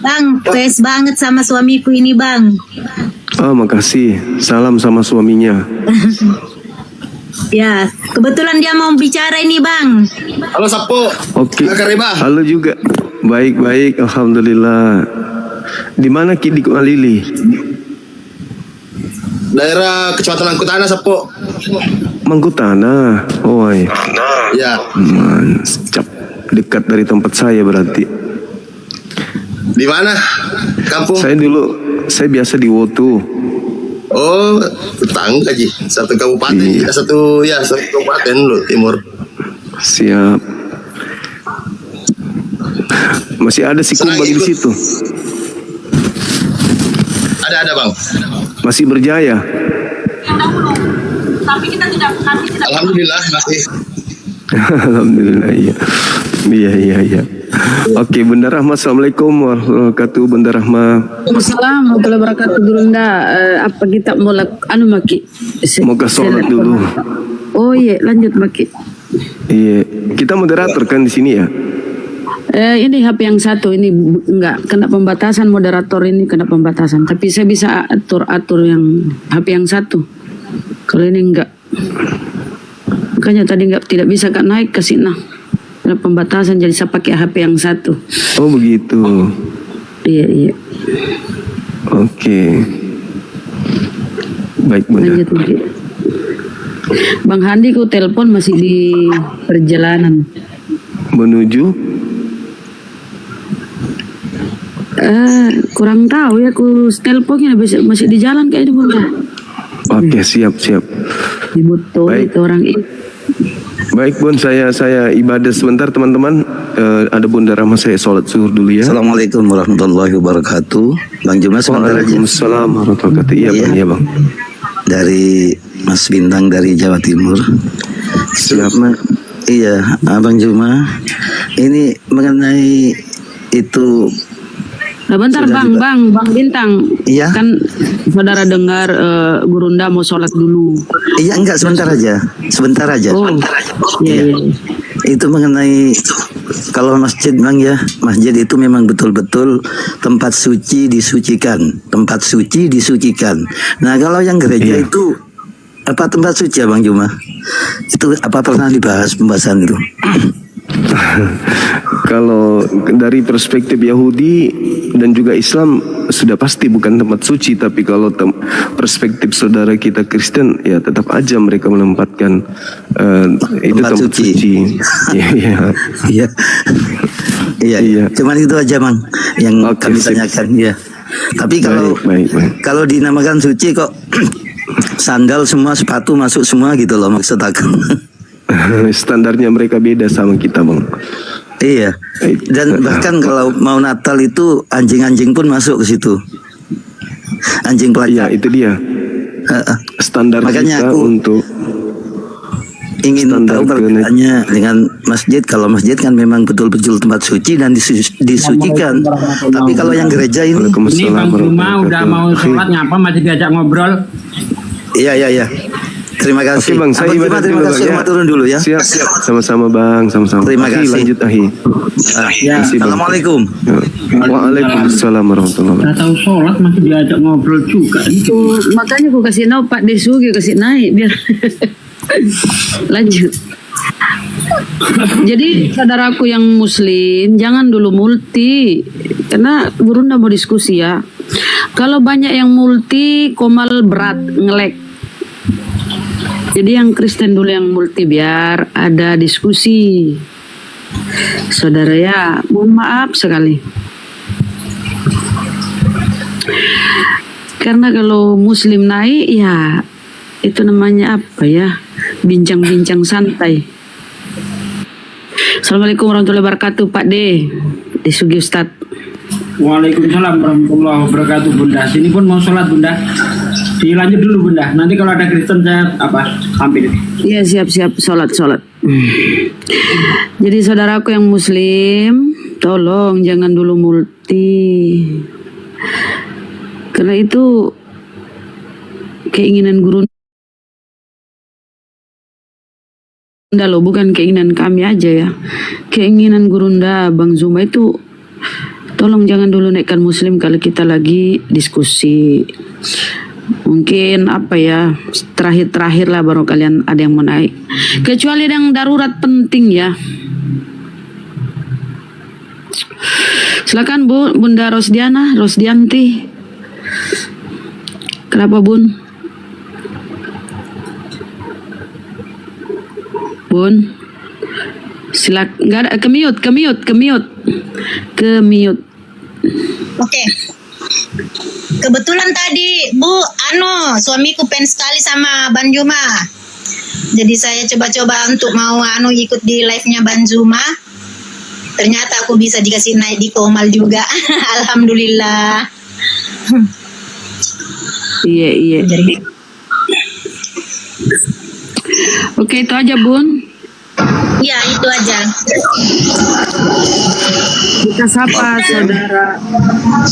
Bang. Pes banget sama suamiku ini, Bang. Oh, makasih. Salam sama suaminya. Ya, kebetulan dia mau bicara ini, Bang. Halo Sapo. Oke. Halo juga. Baik. Alhamdulillah. Di mana Ki di Malili? Daerah Kecamatan Angkutana Sapo. Mangkutana. Oh, iya. Ya. Mantap. Dekat dari tempat saya berarti. Di mana? Kampung? Saya biasa di Wotu. Oh, tetangga Ji. Satu kabupaten, Iya. satu kabupaten lu Timur. Siap. Masih ada si Kumbang di situ. Ada Bang. Masih berjaya. Alhamdulillah masih. Alhamdulillah, iya. Iya. Oke, Bunda Rahma, assalamualaikum warahmatullahi wabarakatuh. Bunda Rahma. Waalaikumsalam warahmatullahi wabarakatuh. Durunda apa kita mau maki? Mau ke sholat dulu. Oh iya, lanjut maki. Iya, kita moderator kan di sini ya. Ini HP yang satu ini enggak kena pembatasan, moderator ini kena pembatasan. Tapi saya bisa atur yang HP yang satu. Kalau ini enggak. Makanya tadi tidak bisa Kak naik ke sini. Ada pembatasan, jadi saya pakai HP yang satu. Oh begitu. Iya. Oke. Baik, Bunda. Lanjut lagi. Bang Handi ku telepon masih di perjalanan. Menuju? Kurang tahu ya, ku teleponnya masih di jalan kayaknya Bunda. Oke, siap. Dibutuh itu orang ini. Baik Bun, saya ibadah sebentar teman-teman. Ada Bunda Rahma, saya sholat zuhur dulu ya. Assalamualaikum warahmatullahi wabarakatuh. Bang Juma sebentar aja. Waalaikumsalam warahmatullahi wabarakatuh. Iya Bang, iya Bang. Dari Mas Bintang dari Jawa Timur. Siap. Iya, Abang Juma. Ini mengenai itu. Nah, bentar Bang Bintang. Iya. Kan saudara dengar Gurunda mau sholat dulu. Iya, enggak, sebentar aja. Oh, iya. Itu mengenai kalau masjid bilang ya, masjid itu memang betul-betul tempat suci disucikan. Nah, kalau yang gereja itu apa tempat suci ya Bang Juma? Itu apa pernah dibahas pembahasan itu? Kalau dari perspektif Yahudi dan juga Islam sudah pasti bukan tempat suci, tapi kalau perspektif saudara kita Kristen, ya tetap aja mereka menempatkan itu tempat suci. Iya. Cuman itu aja, Mang, yang kami tanyakan. Ya. Tapi kalau kalau dinamakan suci kok sandal semua, sepatu masuk semua gitu loh, maksud aku. Standarnya mereka beda sama kita, Bang. Iya. Dan bahkan kalau mau Natal itu anjing-anjing pun masuk ke situ. Anjing pelacak. Iya, itu dia. Standar makanya kita aku untuk ingin tahu perbedaannya dengan masjid. Kalau masjid kan memang betul-betul tempat suci dan disucikan. Tapi kalau yang gereja ini Bang Juma udah mau sholat ngapa masih diajak ngobrol? Iya. Terima kasih. Oke, Bang, saya ibadah terima dulu, kasih. ya. Turun dulu ya. Siap. Sama-sama, Bang. Sama-sama. Terima kasih. Lanjut, Ahi. Ya. Assalamualaikum. Waalaikumsalam warahmatullahi wabarakatuh. Tahu sholat masih diajak ngobrol juga. Itu makanya aku kasih tahu Pak Desugi kasih naik biar lanjut. Jadi saudaraku yang muslim jangan dulu multi, karena Burunda mau diskusi ya. Kalau banyak yang multi komal berat ngelek. Jadi yang Kristen dulu yang multi biar ada diskusi. Saudara ya, mohon maaf sekali. Karena kalau muslim naik ya itu namanya apa ya? Bincang-bincang santai. Assalamualaikum warahmatullahi wabarakatuh, Pak D. Disugi Ustadz. Waalaikumsalam warahmatullahi wabarakatuh, Bunda. Sini pun mau sholat, Bunda. Dilanjut dulu, Bunda. Nanti kalau ada Kristen saya hampir. Iya, siap-siap sholat. Jadi saudaraku yang muslim, tolong jangan dulu multi. Karena itu keinginan guru loh, bukan keinginan kami aja ya. Keinginan Gurunda Bang Zuma itu tolong jangan dulu naikkan muslim kalau kita lagi diskusi. Mungkin apa ya, terakhir lah baru kalian ada yang mau naik. Kecuali yang darurat penting ya. Silakan Bunda Rosdianti. Kenapa Bun? Silakan. Enggak ada, ke-mute. Oke. Kebetulan tadi suamiku pengen sekali sama Ban Juma. Jadi saya coba-coba untuk mau ikut di live-nya Ban Juma. Ternyata aku bisa dikasih naik di Komal juga. Alhamdulillah. Iya. Oke, itu aja Bun. Ya, itu aja. Kita sapa saudara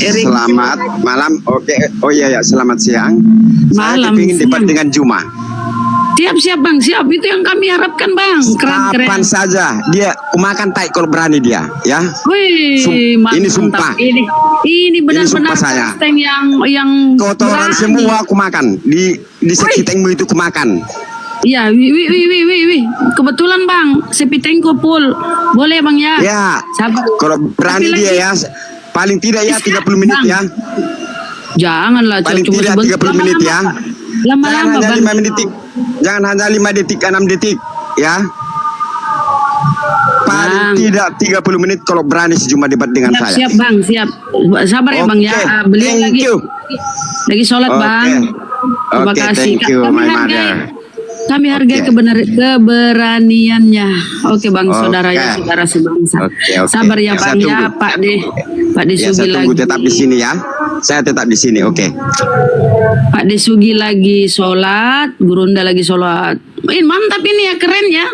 Erik. Selamat malam. Oke. Oh iya, selamat siang. Malam. Saya ingin debat dengan Juma. Siap Bang, siap. Itu yang kami harapkan Bang. Keren. Kapan saja dia makan tai kalau berani dia, ya. Wih, ini sumpah. Ini benar-benar saya. Kristen yang kotoran berani. Semua aku makan di sekitengmu itu aku makan. Iya, kebetulan Bang, sepitengku full. Boleh Bang ya? Ya. Sabar. Kalau berani dia ya, paling tidak ya 30 menit ya. Janganlah paling cuma tidak 30 menit ya. Lama-lama Bang. 5 detik. Jangan hanya 5 detik, 6 detik ya. Paling tidak 30 menit kalau berani sejumlah debat dengan saya. Siap Bang, siap. Sabar ya Bang ya. Beliau lagi sholat Bang. Terima kasih. Thank you, my mother. Kami hargai keberaniannya. Oke Bang, saudara sebangsa. Sabar ya Bang ya, Pak De Sugi lagi. Tetap di sini ya. Saya tetap di sini, oke. Pak De Sugi lagi sholat, Gurunda lagi sholat. Mantap ini ya, keren ya.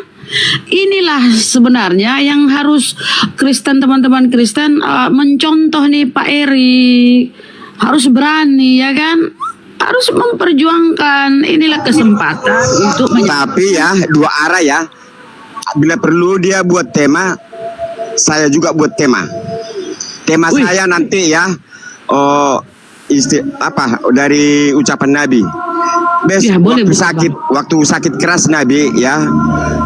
Inilah sebenarnya yang harus teman-teman Kristen mencontoh nih Pak Erik. Harus berani ya kan. Harus memperjuangkan, inilah kesempatan untuk tapi ya dua arah ya. Bila perlu dia buat tema, saya juga buat tema. Saya nanti ya dari ucapan Nabi, Besok boleh, waktu sakit keras Nabi ya.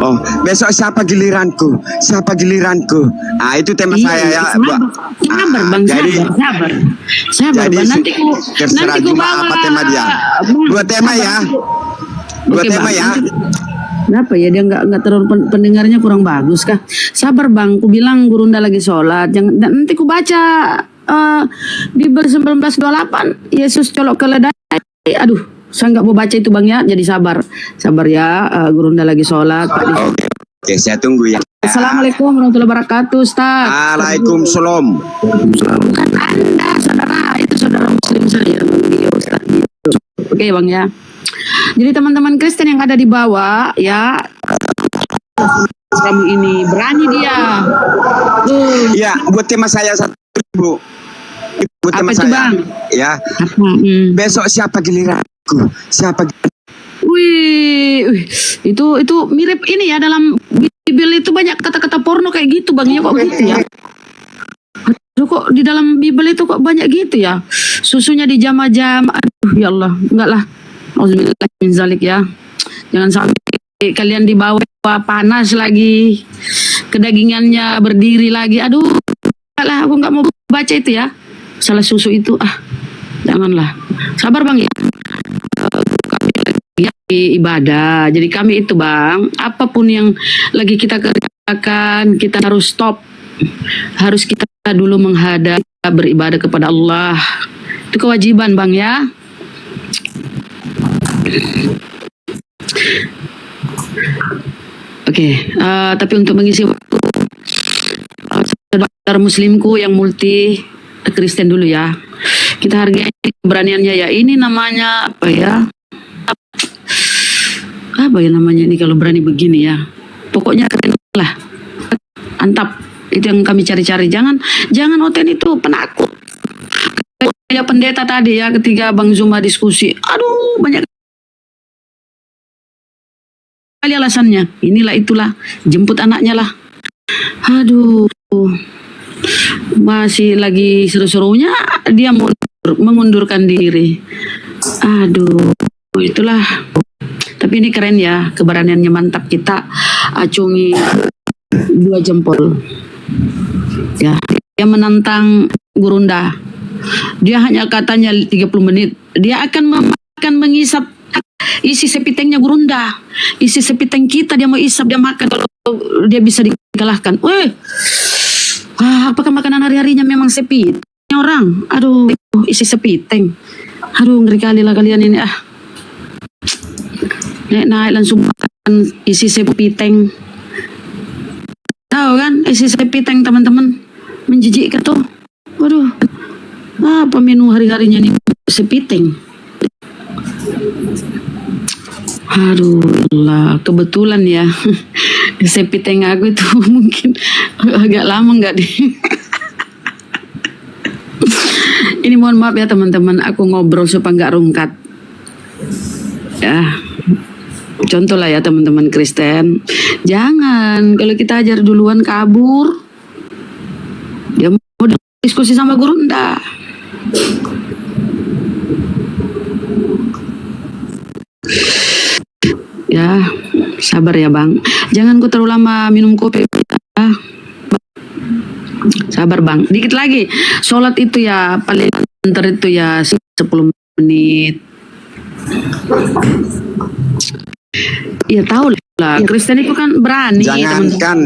Oh, besok siapa giliranku? Siapa giliranku? Ah, itu tema saya ya. Sabar Bang, sabar. Jadi Bang. Nanti terserah ku Juma bawa apa tema dia. Dua tema ya. Dua Oke, tema Bang. ya. Kenapa ya dia nggak terlalu pendengarnya kurang bagus kah? Sabar Bang, ku bilang Gurunda lagi sholat. Nanti ku baca Bible 19:28 Yesus colok keledai. Aduh, saya nggak mau baca itu Bang ya. Jadi sabar ya. Gurunda lagi sholat. Oke, saya tunggu ya. Assalamualaikum warahmatullahi wabarakatuh, Ustaz. Waalaikumsalam. Bukan Anda, saudara. Itu saudara Muslim saya, Bang Ustaz. Oke Bang ya. Jadi teman-teman Kristen yang ada di bawah ya, kamu ini berani dia. Ya, buat tema saya satu, Bu. Buat tema itu, saya. Bang? Ya. Besok siapa giliranku? Wih, itu mirip ini ya, dalam Bible itu banyak kata-kata porno kayak gitu Bang ya, kok gitu ya? Aduh, kok di dalam Bible itu kok banyak gitu ya? Susunya di jam-jam. Aduh ya Allah, enggak lah. Auzubillahi min zalik ya. Jangan sampai kalian dibawa panas lagi, kedagingannya berdiri lagi. Aduh, enggak lah, aku nggak mau baca itu ya. Salah susu itu, janganlah. Sabar Bang ya. Kami lagi ibadah. Jadi kami itu Bang, apapun yang lagi kita kerjakan, kita harus stop. Harus kita dulu menghadap, beribadah kepada Allah. Itu kewajiban Bang ya. Oke, tapi untuk mengisi waktu saudara muslimku yang multi Kristen dulu ya, kita hargai keberaniannya ya. Ini namanya apa ya? Apa ya namanya ini kalau berani begini ya? Pokoknya keren lah, antap. Itu yang kami cari-cari. Jangan Oten itu penakut. Kayak pendeta tadi ya, ketika Bang Zuma diskusi, aduh banyak kali alasannya, inilah itulah, jemput anaknya lah. Aduh, masih lagi seru-serunya dia mengundurkan diri. Aduh, itulah. Tapi ini keren ya, keberaniannya mantap. Kita acungi 2 jempol. Ya, dia menantang Gurunda. Dia hanya katanya 30 menit. Dia akan mengisap isi sepitengnya Gurunda. Isi sepiteng kita dia mau isap, dia makan. Kalau dia bisa dikalahkan. Apakah makanan hari-harinya memang sepiteng orang? Aduh, isi sepiteng. Aduh, ngeri kali lah kalian ini. Naik langsung makan isi sepiteng. Tahu kan isi sepiteng teman-teman, menjijikkan tuh. Waduh, apa menu hari-harinya nih sepiteng. Aduh lah, kebetulan ya sepiteng aku itu mungkin agak lama nggak di. Ini mohon maaf ya teman-teman, aku ngobrol supaya nggak rungkat. Ya. Contoh lah ya teman-teman Kristen, jangan kalau kita ajar duluan kabur, dia mau diskusi sama Gurunda. Ya, sabar ya Bang, jangan ku terlalu lama minum kopi. Sabar Bang, dikit lagi. Sholat itu ya paling bentar itu ya 10 menit. Ya tahu lah, Kristen itu kan berani. Jangankan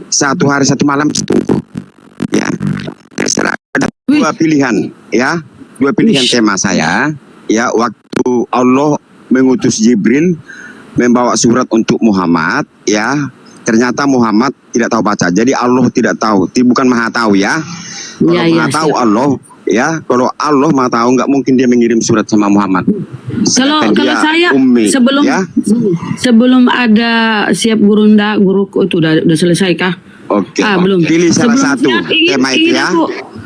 1 hari 1 malam tunggu. Ya, terserah. Ada 2 pilihan, ya, 2 pilihan tema saya. Ya, waktu Allah mengutus Jibril membawa surat untuk Muhammad, ya, ternyata Muhammad tidak tahu baca. Jadi Allah tidak tahu, bukan maha tahu ya. Kalau maha tahu Allah, ya, kalau Allah maha tahu nggak mungkin dia mengirim surat sama Muhammad. Kalau saya ummi, sebelum ada siap Gurunda, guruku itu udah selesai kah? Oke. Belum. Pilih salah satu tema itu ya.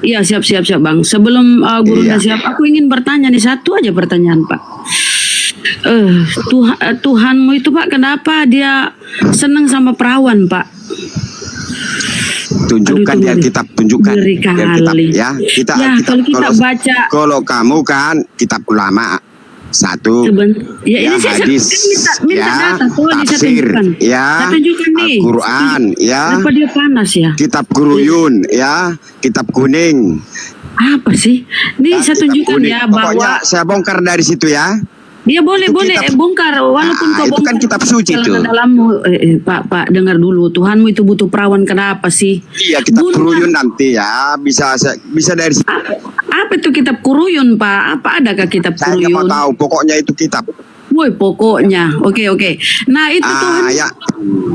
Iya siap Bang. Sebelum Gurunda siap, aku ingin bertanya nih, satu aja pertanyaan Pak. Tuhanmu itu Pak, kenapa dia senang sama perawan Pak? Tunjukkan di Alkitab, tunjukkan di Alkitab ya. Kita kalau kita baca, kalau kamu kan kitab ulama, Satu, Ya, ini saya hadis, minta data, tolong saya tafsir, tunjukkan. Saya tunjukkan nih. Al-Quran, Kenapa dia panas ya? kitab Guruyun, kitab kuning. Apa sih? Nih saya kitab tunjukkan kuning. ya Pokoknya bahwa saya bongkar dari situ ya. dia boleh bongkar walaupun kau itu kan kitab suci itu. dalammu Pak dengar dulu, Tuhanmu itu butuh perawan, kenapa sih? Iya, kitab Guruyun nanti ya, bisa dari situ. Apa itu kitab Guruyun, Pak? Apa adakah kitab Saya nggak mau Guruyun? tahu, pokoknya itu kitab. Woi, pokoknya. Oke. Nah, itu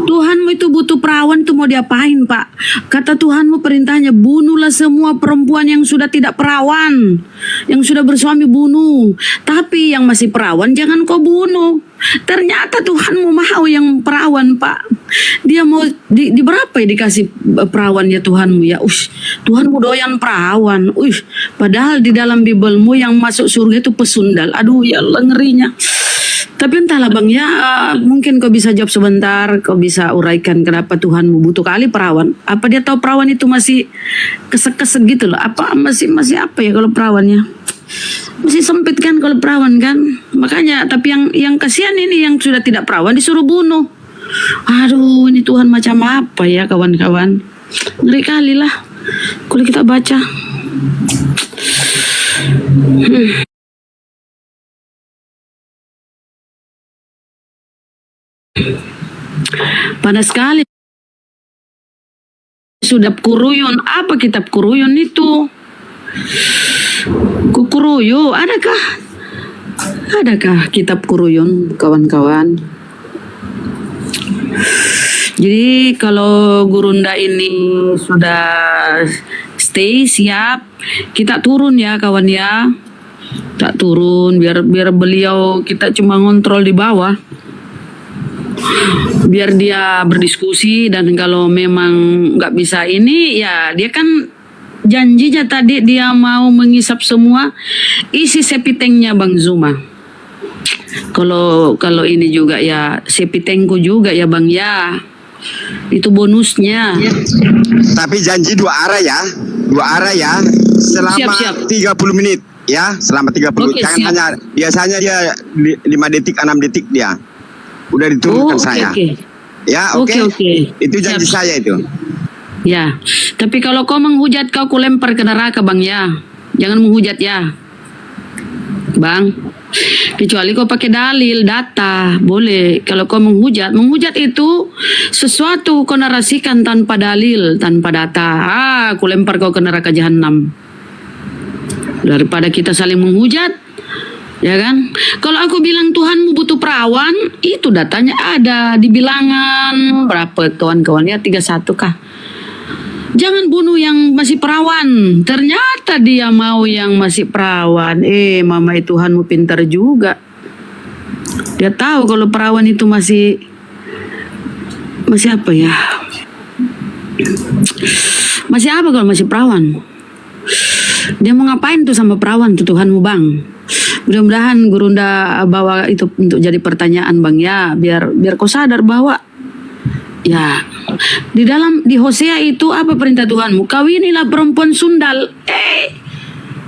Tuhanmu itu butuh perawan, itu mau diapain, Pak? Kata Tuhanmu perintahnya, bunuhlah semua perempuan yang sudah tidak perawan. Yang sudah bersuami bunuh. Tapi yang masih perawan jangan kau bunuh. Ternyata Tuhanmu mau yang perawan, Pak. Dia mau di berapa ya dikasih perawan ya Tuhanmu ya? Tuhanmu doyan perawan. Padahal di dalam Bibelmu yang masuk surga itu pesundal. Aduh ya Allah, ngerinya. Tapi entahlah Bang ya, mungkin kau bisa jawab sebentar, kau bisa uraikan kenapa Tuhanmu butuh kali perawan. Apa dia tahu perawan itu masih kesek-kesek gitu loh? Apa masih apa ya kalau perawannya? Masih sempit kan kalau perawan kan? Makanya, tapi yang kasihan ini yang sudah tidak perawan disuruh bunuh. Aduh, ini Tuhan macam apa ya kawan-kawan? Ngeri kali lah kalau kita baca. Panas sekali. Sudah Guruyun, apa kitab Guruyun itu? Guruyun, adakah kitab Guruyun, kawan-kawan? Jadi kalau Gurunda ini sudah stay siap, kita turun ya kawan ya. Tak turun biar beliau, kita cuma ngontrol di bawah. Biar dia berdiskusi, dan kalau memang nggak bisa ini ya dia kan janjinya tadi dia mau mengisap semua isi sepitengnya Bang Zuma. Kalau ini juga ya sepitengku juga ya Bang ya. Itu bonusnya. Tapi janji dua arah ya. Selama Siap. 30 menit ya, selama 30. Oke, Jangan siap. hanya biasanya dia 5 detik, 6 detik dia. Udah diturunkan saya. Ya, oke. Itu janji saya itu. Ya, tapi kalau kau menghujat kau lempar ke neraka Bang ya. Jangan menghujat ya, Bang. Kecuali kau pakai dalil, data, boleh. Kalau kau menghujat itu sesuatu kau narasikan tanpa dalil, tanpa data. Aku lempar kau ke neraka jahanam. Daripada kita saling menghujat, ya kan? Kalau aku bilang Tuhanmu butuh perawan, itu datanya ada di bilangan berapa kawan-kawan ya, 31 kah? Jangan bunuh yang masih perawan. Ternyata dia mau yang masih perawan. Mama Tuhanmu pintar juga. Dia tahu kalau perawan itu masih apa ya? Masih apa kalau masih perawan? Dia mau ngapain tuh sama perawan tuh Tuhanmu Bang? Mudah-mudahan Gurunda bawa itu untuk jadi pertanyaan Bang ya, biar kau sadar bahwa ya di Hosea itu apa perintah Tuhanmu? Kawinilah perempuan sundal.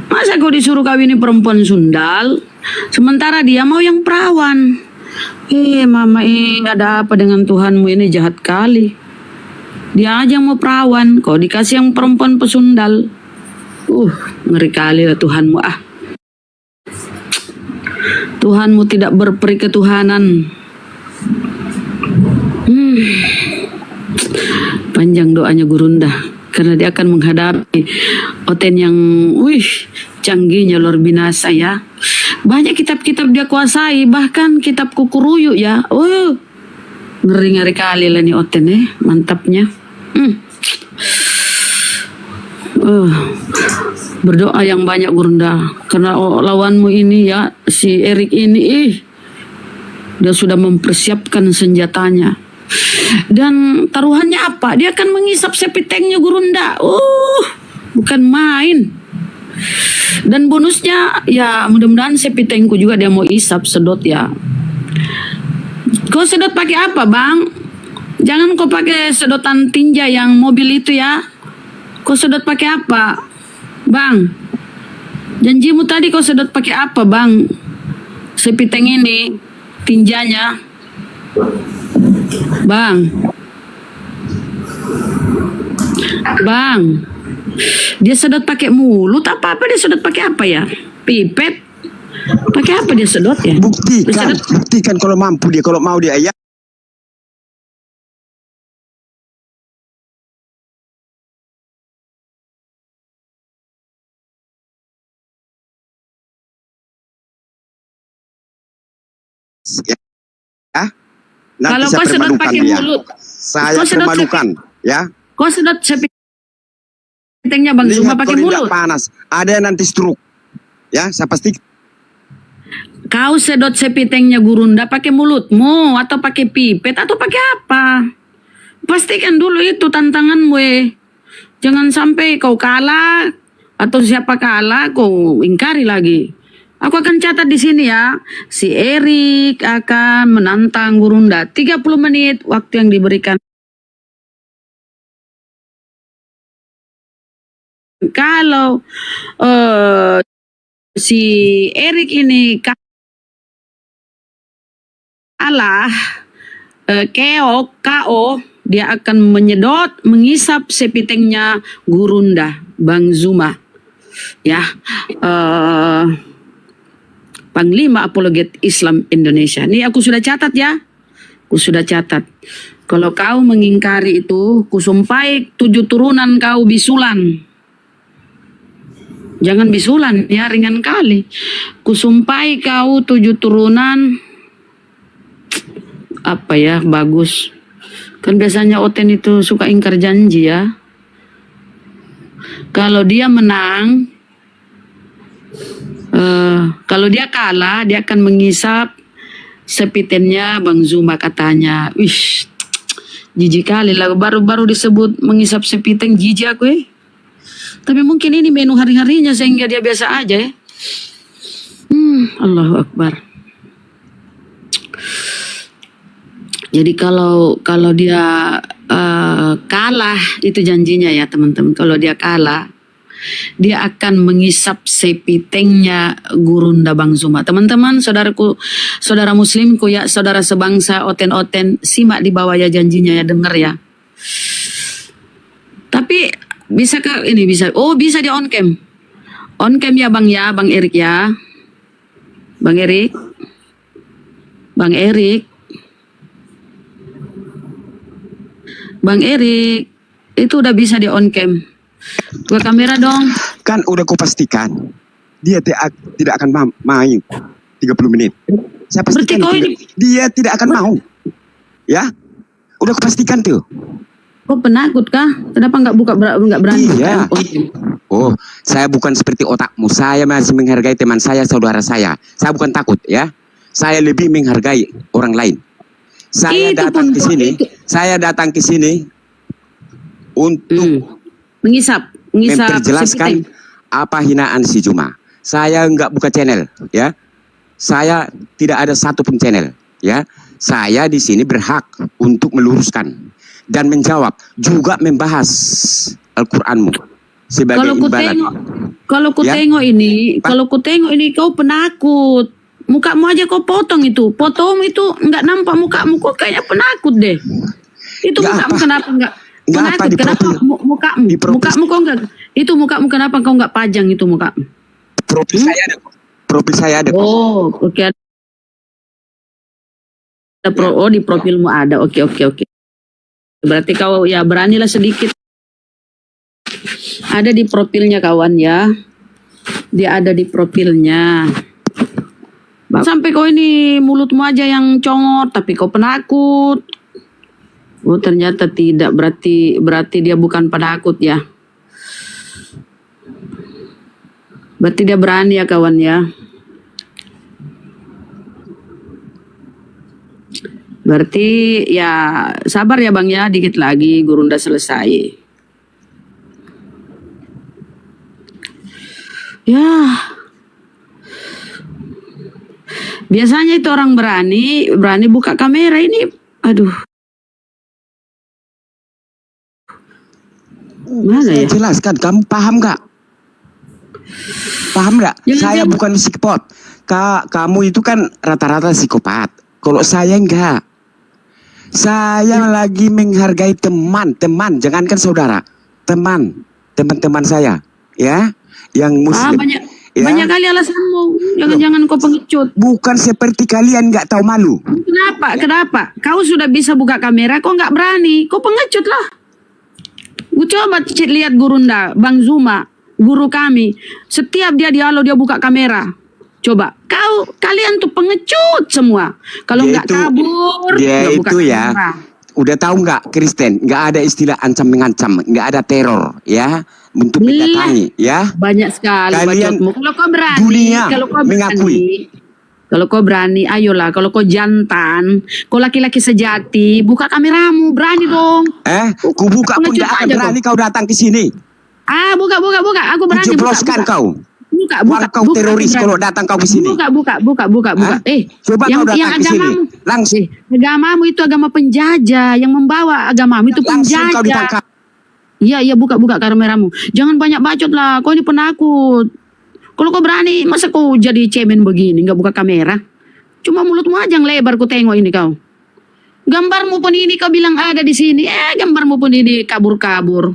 Masa kau disuruh kawini perempuan sundal sementara dia mau yang perawan? Mama ada apa dengan Tuhanmu ini, jahat kali. Dia aja mau perawan, kau dikasih yang perempuan pesundal. Ngeri kali lah Tuhanmu Tuhanmu tidak berperi ketuhanan. Panjang doanya Gurunda karena dia akan menghadapi Oten yang canggihnya luar binasa ya. Banyak kitab-kitab dia kuasai, bahkan kitab Kukuruyu ya. Ngeri-ngeri kali lah nih Oten mantapnya. Berdoa yang banyak Gurunda karena lawanmu ini ya, si Erik ini dia sudah mempersiapkan senjatanya. Dan taruhannya apa? Dia akan mengisap sepitengnya Gurunda. Bukan main. Dan bonusnya ya mudah-mudahan sepitengku juga dia mau isap, sedot ya. Kau sedot pakai apa Bang? Jangan kau pakai sedotan tinja yang mobil itu ya. Kau sedot pakai apa Bang? Janjimu tadi kau sedot pakai apa Bang? sepiteng ini tinjanya, Bang, dia sedot pakai mulut apa dia sedot pakai apa ya? Pipet? Pakai apa dia sedot ya? Buktikan kalau mampu dia, kalau mau dia ya. Nanti Kalau saya kau sedot permalukan pakai dia. mulut, Saya permalukan, ya. Kau sedot sepitengnya Bang Zuma Lihat pakai kalau mulut. tidak panas, ada yang nanti stroke. Ya, saya pasti. Kau sedot sepitengnya Gurunda pakai mulutmu atau pakai pipet atau pakai apa? Pastikan dulu itu tantangan gue. Jangan sampai kau kalah atau siapa kalah kau ingkari lagi. Aku akan catat di sini ya. Si Erik akan menantang Gurunda 30 menit waktu yang diberikan. Kalau si Erik ini kalah KO, dia akan menyedot, mengisap sepitengnya Gurunda, Bang Zuma. Ya, Panglima Apologet Islam Indonesia. Ini aku sudah catat ya. Aku sudah catat. Kalau kau mengingkari itu, kusumpai 7 turunan kau bisulan. Jangan bisulan ya, ringan kali. Kusumpai kau 7 turunan. Apa ya, bagus. Kan biasanya Oten itu suka ingkar janji ya. Kalau dia menang, kalau dia kalah, dia akan mengisap sepitennya Bang Zuma katanya. Wish, jijik kali lah. Baru disebut mengisap sepiteng, jijik aku. Tapi mungkin ini menu hari-harinya sehingga dia biasa aja ya. Allahu Akbar. Jadi kalau dia kalah, itu janjinya ya teman-teman. Kalau dia kalah, dia akan mengisap sepitengnya Gurunda Bang Zuma. Teman-teman, saudaraku, saudara muslimku ya, saudara sebangsa, Oten-Oten, simak di bawah ya janjinya ya, denger ya. Tapi bisakah ini bisa? Oh, bisa di on cam. On cam ya Bang Erik ya. Bang Erik. Bang Erik, itu udah bisa di on cam. Gua kamera dong. Kan udah kupastikan dia tidak akan main 30 menit. Saya pastikan dia tidak akan mau. Ya, udah kupastikan tuh. Kok penakut kah? Kenapa nggak berani? Iya. Oh, saya bukan seperti otakmu. Saya masih menghargai teman saya, saudara saya. Saya bukan takut ya. Saya lebih menghargai orang lain. Saya datang ke sini untuk mengisap memperjelaskan apa hinaan si Zuma. Saya nggak buka channel, ya. Saya tidak ada satupun channel, ya. Saya di sini berhak untuk meluruskan dan menjawab, juga membahas Al-Qur'anmu sebagai imbalan. Kalau ku tengok ini kau penakut. Mukamu aja kau potong itu. Potong itu nggak nampak mukamu, kok kayaknya penakut deh. Itu mukamu kenapa nggak penakut? Kenapa mukamu kok nggak? Itu mukamu kenapa kau nggak pajang itu mukamu? Profil saya ada. Oh, oke. Ada di profilmu ada. Oke. Berarti kau ya beranilah sedikit. Ada di profilnya kawan ya. Dia ada di profilnya. Sampai kau ini mulutmu aja yang congor, tapi kau penakut. Oh ternyata tidak, berarti dia bukan penakut ya. Berarti dia berani ya kawan ya. Berarti ya sabar ya Bang ya, dikit lagi Gurunda selesai. Ya. Biasanya itu orang berani buka kamera ini, aduh. Mana ya? Jelaskan, kamu paham nggak? Paham nggak? Saya bukan psikopat. Kak, kamu itu kan rata-rata psikopat. Kalau saya enggak. Saya lagi menghargai teman-teman, jangankan saudara. Teman-teman saya, ya, yang muslim. Banyak kali alasanmu. Jangan-jangan kau pengecut. Bukan seperti kalian nggak tahu malu. Kenapa? Kau sudah bisa buka kamera, kau nggak berani. Kau pengecut lah. Gue coba lihat Gurunda, Bang Zuma, guru kami. Setiap dia dialog dia buka kamera. Coba, kalian tuh pengecut semua. Kalau nggak kabur, dia nggak buka itu ya. kamera. Udah tahu nggak, Kristen? Nggak ada istilah ancam mengancam, nggak ada teror, ya, untuk mendatangi, ya. Banyak sekali Kalian bacotmu. Kalau kau berani, dunia mengakui. Kalau kau berani, ayolah. Kalau kau jantan, kau laki-laki sejati, buka kameramu, berani dong. Ku buka pun nggak akan berani kau datang ke sini. Buka. Aku berani. Kujebloskan kau. Buka. Kau teroris kalau datang kau ke sini. Buka. Coba kau datang ke sini. Langsung. Agamamu itu agama penjajah, yang membawa agamamu itu penjajah. Langsung kau ditangkap. Iya, buka kameramu. Jangan banyak bacot lah, kau ini penakut. Kalau kau berani, masa kau jadi cemen begini, nggak buka kamera? Cuma mulutmu aja yang lebar, ku tengok ini kau. Gambarmu pun ini kau bilang ada di sini, gambarmu pun ini kabur-kabur.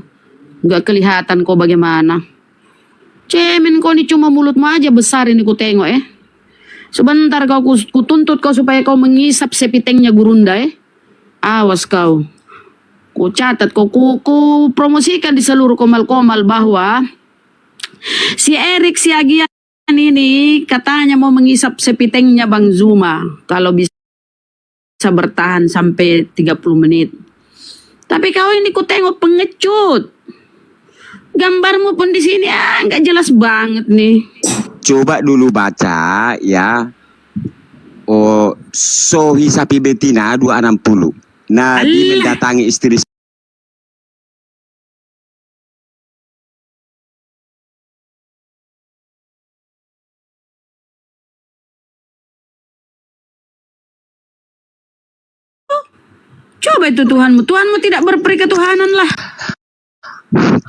Nggak kelihatan kau bagaimana. Cemen kau ini cuma mulutmu aja besar ini ku tengok Sebentar ku tuntut kau supaya kau mengisap sepitengnya Gurunda Awas kau. Ku catat kau, ku promosikan di seluruh komal-komal bahwa si Erik Siagian ini katanya mau mengisap sepitengnya Bang Zuma kalau bisa bertahan sampai 30 menit. Tapi kau ini ku tengok pengecut. Gambarmu pun di sini nggak jelas banget nih. Coba dulu baca ya. Sohi sapi betina 260. Nabi mendatangi istri. Coba itu Tuhanmu tidak berperi ketuhanan lah.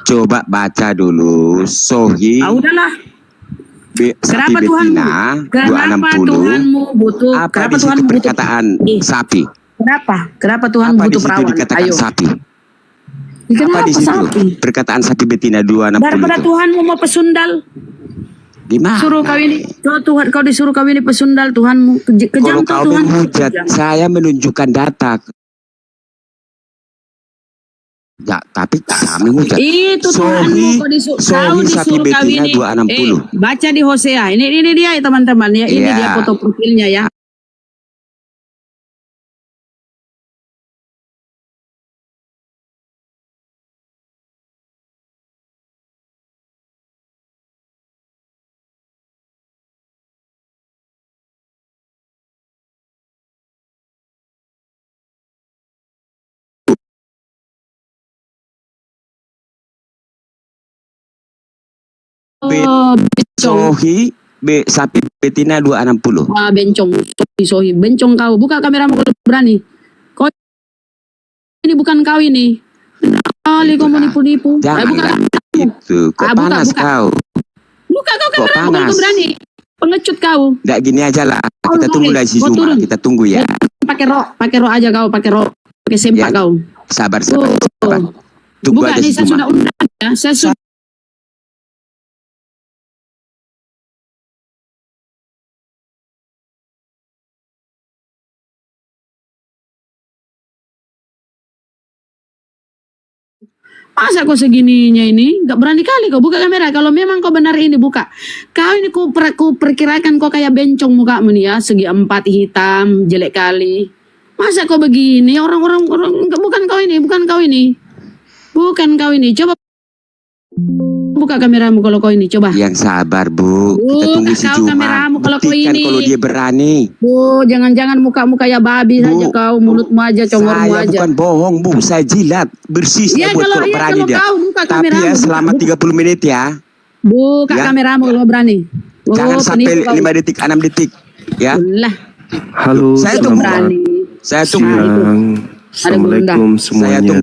Coba baca dulu Sohi. Udahlah. Sapi betina 260. Butuh? Apa di situ perkataan sapi? Kenapa Tuhan butuh perawan? Dikatakan sapi? Kenapa apa di situ? Sapi? Perkataan sapi betina 260. Daripada Tuhanmu mau pesundal. Gimana? Suruh kau ini, kau disuruh kau ini pesundal Tuhanmu. Kalau kau menghujat, saya menunjukkan data. Ya, tapi kami menghujat. Itu Tuhanmu kau disuruh sapi betina 260. Baca di Hosea. Ini dia teman-teman ya. Ini dia foto profilnya ya. Sohi sapi betina 260. Bencong. Sohi. Bencong kau. Buka kameramu kalau berani. Kau ini bukan kau ini. Kali kau menipu-nipu. Jangan itu. Kok panas kau? Buka kau kameramu kalau kau berani. Pengecut kau. Nggak gini aja lah. Kita tunggu dari si Zuma. Kita tunggu ya. Pakai rok aja kau. Pakai sempak kau. Sabar. Tunggu buka aja nih, si saya Zuma. sudah undang ya. Saya sudah. Masa kau segininya ini? Gak berani kali kau buka kamera. Kalau memang kau benar ini buka. Kau ini ku perkirakan kau kayak bencong mukamu nih ya. Segi 4 hitam, jelek kali. Masa kau begini? Orang-orang bukan kau ini. Coba buka kameramu kalau kau ini. Coba. Yang sabar Bu. Kita tunggu si Zuma. Kameramu kalau kau Buktikan ini. kalau dia berani. Jangan muka-muka kayak babi saja kau. Mulutmu aja, congormu aja. Saya bukan bohong Bu. Saya jilat. Bersih saya buat kalau berani dia. Tapi ya selama 30 menit ya. Buka kameramu kalau berani. Jangan sampai 5 detik, 6 detik. Ya. Halo, saya tunggu. Assalamualaikum semuanya.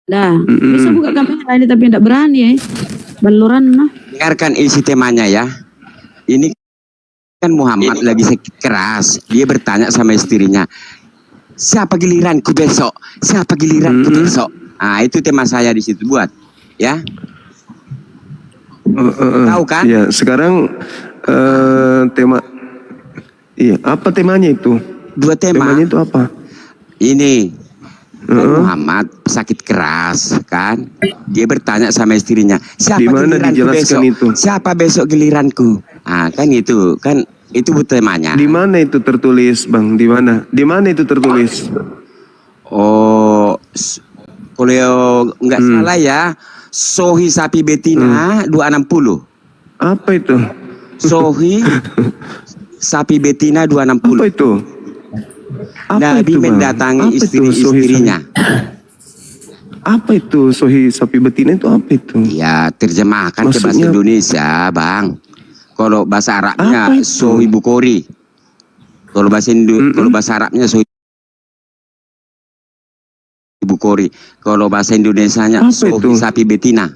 Dah, bisa buka kamera ini tapi tidak berani ya. Baluran nah. Dengarkan isi temanya ya. Ini kan Muhammad lagi sakit keras. Dia bertanya sama istrinya, siapa giliranku besok? Siapa giliranku besok? Ah, itu tema saya di situ buat, ya. Tahu kan? Ya, sekarang tema. Iya, apa temanya itu? Dua tema. Temanya itu apa? Ini. Muhammad sakit keras kan, dia bertanya sama istrinya, siapa giliranku besok? Itu? Siapa besok giliranku? Ah, kan itu temanya. Di mana itu tertulis, Bang? Di mana? Di mana itu tertulis? Oh, kalau nggak salah ya, Sohi sapi betina 260. Apa itu? Sohi sapi betina 260. Apa itu? Nabi mendatangi istri-istrinya. Apa itu sohi sapi betina itu apa itu? Ya, terjemahkan ke bahasa Indonesia, Bang. Kalau bahasa Arabnya sohi bukhori. Kalau bahasa Arabnya sohi bukhori. Kalau bahasa Indonesianya sohi sapi betina.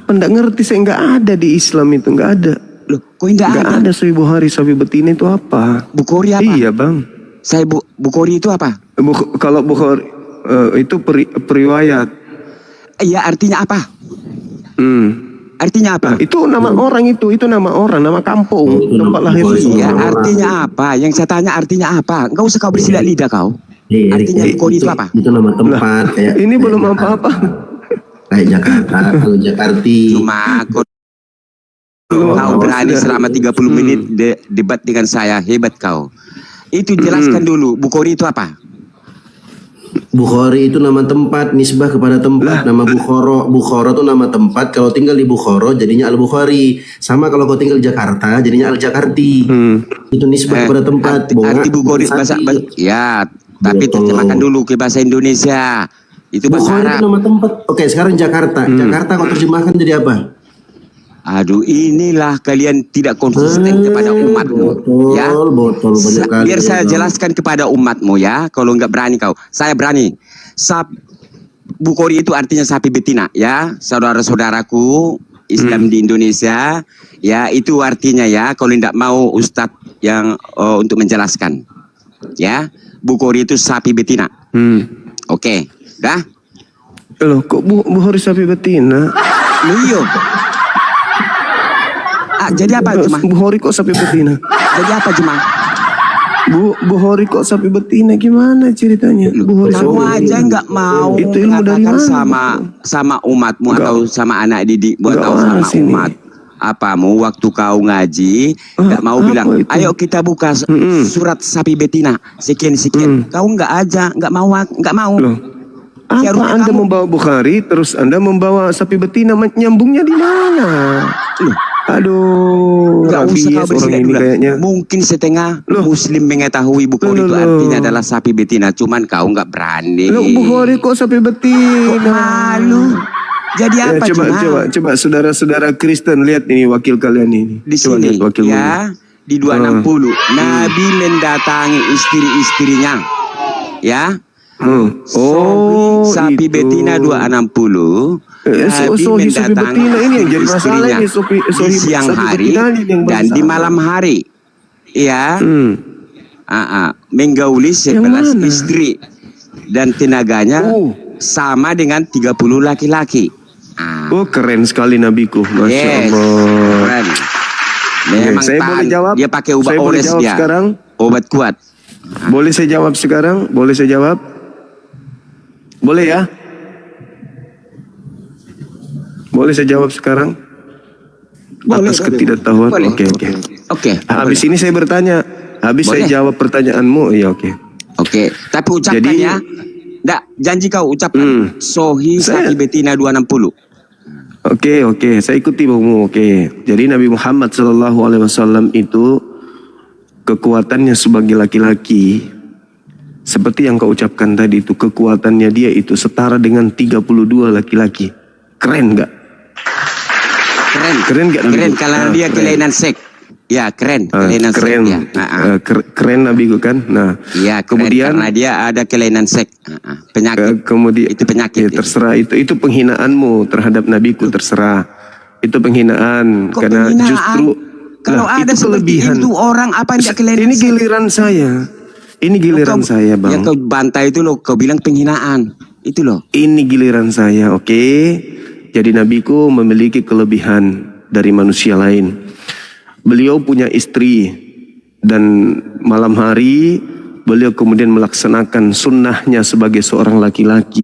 Nggak ngerti, saya nggak ada di Islam itu, nggak ada. Loh, kok nggak ada? Sohi Bukhari sapi betina itu apa? Bukhori apa? Iya, Bang. Saya Bukhori itu apa? Kalau Bukhari itu periwayat. Iya, artinya apa? Artinya apa? Nah, itu nama orang itu nama orang, nama kampung, tempat lahir. Iya, artinya apa? Yang saya tanya artinya apa? Enggak usah kau bersilat lidah kau. Artinya Bukhori itu apa? Itu nama tempat. Ini belum apa-apa. Kayak Jakarta, kalau Jakarti. Cuma kau berani selama 30 menit debat dengan saya, hebat kau. Itu jelaskan dulu, Bukhori itu apa? Bukhari itu nama tempat, nisbah kepada tempat. Nama Bukhoro itu nama tempat. Kalau tinggal di Bukhoro jadinya Al-Bukhari. Sama kalau kau tinggal di Jakarta jadinya Al-Jakarti. Itu nisbah kepada tempat. Arti Bukhori bahasa ya, tapi terjemahkan dulu ke bahasa Indonesia. Itu bahasa Bukhari Arab. itu nama tempat. Oke, sekarang Jakarta. Jakarta kau terjemahkan jadi apa? Aduh, inilah kalian tidak konsisten kepada umatmu, ya. Biar saya jelaskan kepada umatmu ya. Kalau nggak berani kau, saya berani. Bukhori itu artinya sapi betina, ya, saudara-saudaraku Islam di Indonesia, ya, itu artinya ya. Kalau tidak mau Ustadz yang untuk menjelaskan, ya, Bukhori itu sapi betina. Oke, dah. Loh, kok Bukhori sapi betina? Iya. Jadi apa cuma? Bukhori kok sapi betina? Jadi apa cuma? Bukhori kok sapi betina, gimana ceritanya? Bukhori kamu aja nggak mau itu ilmu dari mana? sama umatmu atau sama anak didikmu atau sama umat apamu waktu kau ngaji nggak mau bilang ayo kita buka surat sapi betina sekian. Kau nggak mau. Loh. Apa Anda membawa Bukhari terus Anda membawa sapi betina, nyambungnya di mana? Aduh, nggak usah kau bersilat dulu. Kayaknya. Mungkin setengah Muslim mengetahui Bukhari itu artinya adalah sapi betina, cuman kau nggak berani. Loh, Bukhari kok sapi betina? Kok malu? Jadi apa? Coba saudara-saudara Kristen lihat ini wakil kalian ini. Di sini ya, di 260 Nabi mendatangi istri-istrinya, ya. Sapi betina 260. Nabi mendatangi istrinya di siang hari dan di malam hari, ya. Menggauli 11 istri dan tenaganya sama dengan 30 laki-laki. Oh, keren sekali nabiku, Masya Allah. Keren. Memang saya boleh jawab? Dia pakai obat oles dia. Sekarang? Obat kuat. Boleh saya jawab sekarang? Boleh saya jawab? Boleh ya? Boleh saya jawab sekarang? Atas ketidaktahuan. Oke. Habis ini saya bertanya. Habis saya jawab pertanyaanmu. Iya, oke. Tapi ucapkan ya. Nggak, janji kau ucapkan. Sohi sapi betina 260. Oke. Saya ikuti bahumu. Oke. Jadi Nabi Muhammad SAW itu kekuatannya sebagai laki-laki, seperti yang kau ucapkan tadi itu, kekuatannya dia itu setara dengan 32 laki-laki. Keren nggak? Keren karena dia kelainan seks. Ya, keren. Keren, ya. keren nabiku kan. Nah, Ya, keren kemudian karena dia ada kelainan seks. Penyakit. kemudian Itu penyakit. terserah itu penghinaanmu terhadap nabiku, terserah. Itu penghinaan Kok karena penghinaan? justru Kalau lah, ada itu seperti kelebihan. itu orang apa yang kelainan Ini seks? giliran saya. Ini giliran saya, Bang. Ya kau bantai itu loh, kau bilang penghinaan. Itu loh. Ini giliran saya, oke? Jadi nabiku memiliki kelebihan dari manusia lain. Beliau punya istri dan malam hari beliau kemudian melaksanakan sunnahnya sebagai seorang laki-laki.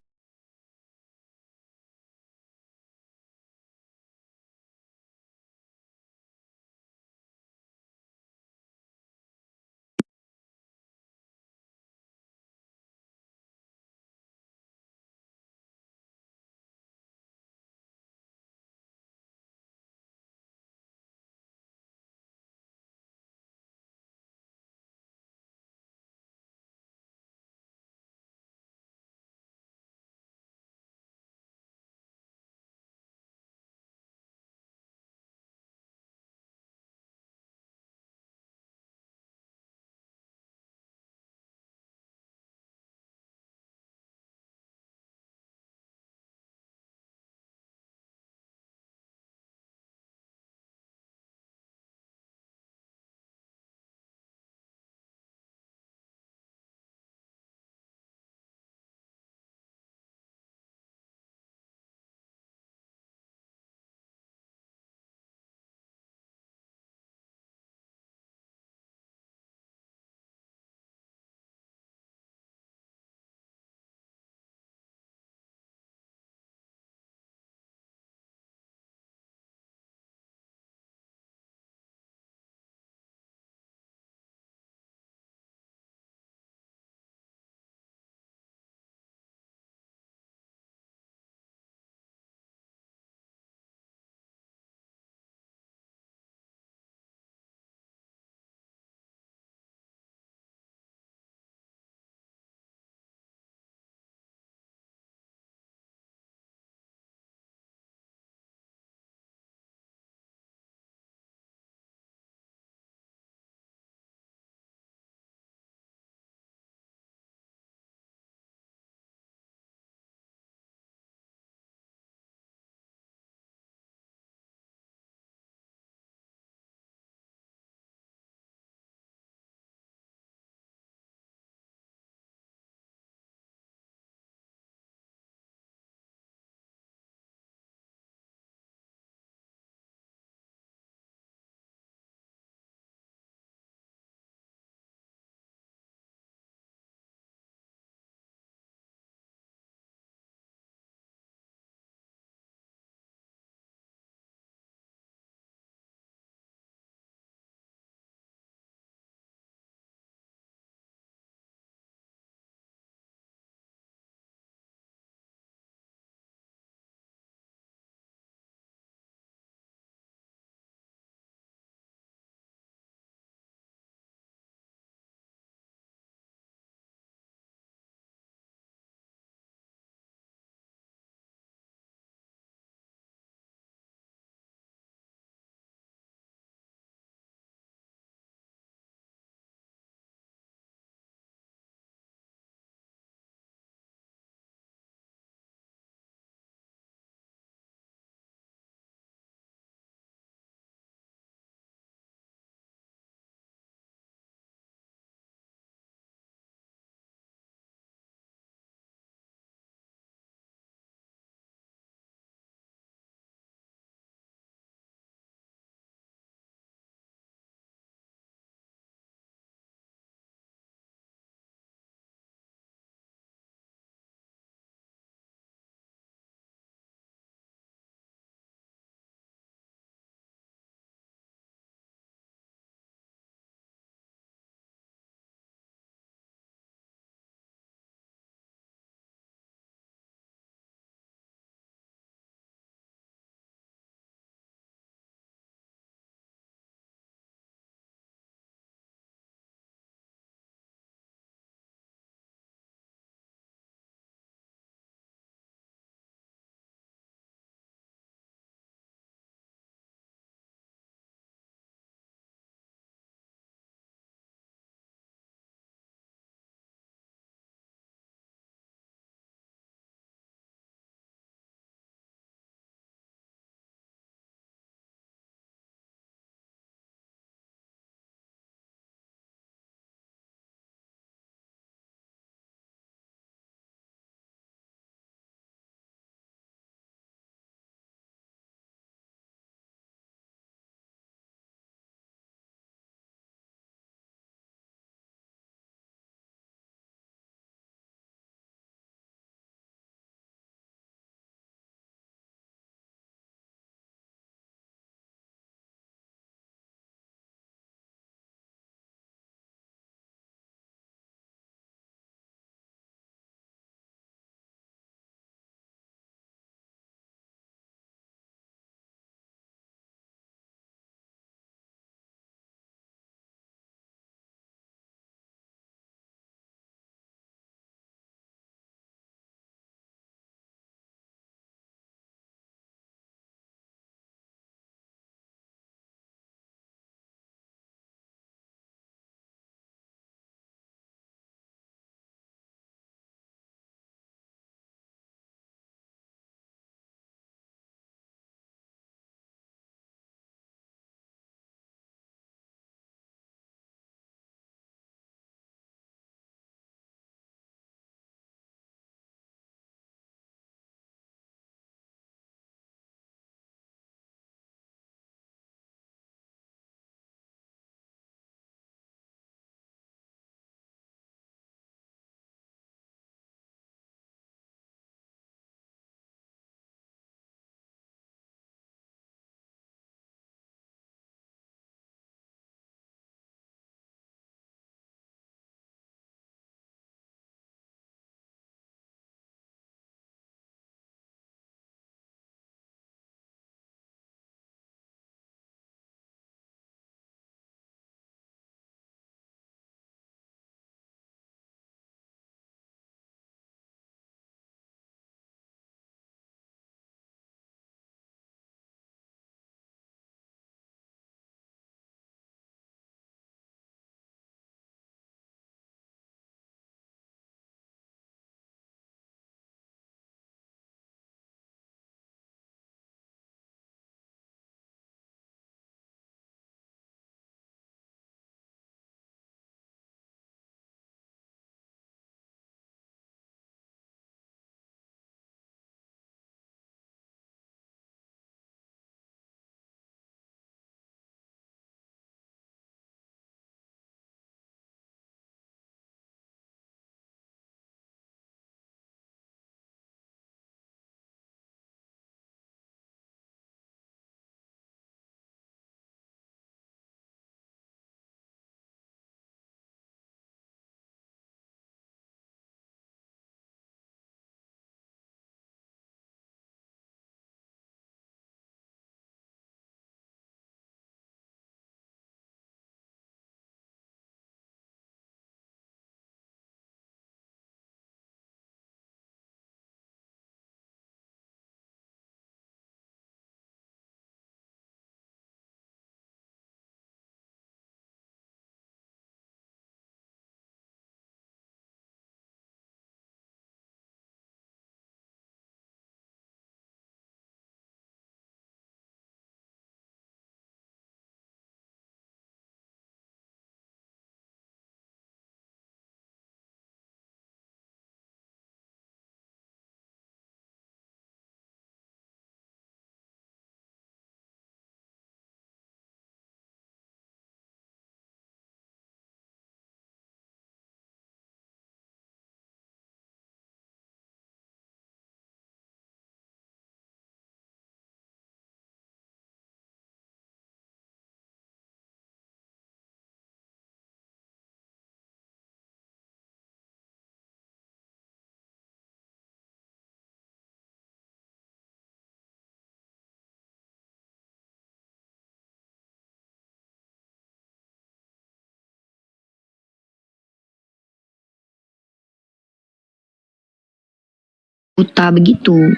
buta begitu.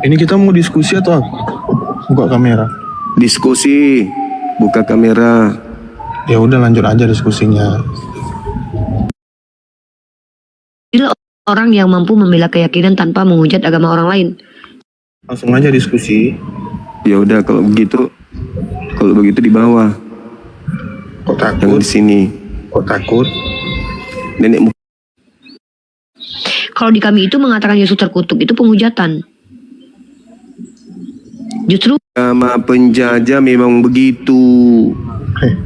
Ini kita mau diskusi atau apa? Buka kamera. Diskusi, buka kamera. Ya udah lanjut aja diskusinya. Inilah orang yang mampu membela keyakinan tanpa menghujat agama orang lain. Langsung aja diskusi. Ya udah kalau begitu di bawah. Kok takut? Yang di sini. Kok takut? Nenek. Kalau di kami itu mengatakan Yesus terkutuk itu penghujatan. Justru Sama penjajah memang begitu.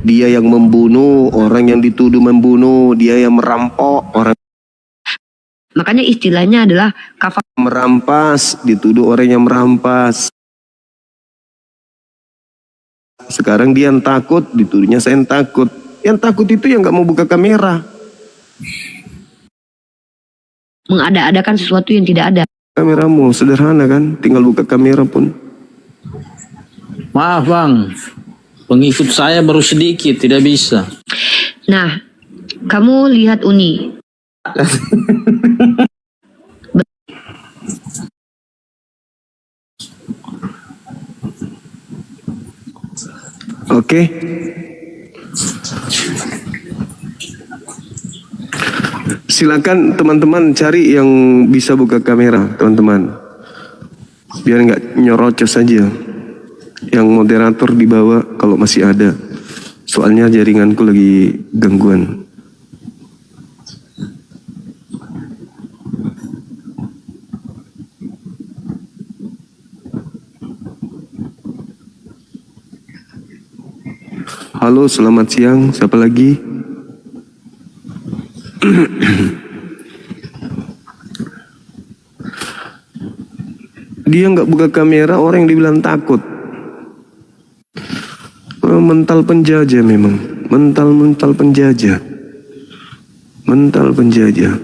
Dia yang membunuh, orang yang dituduh membunuh, dia yang merampok, orang makanya istilahnya adalah kafar. Merampas, dituduh orang yang merampas. Sekarang dia yang takut, dituduhnya saya yang takut. Yang takut itu yang nggak mau buka kamera. Mengada-adakan sesuatu yang tidak ada. Kameramu sederhana kan, tinggal buka kamera pun. Maaf bang, pengikut saya baru sedikit, tidak bisa. Nah, kamu lihat Uni. Oke. Silakan teman-teman cari yang bisa buka kamera, teman-teman. Biar nggak nyorocos aja. Yang moderator di bawah kalau masih ada. Soalnya jaringanku lagi gangguan. Halo, selamat siang. Siapa lagi? Dia nggak buka kamera, orang yang dibilang takut. Mental penjajah memang. Mental penjajah. Mental penjajah.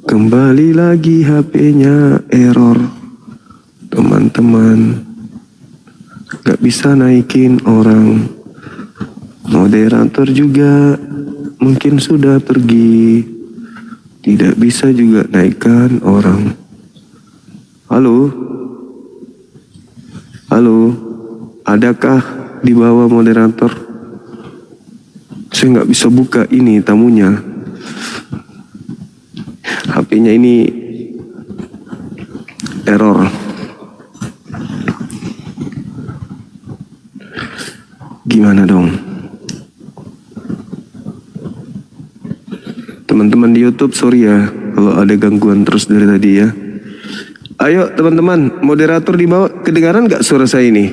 Kembali lagi HP-nya error. Teman-teman. Gak bisa naikin orang. Moderator juga mungkin sudah pergi. Tidak bisa juga naikkan orang. Halo? Halo? Adakah di bawah moderator? Saya nggak bisa buka ini tamunya. HP-nya ini error. Gimana dong? Teman-teman di YouTube, sorry ya kalau ada gangguan terus dari tadi ya. Ayo teman-teman, moderator di bawah, kedengaran nggak suara saya ini?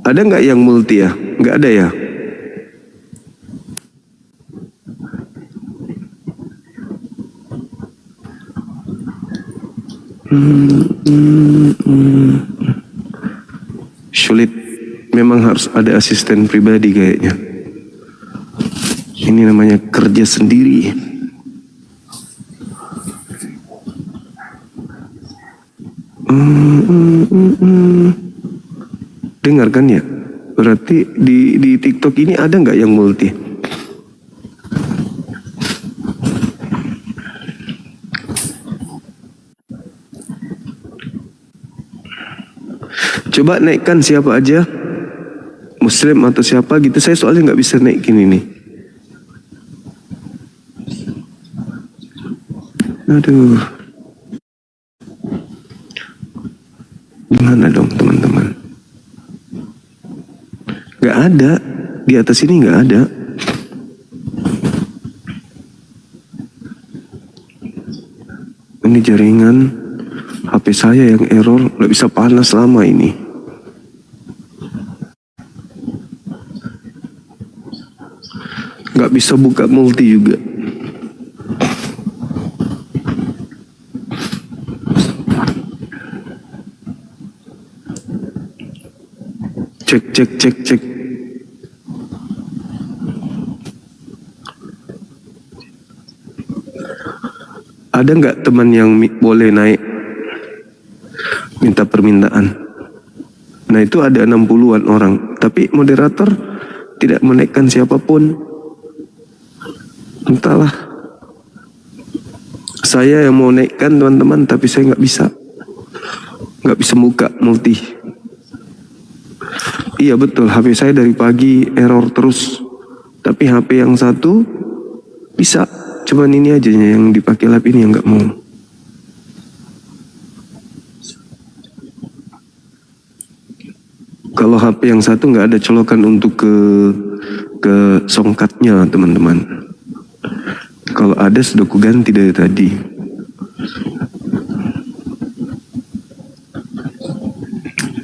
Ada nggak yang multi ya? Nggak ada ya? Sulit. Memang harus ada asisten pribadi kayaknya. Ini namanya kerja sendiri. Dengar kan ya? Berarti di TikTok ini ada nggak yang multi? Coba naikkan siapa aja, Muslim atau siapa gitu. Saya soalnya nggak bisa naikin ini. Aduh, gimana dong teman-teman? Nggak ada di atas ini, nggak ada. Ini jaringan HP saya yang error, nggak bisa panas lama ini. Nggak bisa buka multi juga. Cek. Ada nggak teman yang boleh naik minta permintaan? Nah itu ada 60-an orang, tapi moderator tidak menaikkan siapapun. Entahlah. Saya yang mau naikkan teman-teman, tapi saya nggak bisa buka multi. Iya betul, HP saya dari pagi error terus, tapi HP yang satu bisa. Cuman ini aja yang dipakai lab ini yang nggak mau. Kalau HP yang satu nggak ada colokan untuk ke songkatnya teman-teman. Kalau ada sudah ku ganti dari tadi.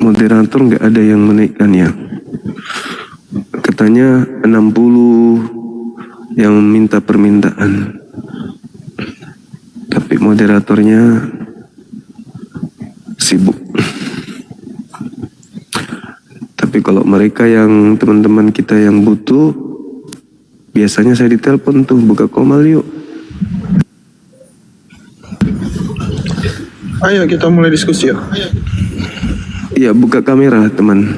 Moderator nggak ada yang menaikkannya. Katanya 60 yang minta permintaan. Tapi moderatornya sibuk. Tapi kalau mereka yang teman-teman kita yang butuh, biasanya saya ditelepon tuh, buka komal yuk. Ayo kita mulai diskusi yuk. Iya, buka kamera teman.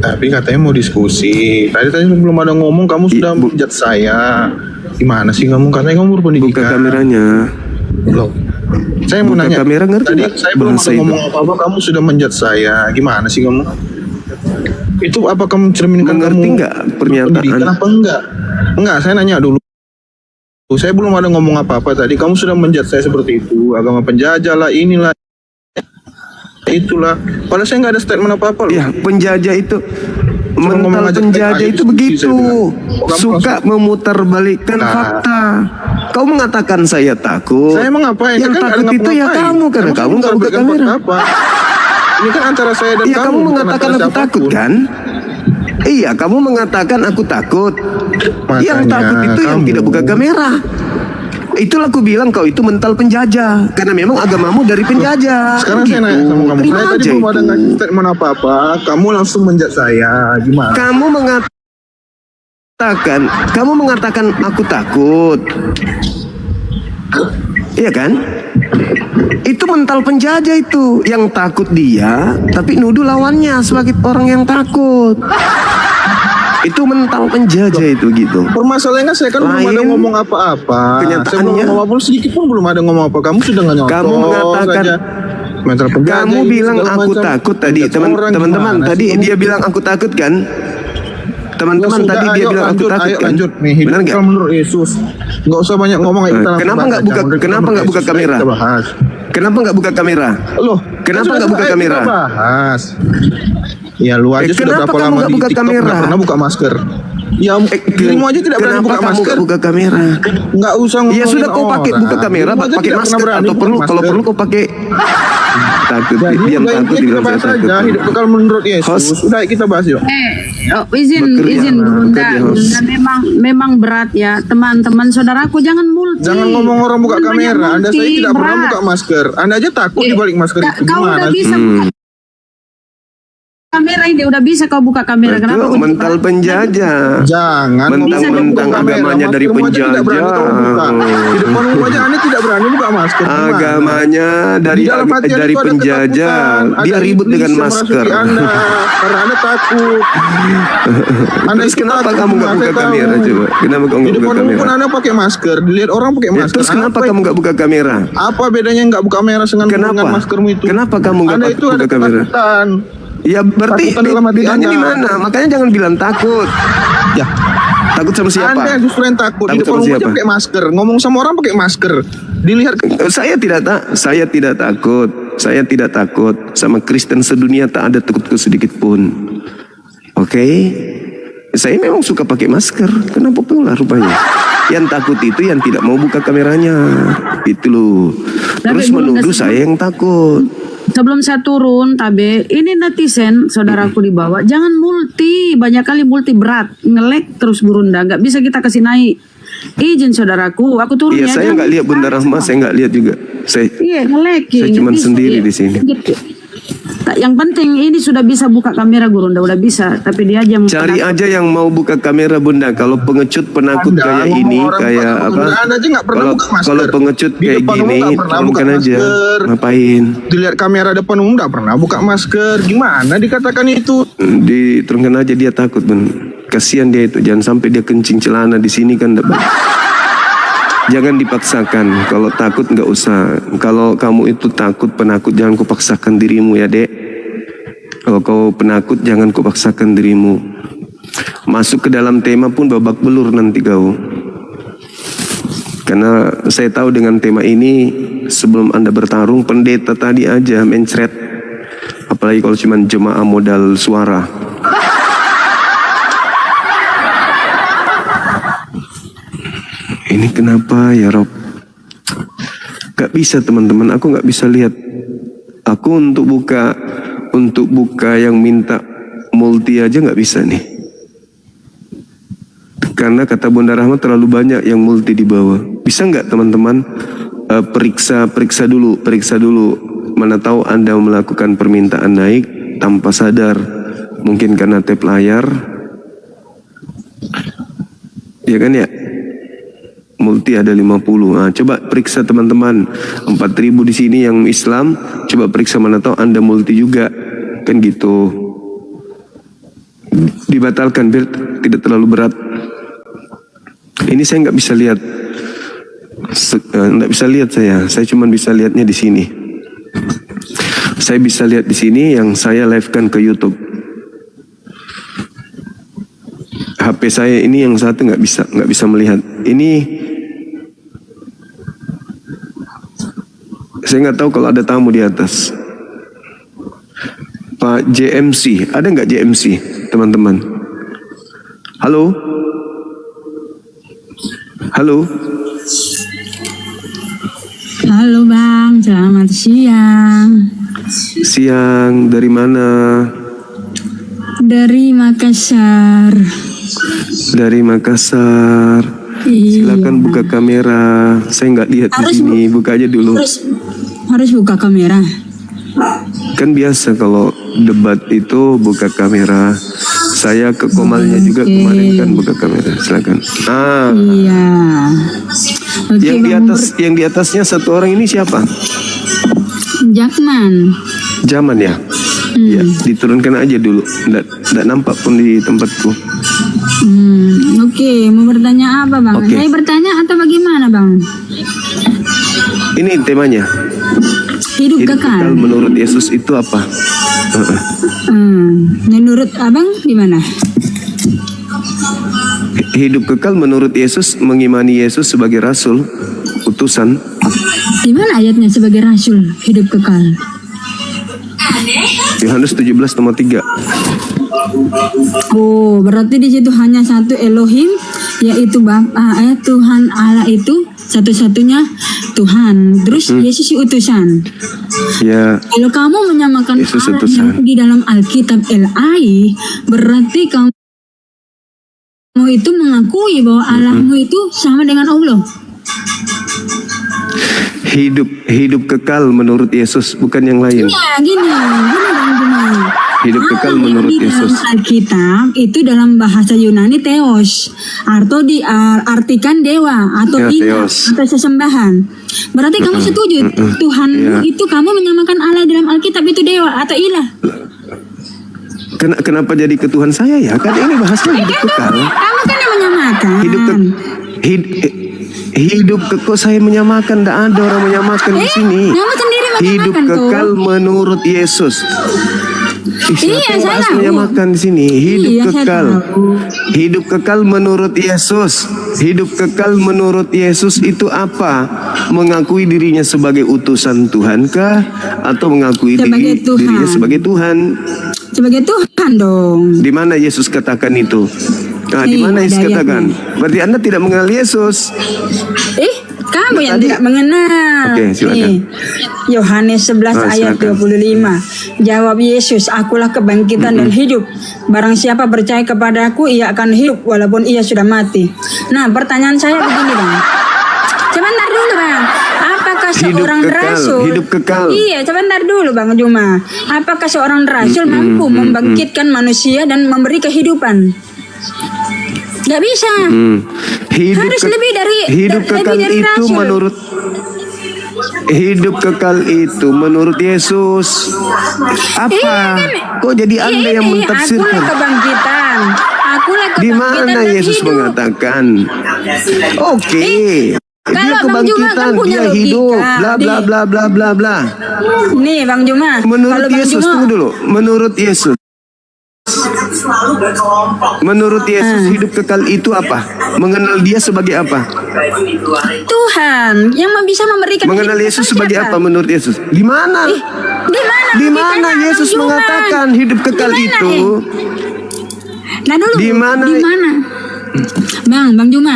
Tapi katanya mau diskusi. Tadi belum ada ngomong, kamu sudah menjat saya. Gimana sih kamu? Katanya kamu berpendidikan. Buka kameranya. Loh, saya mau nanya. Kamera ngerti tadi gak saya belum ada ngomong apa-apa, kamu sudah menjat saya. Gimana sih kamu? Itu apa kamu cerminkan mengerti kamu nggak pernyataan? Apa enggak? Enggak, saya nanya dulu. Saya belum ada ngomong apa-apa tadi. Kamu sudah menjat saya seperti itu. Agama penjajah lah, inilah. Itulah. Padahal saya nggak ada statement apa-apa loh. Ya, penjajah itu mental penjajah itu begitu. Suka memutarbalikkan fakta. Kau mengatakan saya takut. Saya mengapain? Yang takut itu ya kamu, karena kamu nggak buka kamera. Ini kan antara saya dan ya, kamu mengatakan aku takut kan? Iya, kamu mengatakan aku takut. Yang takut itu yang tidak buka kamera. Itulah aku bilang kau itu mental penjajah, karena memang agamamu dari penjajah. Sekarang saya nanya sama kamu. Saya tadi belum ada ngasih statement apa-apa. Kamu langsung menjat saya. Gimana? Kamu mengatakan aku takut. Iya kan? Itu mental penjajah itu. Yang takut dia, tapi nuduh lawannya sebagai orang yang takut. Itu mental penjajah itu gitu. Permasalahannya saya kan belum ada ngomong apa-apa. Saya belum ngomong apa-apa, sedikit pun belum ada ngomong apa. Kamu sudah nggak nyontoh. Kamu mengatakan mental penjajah. Kamu bilang aku takut tadi. Teman-teman tadi dia bilang aku takut kan? Teman-teman tadi dia bilang aku takut kan? Lanjut nih. Hidup kalau menurut Yesus. Nggak usah banyak ngomong. Kenapa nggak buka kamera? Kenapa nggak buka kamera? Loh, kenapa nggak buka kamera? Kita bahas. Ya lu aja sudah berapa lama di TikTok nggak pernah buka masker? Ya dirimu aja tidak berani buka masker. Kenapa buka kamera? Nggak usah ngomongin. Ya sudah kau pakai buka kamera, pakai masker atau perlu kalau perlu kau pakai. Takut yang takut kita bahas aja. Hidup kalau menurut Yesus. Sudah kita bahas yuk. Izin Bunda memang berat ya teman-teman saudaraku, jangan multi. Jangan ngomong orang buka kamera. Anda saya tidak pernah buka masker. Anda aja takut di balik masker itu. Kau udah bisa buka kamera ini, udah bisa kau buka kamera. Kenapa kau mental penjajah? Jangan mentang-mentang agamanya dari penjajah. Di depan umum aja Anda tidak berani buka masker. Agamanya dari penjajah. Dia ribut dengan masker. Karena Anda takut. Terus kenapa kamu nggak buka kamera coba? Kenapa kamu nggak buka kamera? Di Anda pakai masker, dilihat orang pakai masker. Terus kenapa kamu nggak buka kamera? Apa bedanya nggak buka kamera dengan maskermu itu? Kenapa kamu nggak buka kamera? Ya berarti bedanya di mana? Makanya jangan bilang takut. Ya. Takut sama siapa? Anda justru yang takut. Di depan umum aja pakai masker. Ngomong sama orang pakai masker. Dilihat. Saya tidak takut. Saya tidak takut. Sama Kristen sedunia tak ada takutku sedikit pun. Oke? Saya memang suka pakai masker. Kenapa pula rupanya? Yang takut itu yang tidak mau buka kameranya. Itu loh. Terus menuduh saya yang takut. Sebelum saya turun, Tabe, ini netizen saudaraku di bawah, jangan multi, banyak kali multi berat, ngelek terus Burunda, nggak bisa kita kasih naik. Izin saudaraku, aku turun ya. Iya, saya nggak lihat Bunda Rahma, saya nggak lihat juga. Iya, ngelek. Saya cuma sendiri di sini. Yang penting ini sudah bisa buka kamera guru, udah bisa, tapi dia aja Cari aja yang mau buka kamera Bunda. Kalau pengecut penakut kayak ini, kayak apa? Kalau pengecut kayak gini, turunkan aja. Ngapain? Dilihat kamera depan umum nggak pernah buka masker. Gimana dikatakan itu? Diturunkan aja, dia takut Bun. Kasihan dia itu, jangan sampai dia kencing celana di sini kan dapat. Jangan dipaksakan. Kalau takut nggak usah. Kalau kamu itu takut penakut, jangan kau paksakan dirimu ya dek. Kalau kau penakut, jangan kau paksakan dirimu. Masuk ke dalam tema pun babak belur nanti kau. Karena saya tahu dengan tema ini sebelum Anda bertarung, pendeta tadi aja mencret. Apalagi kalau cuma jemaah modal suara. Ini kenapa ya Rob? Gak bisa teman-teman, aku gak bisa lihat. Aku untuk buka yang minta multi aja gak bisa nih. Karena kata Bunda Rahma terlalu banyak yang multi di bawah. Bisa nggak teman-teman periksa dulu. Mana tahu Anda melakukan permintaan naik tanpa sadar. Mungkin karena tap layar. Ya kan ya? Multi ada 50. Nah, coba periksa teman-teman. 4.000 di sini yang Islam. Coba periksa, mana tahu Anda multi juga. Kan gitu. Dibatalkan biar tidak terlalu berat. Ini saya nggak bisa lihat. Nggak bisa lihat saya cuma bisa lihatnya di sini. Saya bisa lihat di sini yang saya live-kan ke YouTube. HP saya ini yang satu nggak bisa melihat. Ini saya nggak tahu kalau ada tamu di atas. Pak JMC, ada nggak JMC teman-teman? Halo? Halo? Halo Bang, selamat siang. Siang, dari mana? Dari Makassar. Dari Makassar. Silakan buka kamera. Saya nggak lihat di sini. Buka aja dulu. Harus buka kamera. Kan biasa kalau debat itu buka kamera. Saya ke Komalnya juga kemarin kan buka kamera. Silakan. Iya. Yang di atasnya satu orang ini siapa? Jaman ya? Ya, diturunkan aja dulu. Nggak nampak pun di tempatku. Oke, mau bertanya apa Bang? Saya bertanya atau bagaimana Bang? Ini temanya. Hidup kekal. Menurut Yesus itu apa? Menurut Abang gimana? Hidup kekal menurut Yesus, mengimani Yesus sebagai rasul, utusan. Di mana ayatnya sebagai rasul hidup kekal? Yohanes 17:3. Oh, berarti di situ hanya satu Elohim, yaitu Bapa, Tuhan Allah itu satu-satunya Tuhan. Terus Yesus utusan. Ya. Kalau kamu menyamakan Yesus Allah utusan yang di dalam Alkitab LAI, berarti kamu itu mengakui bahwa Allahmu itu sama dengan Allah. Hidup kekal menurut Yesus, bukan yang lain. Ya, gini. Hidup kekal menurut Yesus. Alkitab itu dalam bahasa Yunani theos, atau diartikan dewa atau ilah atau sesembahan. Berarti kamu setuju Tuhanmu itu kamu menyamakan Allah dalam Alkitab itu dewa atau ilah? Kenapa jadi ke Tuhan saya ya? Kan ini bahasnya hidup kekal. Kamu kan yang menyamakan. Hidup kekal saya menyamakan, tidak ada orang menyamakan di sini. Kamu sendiri menyamakan hidup kekal menurut Yesus. Saya menyamakan di sini. Hidup kekal. Hidup kekal menurut Yesus. Hidup kekal menurut Yesus itu apa? Mengakui dirinya sebagai utusan Tuhan kah? Atau mengakui dirinya sebagai Tuhan? Sebagai Tuhan dong. Di mana Yesus katakan itu? Di mana Yesus katakan? Berarti Anda tidak mengenal Yesus. Kamu yang tidak mengenal. Oke, silakan. Yohanes 11 ayat 25. Jawab Yesus, akulah kebangkitan dan hidup. Barang siapa percaya kepadaku, ia akan hidup walaupun ia sudah mati. Nah, pertanyaan saya begini Bang. Sebentar dulu Bang. Apakah apakah hidup seorang kekal, rasul hidup kekal. Iya, sebentar dulu Bang Juma. Apakah seorang rasul mampu membangkitkan manusia dan memberi kehidupan? Gak bisa. Harus lebih dari hidup kekal lebih dari itu rasul. menurut hidup kekal itu menurut Yesus apa? Kok jadi Anda yang mentafsirkan? Akulah kebangkitan. Akulah Di kebangkitan mana dan Yesus hidup. mengatakan? Oke. Dia kalau Bang Juma kebangkitan, kan punya dia hidup, logika. bla bla bla bla bla bla. Nih Bang Juma. Menurut kalau Bang Yesus, Juma, tunggu dulu. Menurut Yesus, hidup kekal itu apa? Mengenal Dia sebagai apa? Tuhan yang bisa memberikan Mengenal hidup Yesus kekal sebagai siapa? apa menurut Yesus? Di mana? Di mana? Di mana Yesus Bang Juma? mengatakan hidup kekal Di mana, itu? Nah dulu. Di mana? Di mana? Bang Juma.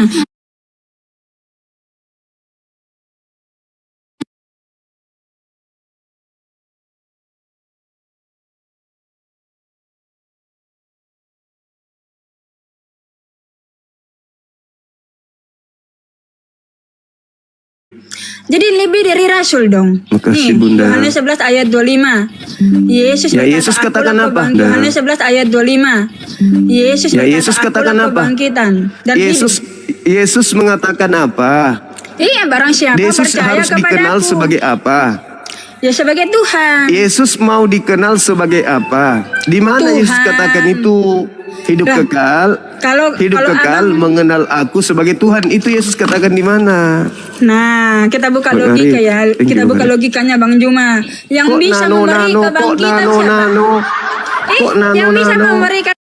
Jadi lebih dari rasul dong. Makasih, Nih, Bunda. Yohanes 11 ayat 25. Yesus Ya, berkata, Yesus katakan "Akulah apa? kebangkitan." Yohanes 11 ayat 25. Yesus Ya, berkata, Yesus katakan "Akulah apa? kebangkitan dan Yesus mengatakan apa? hidup." Iya, barang siapa Yesus percaya harus kepada dikenal aku. sebagai apa? Ya sebagai Tuhan. Yesus mau dikenal sebagai apa? Di mana Yesus Tuhan. katakan itu? Hidup Lah, kekal. Hidup kalau kekal Abang- mengenal aku sebagai Tuhan. Itu Yesus katakan di mana? Nah, kita buka Bang logika Arif, ya. thank Kita you, buka Bang Arif. logikanya Bang Juma. Yang Kok bisa memberi kok kebangkitan nano, siapa? Kok yang bisa nano? memberikan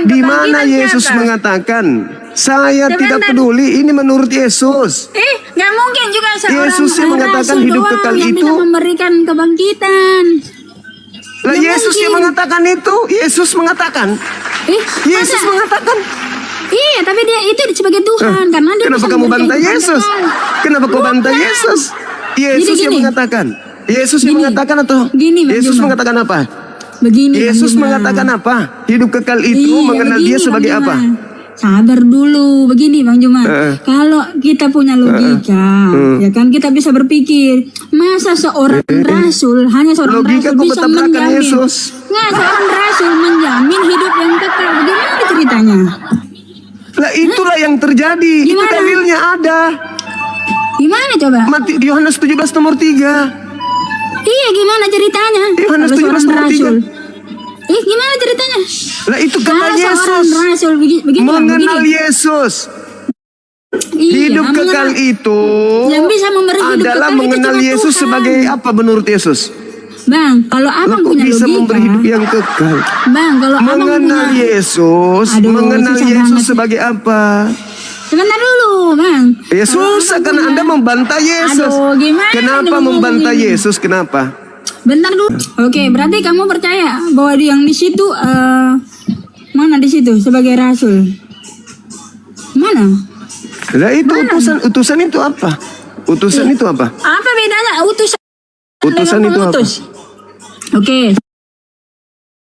Di mana kebangkitan Yesus siapa? mengatakan? Saya Sebentar. tidak peduli. Ini menurut Yesus. Nggak mungkin juga seorang Yesus yang mengatakan rasul hidup doang kekal yang itu. bisa memberikan kebangkitan. Lah Nggak Yesus yang mungkin. mengatakan itu. Yesus mengatakan. Yesus masa- mengatakan. Iya, tapi dia itu sebagai Tuhan karena dia Kenapa bisa kamu memberikan bantah kehidupan Yesus? kekal. Kenapa kau bantah Bukan. Yesus? Yesus yang gini. mengatakan. Yesus yang mengatakan atau Bang Yesus Juma. mengatakan apa? Begini, Bang Yesus Juma. mengatakan apa? Hidup kekal itu Iya, mengenal begini, Dia Bang sebagai Juma. apa? Sabar dulu, begini Bang Juma. Kalau kita punya logika, ya kan kita bisa berpikir, masa seorang rasul hanya seorang Logika rasul kok bisa bertabrakan menjamin? Yesus. Nggak, seorang rasul menjamin hidup yang kekal. Bagaimana ceritanya? Lah itulah yang terjadi. Itu Gimana? dalilnya ada. Gimana coba? Yohanes 17 nomor 3. Iya, gimana ceritanya? Yohanes Kalau 17 seorang nomor 3. rasul. Gimana ceritanya? Lah itu kata Kalau Yesus. seorang rasul begini, Mengenal begini. Yesus. Iya, Hidup kekal itu yang bisa memberi hidup adalah kekal itu mengenal cuma Yesus Tuhan. sebagai apa menurut Yesus? Bang, kalau abang Kok punya bisa logika, memberi hidup yang kekal? Bang, kalau abang Mengenal punya, Yesus, Aduh, mengenal susah Yesus banget. sebagai apa? Sebentar dulu, Bang. Ya susah kan Anda membantah Yesus. Aduh, gimana Kenapa dong membantah begini? Yesus? Kenapa? Bentar dulu. Oke, berarti kamu percaya bahwa yang di situ mana di situ sebagai rasul? Mana? Lah itu utusan itu apa? Utusan itu apa? Apa bedanya utusan Utusan dengan itu apa? pengutus? Oke.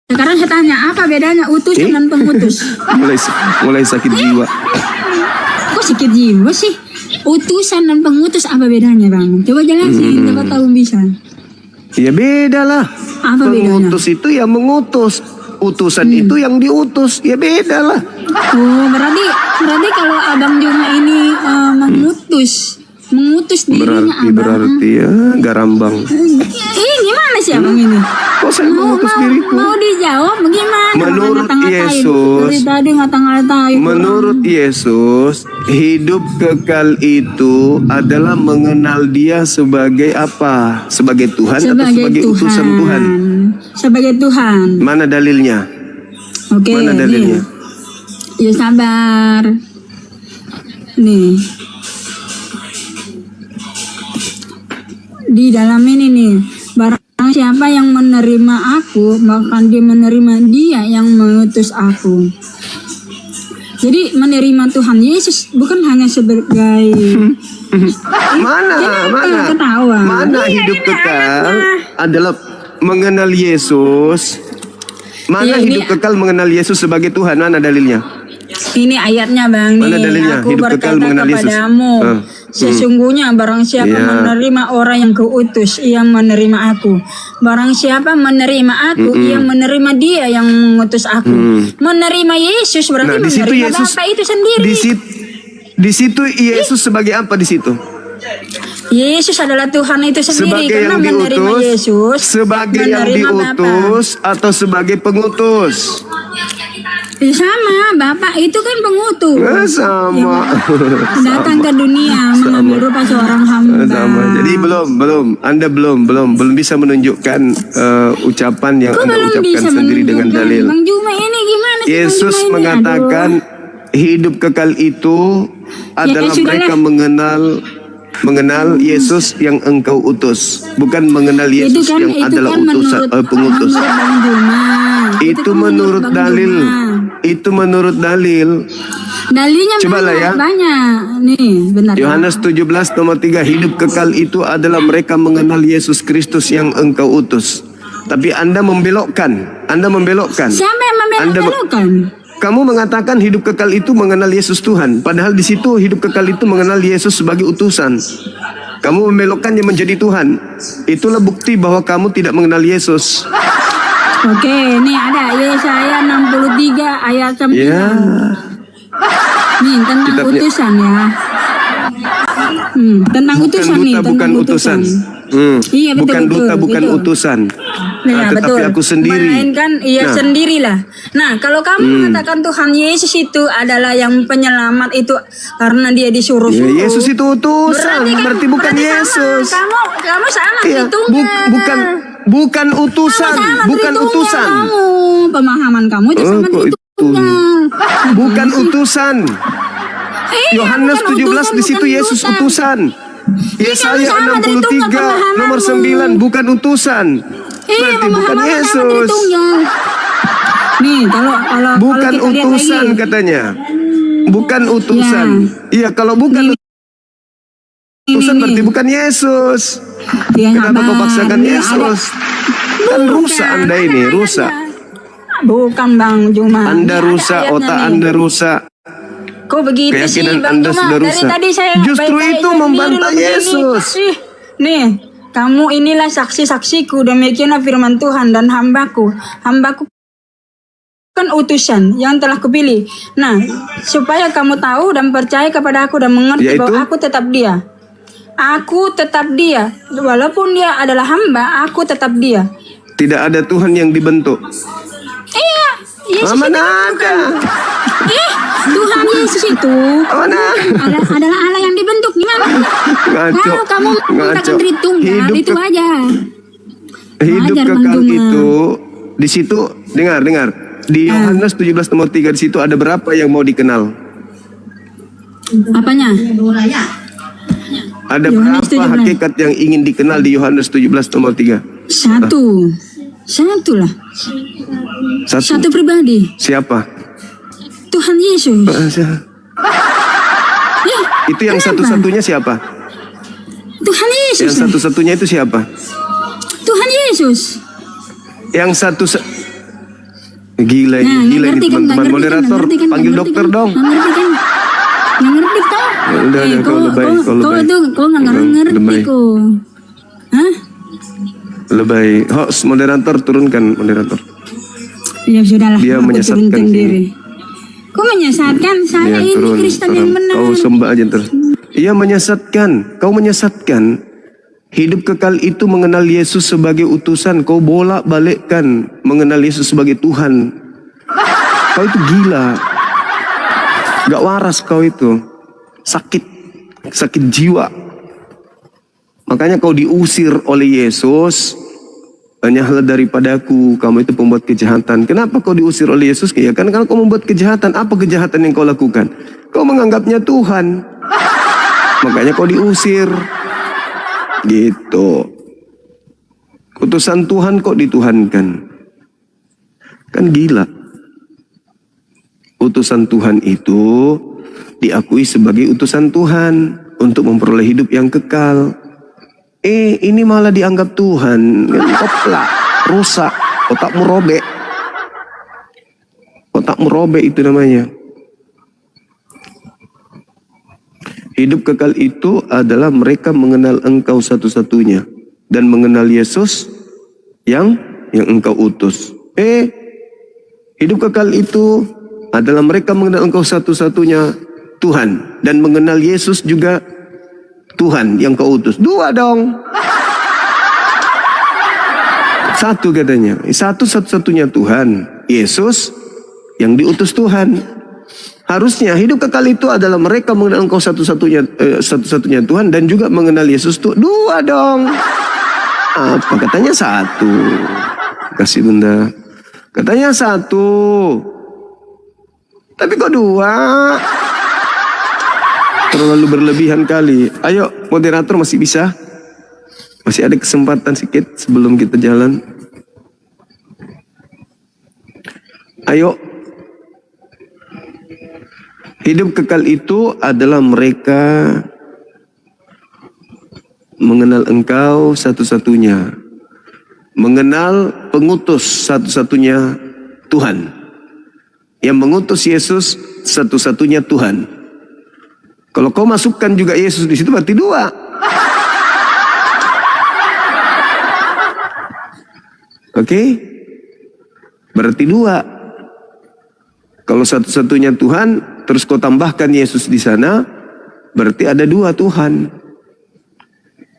Sekarang saya tanya, apa bedanya utusan dan pengutus? mulai sakit jiwa. Kok sakit jiwa sih? Utusan dan pengutus apa bedanya, Bang? Coba jelasin, coba tahu bisa. Ya beda lah. Apa bedanya? Pengutus itu yang mengutus. Utusan itu yang diutus. Ya beda lah. Oh, berarti kalau Abang Juma ini mengutus dirinya Abang. Berarti ya garambang. Gimana sih Abang ini? Kok saya mengutus diriku? Mau dijawab bagaimana? Menurut Yesus, Dari tadi ngata-ngatain. menurut Yesus, hidup kekal itu adalah mengenal Dia sebagai apa? Sebagai Tuhan atau sebagai utusan Tuhan? Sebagai Tuhan. Mana dalilnya? Oke. Mana dalilnya? Ya sabar. Nih. Di dalam ini nih, barang siapa yang menerima aku, maka dia menerima Dia yang mengutus aku. Jadi menerima Tuhan Yesus bukan hanya sebagai Mana hidup kekal adalah mengenal Yesus. Mana hidup kekal mengenal Yesus sebagai Tuhan? Mana dalilnya? Ini ayatnya Bang Mana nih. dalilnya? Aku Hidup berkata kekal mengenal Yesus. kepadamu, sesungguhnya barang siapa Iya. menerima orang yang kuutus, ia menerima aku. Barang siapa menerima aku, ia menerima dia yang mengutus aku. Menerima Yesus berarti Nah, di situ menerima Yesus Bapa itu sendiri. Di situ Yesus sebagai apa di situ? Yesus adalah Tuhan itu sendiri Sebagai karena yang menerima diutus, Yesus, sebagai yang menerima Bapa. diutus atau sebagai pengutus? Sama, Bapak itu kan pengutus. Sama. Datang ke dunia mengambil rupa seorang hamba. Sama. Jadi Anda belum bisa menunjukkan ucapan yang Kok Anda belum ucapkan bisa sendiri dengan menunjukkan? dalil. Bang Juma ini gimana sih? Yesus Bang Juma ini? mengatakan hidup kekal itu adalah sudahlah. mereka mengenal Yesus yang engkau utus, bukan mengenal Yesus yang adalah utusan pengutus. Menurut Bang Juma. Itu menurut Bang dalil. Juma. Itu menurut dalil. Dalilnya Cobalah ya. banyak. Nih, benar. Yohanes 17 nomor 3, hidup kekal itu adalah mereka mengenal Yesus Kristus yang engkau utus. Tapi Anda membelokkan. Siapa yang membelokkan? Kamu mengatakan hidup kekal itu mengenal Yesus Tuhan, padahal di situ hidup kekal itu mengenal Yesus sebagai utusan. Kamu membelokkannya menjadi Tuhan. Itulah bukti bahwa kamu tidak mengenal Yesus. Oke, ini ada Yesaya 63 ayat 9. Ya. Nih, tentang Kitabnya. utusan ya. Tentang utusan nih, tentang bukan utusan. Iya, betul, bukan duta, betul, bukan betul. utusan. Nah, Tetapi betul. aku sendiri. Melainkan ia Nah. sendirilah. Nah, kalau kamu mengatakan Tuhan Yesus itu adalah yang penyelamat itu karena dia disuruh. Ya, Yesus itu utusan, berarti bukan Yesus. Kamu sama Iya, perhitungnya. bukan utusan, Sama bukan perhitungnya utusan. Kamu, pemahaman kamu itu sama kok perhitungnya. Bukan utusan. Yohanes bukan 17 utusan, di situ bukan Yesus utusan. Yesaya sama 63 nomor 9 bukan utusan. Berarti bukan Yesus. Nih, kalau Bukan kita lihat utusan lagi. katanya. Bukan utusan. Iya, kalau bukan utusan berarti bukan Yesus. Dia Kenapa kau sabar. paksakan Nih, Yesus? Kan rusak Anda ini, rusak. Bukan Bang Juma. Anda Ini rusak, ada otak ayatnya Anda nih. rusak. Kok begitu sih Keyakinan Bang Anda Juma? sudah Dari rusak. tadi saya Justru baik-baik itu sendiri membantah loh begini. Yesus. Nih, kamu inilah saksi-saksiku, demikianlah firman Tuhan dan hambaku kan utusan yang telah kupilih. Nah, supaya kamu tahu dan percaya kepada aku dan mengerti Yaitu? bahwa aku tetap dia. Aku tetap dia. Walaupun dia adalah hamba, aku tetap dia. Tidak ada Tuhan yang dibentuk. Iya, Yesus Mana itu ada? Tuhan Yesus itu adalah Allah yang dibentuk. Gimana? Ngaco. Kalau kamu menggunakan Tritunggal, itu aja. Hidup Wajar, Bang kekal Juma. itu di situ dengar. Di Yohanes 17 nomor 3 di situ ada berapa yang mau dikenal? Apanya? Ada Yohanes berapa 17. hakikat yang ingin dikenal di Yohanes 17 nomor 3? Satu lah. Satu pribadi. Siapa? Tuhan Yesus. Itu yang kenapa? satu-satunya siapa? Tuhan Yesus. Yang satu-satunya itu siapa? Tuhan Yesus. Yang satu gila Nah, ini ngerti kan, teman-teman ngerti kan, moderator, ngerti kan, panggil ngerti dokter kan, dong. ngerti kan? Ngerti toh? Udah, kau lebay. Kau nggak ngerti Lebay. kok. Hah? Lebay. Host moderator, turunkan moderator. Ya sudahlah. Dia aku menyesatkan turunkan sini. diri. Kau menyesatkan saya Iya, ini Kristen yang benar. Kau sembah aja terus. Iya menyesatkan. Kau menyesatkan. Hidup kekal itu mengenal Yesus sebagai utusan. Kau bolak-balikkan mengenal Yesus sebagai Tuhan. Kau itu gila. Gak waras kau itu. Sakit jiwa. Makanya kau diusir oleh Yesus. Hanyalah daripadaku, kamu itu pembuat kejahatan. Kenapa kau diusir oleh Yesus? Ya kan karena kau membuat kejahatan. Apa kejahatan yang kau lakukan? Kau menganggapnya Tuhan. Makanya kau diusir. Gitu. Utusan Tuhan kok dituhankan. Kan gila. Utusan Tuhan itu diakui sebagai utusan Tuhan untuk memperoleh hidup yang kekal. Ini malah dianggap Tuhan. Oplak, rusak, otakmu robek. Otakmu robek itu namanya. Hidup kekal itu adalah mereka mengenal Engkau satu-satunya dan mengenal Yesus yang Engkau utus. Hidup kekal itu adalah mereka mengenal Engkau satu-satunya Tuhan dan mengenal Yesus juga Tuhan yang Kau utus. Dua dong. Satu katanya. Satu-satunya Tuhan, Yesus yang diutus Tuhan. Harusnya hidup kekal itu adalah mereka mengenal Engkau satu-satunya Tuhan dan juga mengenal Yesus tuh. Dua dong. Apa katanya satu? Kasih Bunda. Katanya satu. Tapi kok dua? Terlalu berlebihan kali. Ayo moderator masih bisa? Masih ada kesempatan sedikit sebelum kita jalan. Ayo. Hidup kekal itu adalah mereka mengenal Engkau satu-satunya, mengenal pengutus satu-satunya Tuhan, yang mengutus Yesus satu-satunya Tuhan. Kalau kau masukkan juga Yesus di situ berarti dua. Oke? Berarti dua. Kalau satu-satunya Tuhan, terus kau tambahkan Yesus di sana, berarti ada dua Tuhan.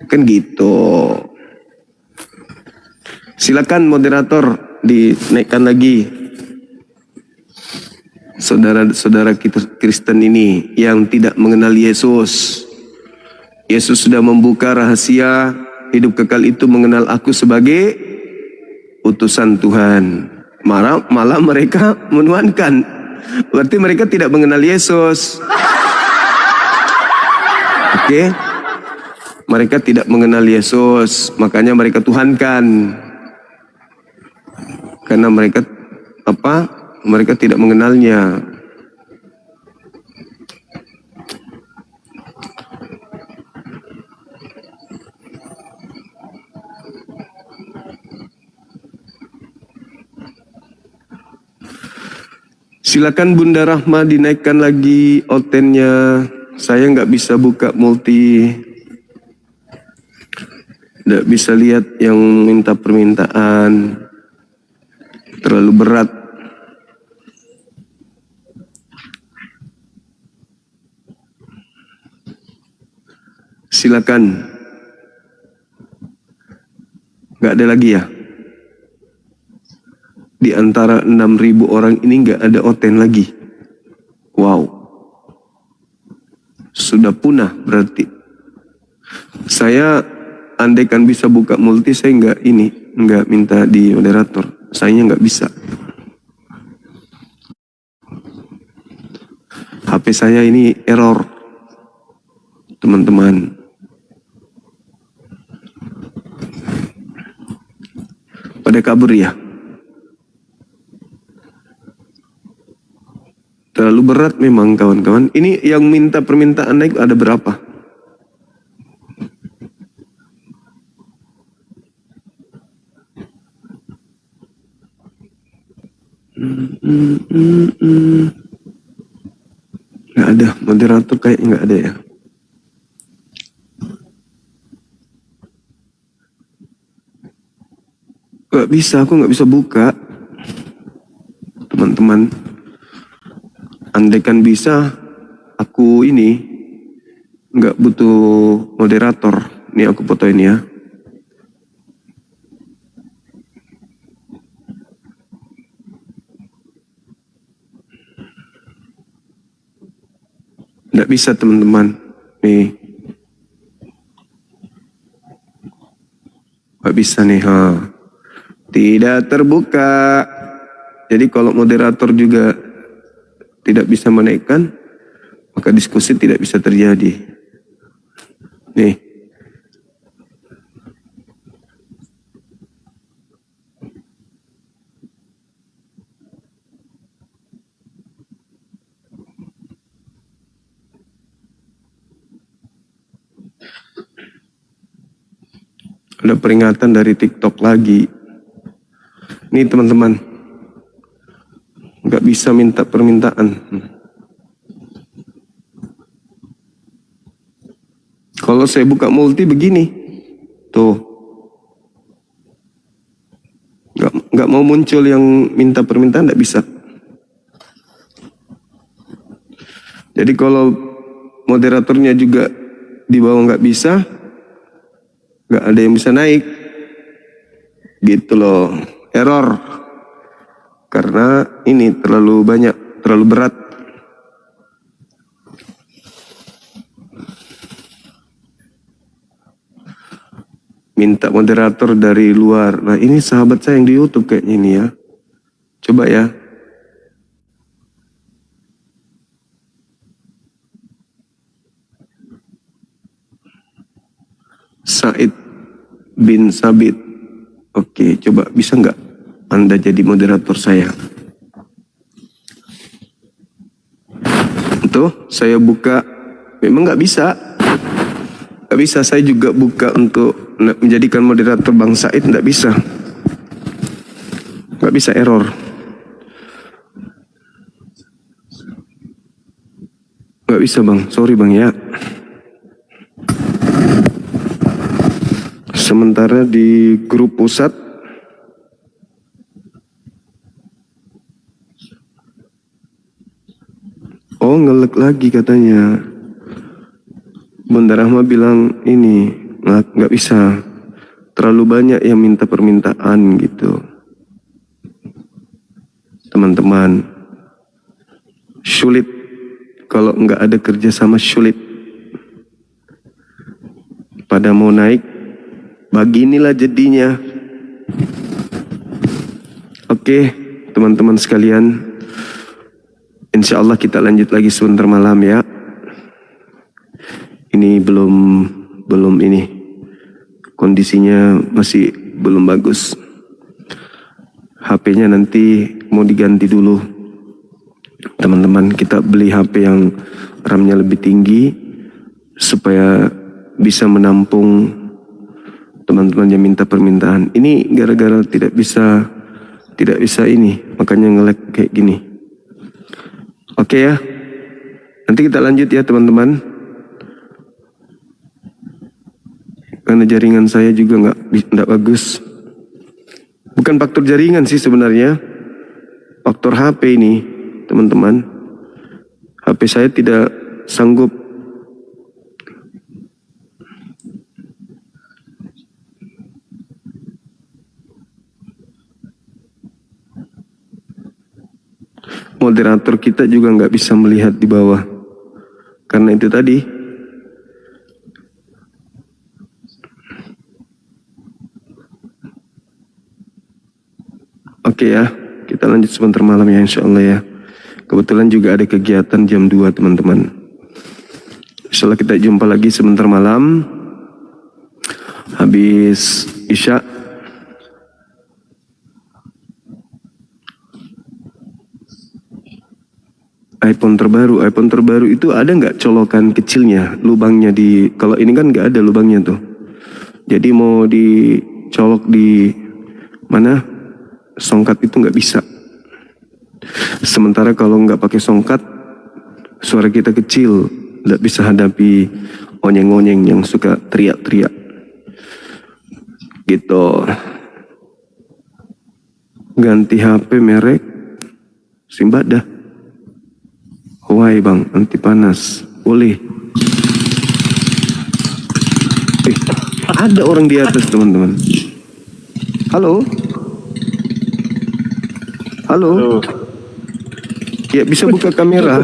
Kan gitu. Silakan moderator dinaikkan lagi. Saudara-saudara kita Kristen ini yang tidak mengenal Yesus. Yesus sudah membuka rahasia hidup kekal itu mengenal aku sebagai utusan Tuhan. Malah mereka menuhankan. Berarti mereka tidak mengenal Yesus. Oke? Mereka tidak mengenal Yesus, makanya mereka tuhankan. Karena mereka mereka tidak mengenalnya. Silakan Bunda Rahma dinaikkan lagi otennya. Saya nggak bisa buka multi, nggak bisa lihat yang minta permintaan, terlalu berat. Silakan. Nggak ada lagi ya? Di antara 6.000 orang ini nggak ada oten lagi. Wow. Sudah punah berarti. Saya andaikan bisa buka multi, saya nggak minta di moderator. Sayanya nggak bisa. HP saya ini error, teman-teman. Pada kabur ya. Terlalu berat memang kawan-kawan. Ini yang minta permintaan naik ada berapa? Nggak ada, moderator kayaknya nggak ada ya. Nggak bisa, aku nggak bisa buka, teman-teman. Andaikan bisa, aku ini nggak butuh moderator. Ini aku fotoin ya. Nggak bisa teman-teman. Nih. Nggak bisa nih. Tidak terbuka. Jadi kalau moderator juga tidak bisa menaikkan, maka diskusi tidak bisa terjadi. Nih. Ada peringatan dari TikTok lagi. Nih teman-teman, nggak bisa minta permintaan. Kalau saya buka multi begini, tuh, nggak mau muncul yang minta permintaan, nggak bisa. Jadi kalau moderatornya juga di bawah nggak bisa, nggak ada yang bisa naik, gitu loh, error. Karena ini terlalu banyak, terlalu berat. Minta moderator dari luar. Nah ini sahabat saya yang di YouTube kayaknya ini ya. Coba ya. Said bin Sabit. Oke, coba bisa nggak Anda jadi moderator saya? Tuh, saya buka. Memang nggak bisa. Nggak bisa, saya juga buka untuk menjadikan moderator Bang Said, nggak bisa. Nggak bisa, error. Nggak bisa Bang, sorry Bang ya. Sementara di grup pusat ngelek lagi katanya. Bunda Rahma bilang ini nggak bisa, terlalu banyak yang minta permintaan gitu. Teman-teman, sulit kalau nggak ada kerjasama, sulit. Pada mau naik, beginilah jadinya. Oke, teman-teman sekalian, insya Allah kita lanjut lagi sebentar malam ya. Ini belum ini, kondisinya masih belum bagus. HP-nya nanti mau diganti dulu. Teman-teman, kita beli HP yang RAM-nya lebih tinggi supaya bisa menampung teman-teman yang minta permintaan. Ini gara-gara tidak bisa ini, makanya nge-lag kayak gini. Oke ya, nanti kita lanjut ya teman-teman. Karena jaringan saya juga nggak bagus. Bukan faktor jaringan sih sebenarnya, faktor HP ini teman-teman. HP saya tidak sanggup. Moderator kita juga nggak bisa melihat di bawah. Karena itu tadi. Oke ya, kita lanjut sebentar malam ya insya Allah ya. Kebetulan juga ada kegiatan jam 2 teman-teman. Insya Allah kita jumpa lagi sebentar malam. Habis Isya. iPhone terbaru itu ada nggak colokan kecilnya, lubangnya di, kalau ini kan nggak ada lubangnya tuh. Jadi mau dicolok di mana? Songkat itu nggak bisa. Sementara kalau nggak pakai songkat, suara kita kecil, nggak bisa hadapi onyeng-onyeng yang suka teriak-teriak. Gitu. Ganti HP merek Simbada. Huawei Bang, anti panas. Boleh. Ada orang di atas teman-teman. Halo. Halo. Ya bisa buka kamera.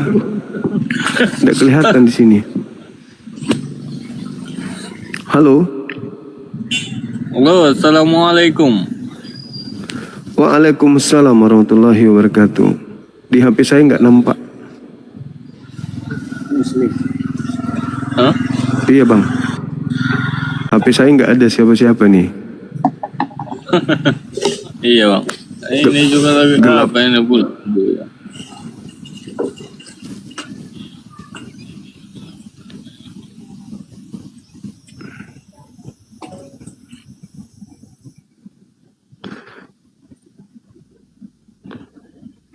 Tidak kelihatan di sini. Halo. Halo, assalamualaikum. Waalaikumsalam warahmatullahi wabarakatuh. Di HP saya nggak nampak. Hah? Iya Bang. HP saya nggak ada siapa-siapa nih. Iya Bang. Ini juga lagi gelap. apa ini pula?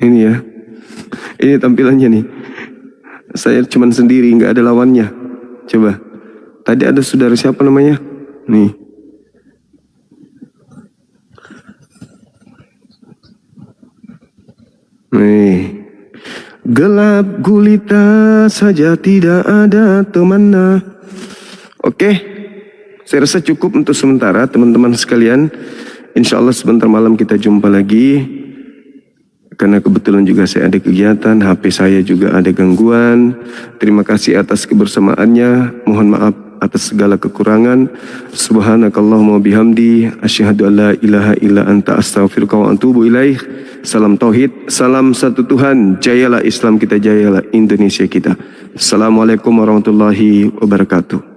Ini ya. Ini tampilannya nih. Saya cuman sendiri, nggak ada lawannya. Coba Tadi ada saudara siapa namanya? Nih. Nih. Gelap gulita saja tidak ada temannya. Oke. Saya rasa cukup untuk sementara teman-teman sekalian. Insya Allah sebentar malam kita jumpa lagi. Karena kebetulan juga saya ada kegiatan, HP saya juga ada gangguan. Terima kasih atas kebersamaannya. Mohon maaf atas segala kekurangan. Subhanakallahumma bihamdi asyhadu an la ilaha illa anta astaghfiruka wa atubu ilaih. Salam tauhid, salam satu Tuhan. Jayalah Islam kita, jayalah Indonesia kita. Assalamualaikum warahmatullahi wabarakatuh.